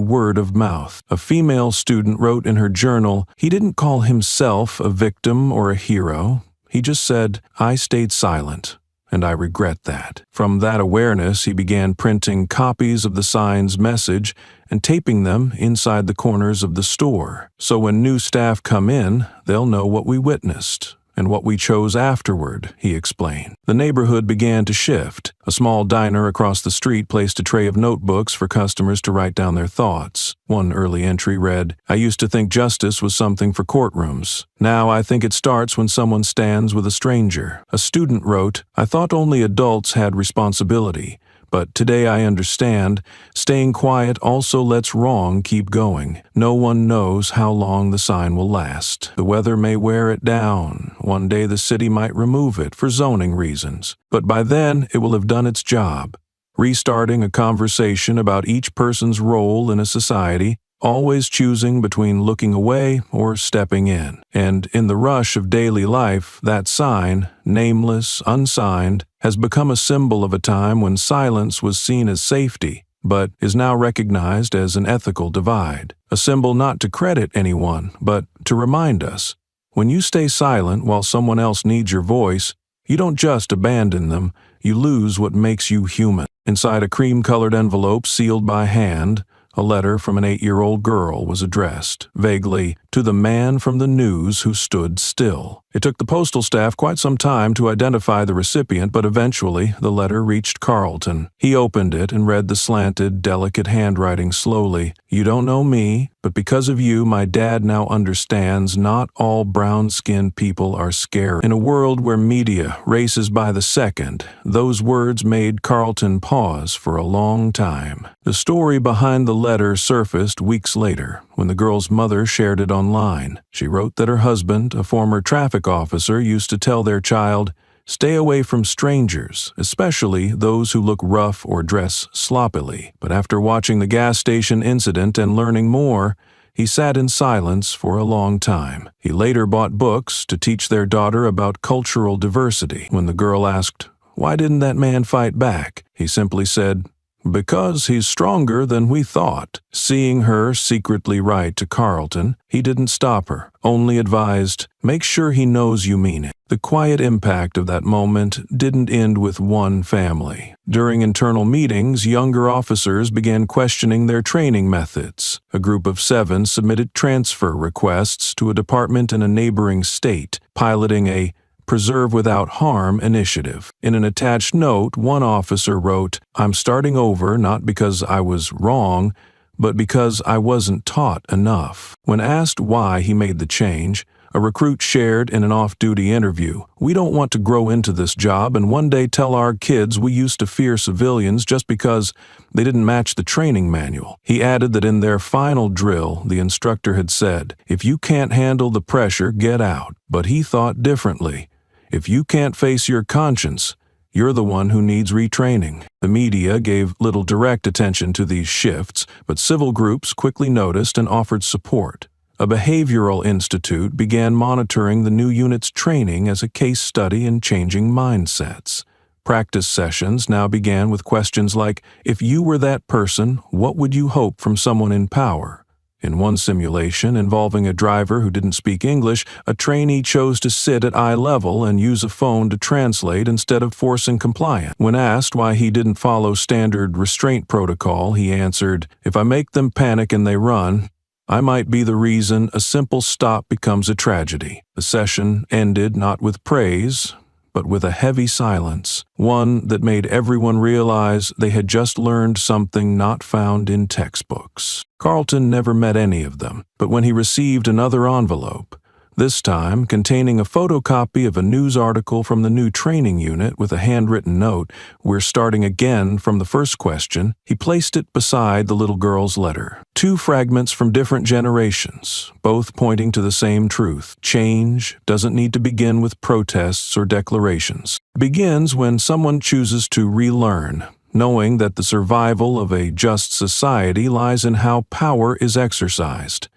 A: word of mouth. A female student wrote in her journal, "He didn't call himself a victim or a hero. He just said, 'I stayed silent, and I regret that.'" From that awareness, he began printing copies of the sign's message and taping them inside the corners of the store. So when new staff come in, they'll know what we witnessed and what we chose afterward, he explained. The neighborhood began to shift. A small diner across the street placed a tray of notebooks for customers to write down their thoughts. One early entry read, "I used to think justice was something for courtrooms. Now I think it starts when someone stands with a stranger." A student wrote, "I thought only adults had responsibility. But today I understand, staying quiet also lets wrong keep going. No one knows how long the sign will last. The weather may wear it down. One day the city might remove it for zoning reasons. But by then it will have done its job, restarting a conversation about each person's role in a society, always choosing between looking away or stepping in. And in the rush of daily life, that sign, nameless, unsigned, has become a symbol of a time when silence was seen as safety, but is now recognized as an ethical divide. A symbol not to credit anyone, but to remind us, when you stay silent while someone else needs your voice, you don't just abandon them, you lose what makes you human. Inside a cream-colored envelope sealed by hand, a letter from an 8-year-old girl was addressed, vaguely, to the man from the news who stood still. It took the postal staff quite some time to identify the recipient, but eventually the letter reached Carlton. He opened it and read the slanted, delicate handwriting slowly. "You don't know me, but because of you, my dad now understands not all brown-skinned people are scary." In a world where media races by the second, those words made Carlton pause for a long time. The story behind the letter surfaced weeks later, when the girl's mother shared it online. She wrote that her husband, a former traffic officer, used to tell their child, "Stay away from strangers, especially those who look rough or dress sloppily." But after watching the gas station incident and learning more, he sat in silence for a long time. He later bought books to teach their daughter about cultural diversity. When the girl asked, "Why didn't that man fight back?" he simply said, "Because he's stronger than we thought." Seeing her secretly write to Carlton, he didn't stop her, only advised, "Make sure he knows you mean it." The quiet impact of that moment didn't end with one family. During internal meetings, younger officers began questioning their training methods. A group of 7 submitted transfer requests to a department in a neighboring state, piloting a Preserve Without Harm initiative. In an attached note, one officer wrote, "I'm starting over not because I was wrong, but because I wasn't taught enough." When asked why he made the change, a recruit shared in an off-duty interview, "We don't want to grow into this job and one day tell our kids we used to fear civilians just because they didn't match the training manual." He added that in their final drill, the instructor had said, "If you can't handle the pressure, get out." But he thought differently. If you can't face your conscience, you're the one who needs retraining. The media gave little direct attention to these shifts, but civil groups quickly noticed and offered support. A behavioral institute began monitoring the new unit's training as a case study in changing mindsets. Practice sessions now began with questions like, "If you were that person, what would you hope from someone in power?" In one simulation involving a driver who didn't speak English, a trainee chose to sit at eye level and use a phone to translate instead of forcing compliance. When asked why he didn't follow standard restraint protocol, he answered, "If I make them panic and they run, I might be the reason a simple stop becomes a tragedy." The session ended not with praise, but with a heavy silence, one that made everyone realize they had just learned something not found in textbooks. Carlton never met any of them, but when he received another envelope, this time containing a photocopy of a news article from the new training unit with a handwritten note, "We're starting again from the first question." He placed it beside the little girl's letter. Two fragments from different generations, both pointing to the same truth. Change doesn't need to begin with protests or declarations. It begins when someone chooses to relearn, knowing that the survival of a just society lies in how power is exercised.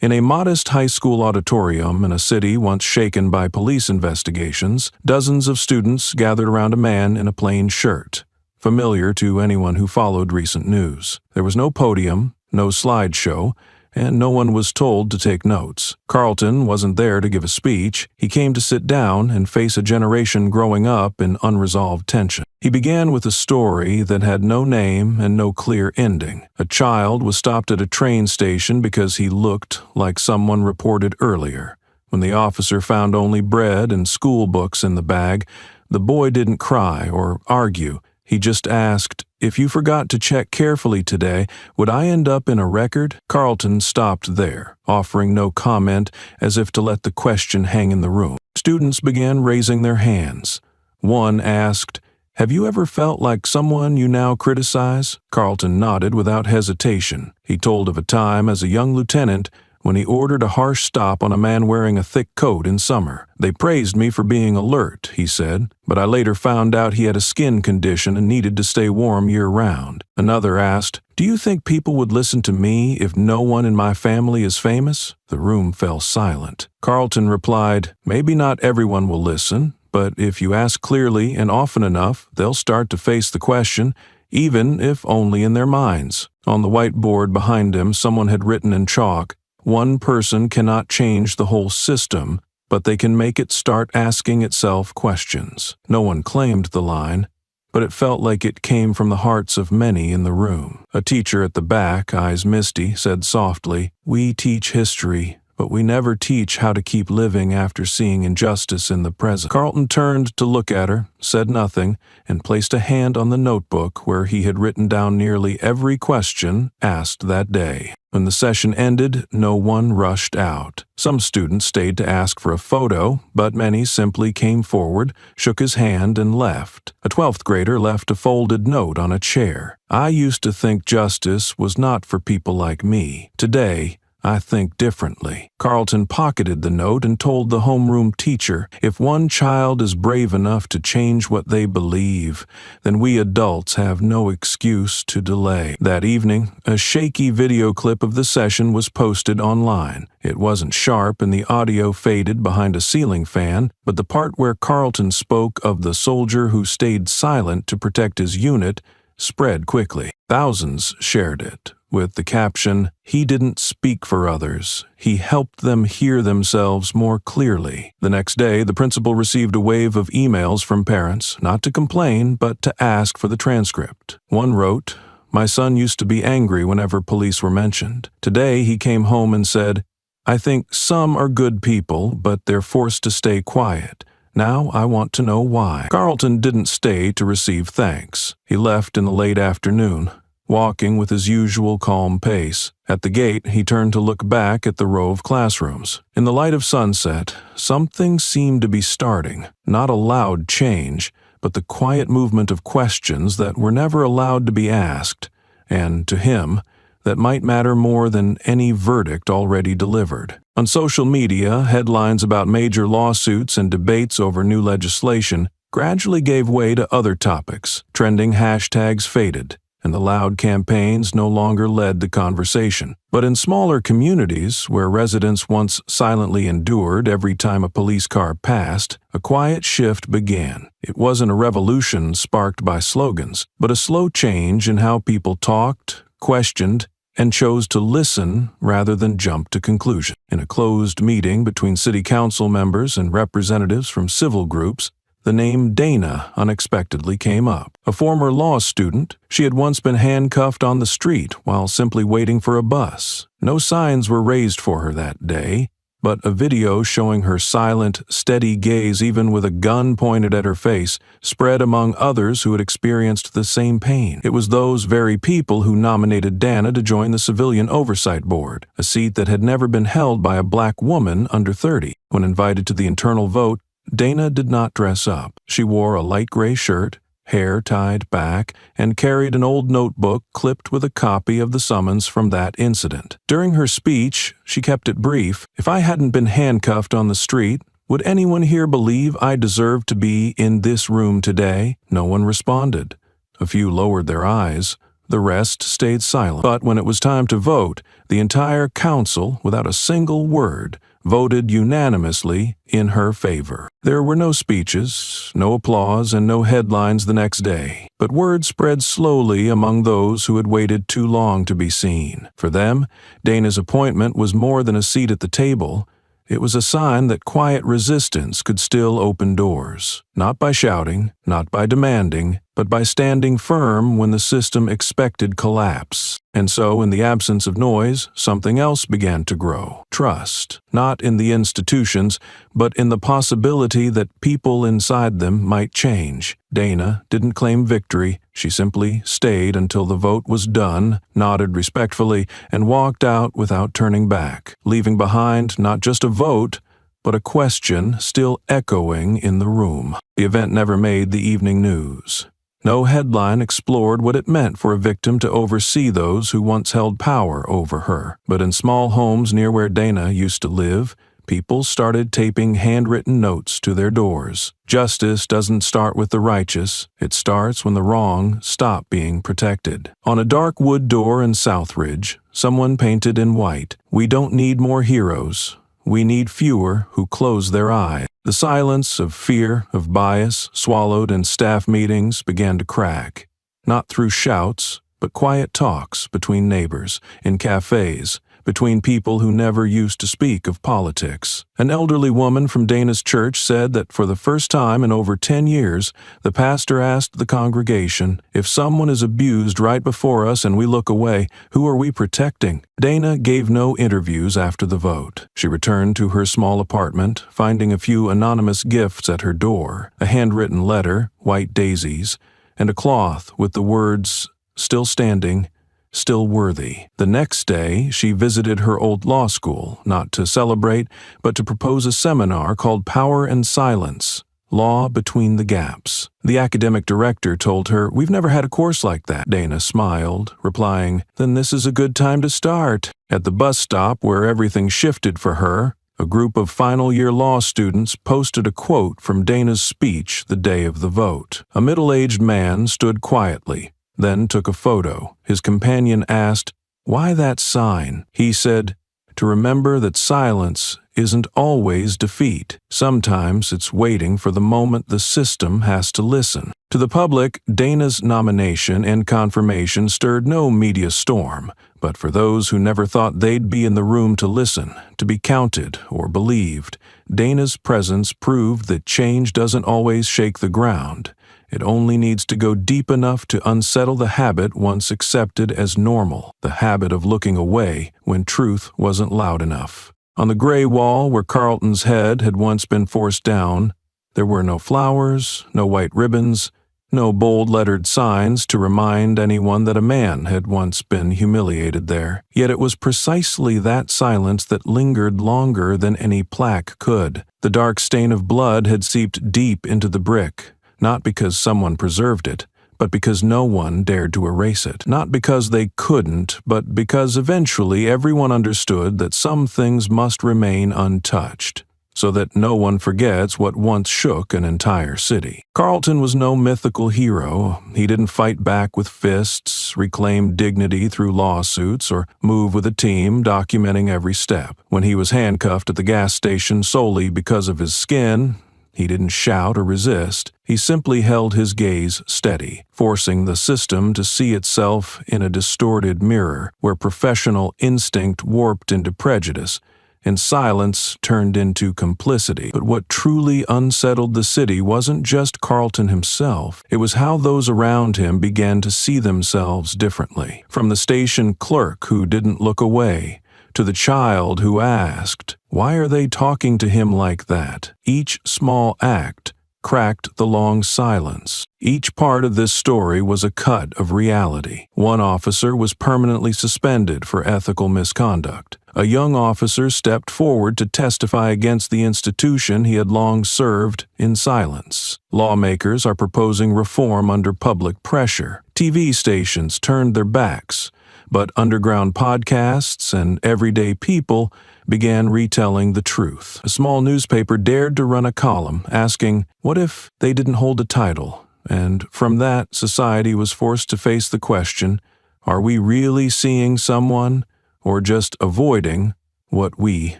A: In a modest high school auditorium in a city once shaken by police investigations, dozens of students gathered around a man in a plain shirt, familiar to anyone who followed recent news. There was no podium, no slideshow, and no one was told to take notes. Carlton wasn't there to give a speech. He came to sit down and face a generation growing up in unresolved tension. He began with a story that had no name and no clear ending. A child was stopped at a train station because he looked like someone reported earlier. When the officer found only bread and school books in the bag, the boy didn't cry or argue. He just asked, "If you forgot to check carefully today, would I end up in a record?" Carlton stopped there, offering no comment, as if to let the question hang in the room. Students began raising their hands. One asked, "Have you ever felt like someone you now criticize?" Carlton nodded without hesitation. He told of a time as a young lieutenant when he ordered a harsh stop on a man wearing a thick coat in summer. "They praised me for being alert," he said, "but I later found out he had a skin condition and needed to stay warm year-round." Another asked, "Do you think people would listen to me if no one in my family is famous?" The room fell silent. Carlton replied, "Maybe not everyone will listen, but if you ask clearly and often enough, they'll start to face the question, even if only in their minds." On the whiteboard behind him, someone had written in chalk, "One person cannot change the whole system, but they can make it start asking itself questions." No one claimed the line, but it felt like it came from the hearts of many in the room. A teacher at the back, eyes misty, said softly, "We teach history, but we never teach how to keep living after seeing injustice in the present." Carlton turned to look at her, said nothing, and placed a hand on the notebook where he had written down nearly every question asked that day. When the session ended, no one rushed out. Some students stayed to ask for a photo, but many simply came forward, shook his hand, and left. A 12th grader left a folded note on a chair. "I used to think justice was not for people like me. Today, I think differently." Carlton pocketed the note and told the homeroom teacher, "If one child is brave enough to change what they believe, then we adults have no excuse to delay." That evening, a shaky video clip of the session was posted online. It wasn't sharp and the audio faded behind a ceiling fan, but the part where Carlton spoke of the soldier who stayed silent to protect his unit spread quickly. Thousands shared it, with the caption, "He didn't speak for others. He helped them hear themselves more clearly." The next day, the principal received a wave of emails from parents, not to complain, but to ask for the transcript. One wrote, "My son used to be angry whenever police were mentioned. Today he came home and said, 'I think some are good people, but they're forced to stay quiet. Now I want to know why.'" Carlton didn't stay to receive thanks. He left in the late afternoon, walking with his usual calm pace. At the gate, he turned to look back at the row of classrooms. In the light of sunset, something seemed to be starting. Not a loud change, but the quiet movement of questions that were never allowed to be asked, and, to him, that might matter more than any verdict already delivered. On social media, headlines about major lawsuits and debates over new legislation gradually gave way to other topics. Trending hashtags faded, and the loud campaigns no longer led the conversation. But in smaller communities, where residents once silently endured every time a police car passed, a quiet shift began. It wasn't a revolution sparked by slogans, but a slow change in how people talked, questioned, and chose to listen rather than jump to conclusion. In a closed meeting between city council members and representatives from civil groups, the name Dana unexpectedly came up. A former law student, she had once been handcuffed on the street while simply waiting for a bus. No signs were raised for her that day, but a video showing her silent, steady gaze even with a gun pointed at her face spread among others who had experienced the same pain. It was those very people who nominated Dana to join the Civilian Oversight Board, a seat that had never been held by a black woman under 30. When invited to the internal vote, Dana did not dress up. She wore a light gray shirt, hair tied back, and carried an old notebook clipped with a copy of the summons from that incident. During her speech, she kept it brief. "If I hadn't been handcuffed on the street, would anyone here believe I deserved to be in this room today?" No one responded. A few lowered their eyes. The rest stayed silent. But when it was time to vote, the entire council, without a single word, voted unanimously in her favor. There were no speeches, no applause, and no headlines the next day. But word spread slowly among those who had waited too long to be seen. For them, Dana's appointment was more than a seat at the table. It was a sign that quiet resistance could still open doors, not by shouting, not by demanding, but by standing firm when the system expected collapse. And so, in the absence of noise, something else began to grow. Trust, not in the institutions, but in the possibility that people inside them might change. Dana didn't claim victory. She simply stayed until the vote was done, nodded respectfully, and walked out without turning back, leaving behind not just a vote, but a question still echoing in the room. The event never made the evening news. No headline explored what it meant for a victim to oversee those who once held power over her. But in small homes near where Dana used to live, people started taping handwritten notes to their doors. Justice doesn't start with the righteous. It starts when the wrong stop being protected. On a dark wood door in Southridge, someone painted in white, "We don't need more heroes. We need fewer who close their eyes." The silence of fear, of bias, swallowed in staff meetings began to crack. Not through shouts, but quiet talks between neighbors, in cafes, between people who never used to speak of politics. An elderly woman from Dana's church said that for the first time in over 10 years, the pastor asked the congregation, "If someone is abused right before us and we look away, who are we protecting?" Dana gave no interviews after the vote. She returned to her small apartment, finding a few anonymous gifts at her door, a handwritten letter, white daisies, and a cloth with the words, "Still standing, still worthy." The next day, she visited her old law school, not to celebrate, but to propose a seminar called Power and Silence, Law Between the Gaps. The academic director told her, "We've never had a course like that." Dana smiled, replying, "Then this is a good time to start." At the bus stop where everything shifted for her, a group of final-year law students posted a quote from Dana's speech the day of the vote. A middle-aged man stood quietly, then took a photo. His companion asked, "Why that sign?" He said, "To remember that silence isn't always defeat. Sometimes it's waiting for the moment the system has to listen." To the public, Dana's nomination and confirmation stirred no media storm, but for those who never thought they'd be in the room to listen, to be counted or believed, Dana's presence proved that change doesn't always shake the ground. It only needs to go deep enough to unsettle the habit once accepted as normal, the habit of looking away when truth wasn't loud enough. On the gray wall where Carlton's head had once been forced down, there were no flowers, no white ribbons, no bold-lettered signs to remind anyone that a man had once been humiliated there. Yet it was precisely that silence that lingered longer than any plaque could. The dark stain of blood had seeped deep into the brick, not because someone preserved it, but because no one dared to erase it. Not because they couldn't, but because eventually everyone understood that some things must remain untouched, so that no one forgets what once shook an entire city. Carlton was no mythical hero. He didn't fight back with fists, reclaim dignity through lawsuits, or move with a team documenting every step. When he was handcuffed at the gas station solely because of his skin, he didn't shout or resist. He simply held his gaze steady, forcing the system to see itself in a distorted mirror where professional instinct warped into prejudice and silence turned into complicity. But what truly unsettled the city wasn't just Carlton himself. It was how those around him began to see themselves differently. From the station clerk who didn't look away, to the child who asked, Why are they talking to him like that? Each small act cracked the long silence. Each part of this story was a cut of reality. One officer was permanently suspended for ethical misconduct. A young officer stepped forward to testify against the institution he had long served in silence. Lawmakers are proposing reform under public pressure. TV stations turned their backs, but underground podcasts and everyday people began retelling the truth. A small newspaper dared to run a column asking, "What if they didn't hold a title?" And from that, society was forced to face the question, are we really seeing someone, or just avoiding what we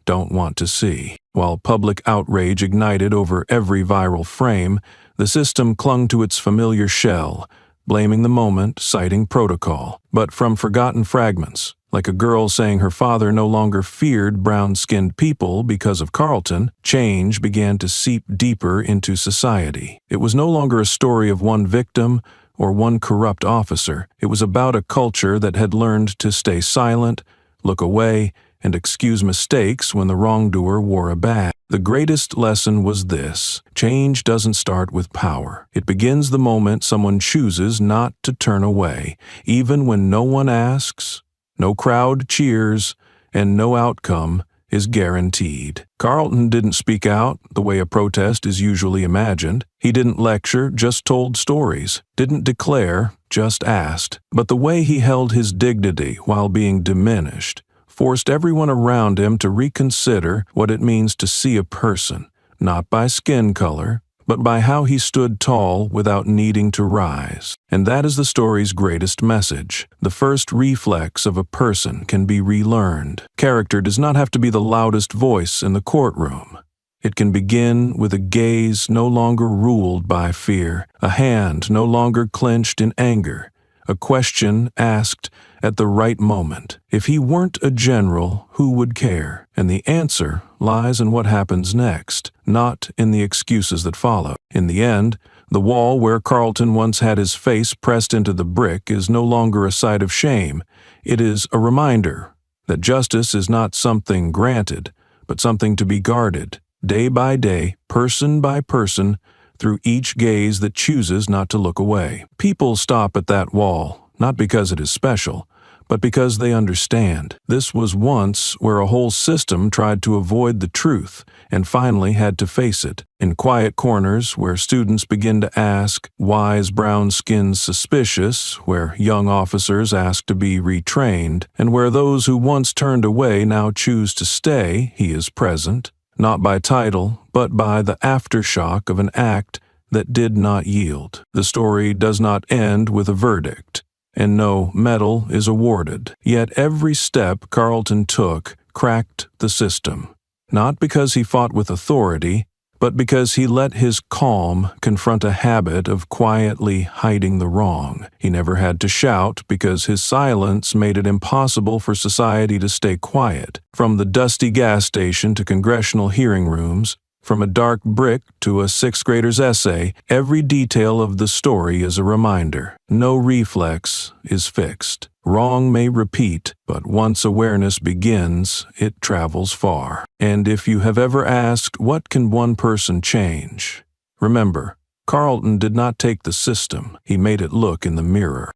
A: don't want to see? While public outrage ignited over every viral frame, the system clung to its familiar shell, blaming the moment, citing protocol. But from forgotten fragments, like a girl saying her father no longer feared brown-skinned people because of Carlton, change began to seep deeper into society. It was no longer a story of one victim or one corrupt officer. It was about a culture that had learned to stay silent, look away, and excuse mistakes when the wrongdoer wore a badge. The greatest lesson was this: change doesn't start with power. It begins the moment someone chooses not to turn away, even when no one asks, no crowd cheers, and no outcome is guaranteed. Carlton didn't speak out the way a protest is usually imagined. He didn't lecture, just told stories. Didn't declare, just asked. But the way he held his dignity while being diminished forced everyone around him to reconsider what it means to see a person, not by skin color, but by how he stood tall without needing to rise. And that is the story's greatest message. The first reflex of a person can be relearned. Character does not have to be the loudest voice in the courtroom. It can begin with a gaze no longer ruled by fear, a hand no longer clenched in anger, a question asked at the right moment. If he weren't a general, who would care? And the answer lies in what happens next, not in the excuses that follow. In the end, the wall where Carlton once had his face pressed into the brick is no longer a sight of shame. It is a reminder that justice is not something granted, but something to be guarded, day by day, person by person, through each gaze that chooses not to look away. People stop at that wall, not because it is special, but because they understand. This was once where a whole system tried to avoid the truth and finally had to face it. In quiet corners where students begin to ask, why is brown skin suspicious, where young officers ask to be retrained, and where those who once turned away now choose to stay, he is present, not by title, but by the aftershock of an act that did not yield. The story does not end with a verdict, and no medal is awarded. Yet every step Carlton took cracked the system, not because he fought with authority, but because he let his calm confront a habit of quietly hiding the wrong. He never had to shout because his silence made it impossible for society to stay quiet. From the dusty gas station to congressional hearing rooms, from a dark brick to a sixth grader's essay, every detail of the story is a reminder. No reflex is fixed. Wrong may repeat, but once awareness begins, it travels far. And if you have ever asked, what can one person change? Remember, Carlton did not take the system. He made it look in the mirror.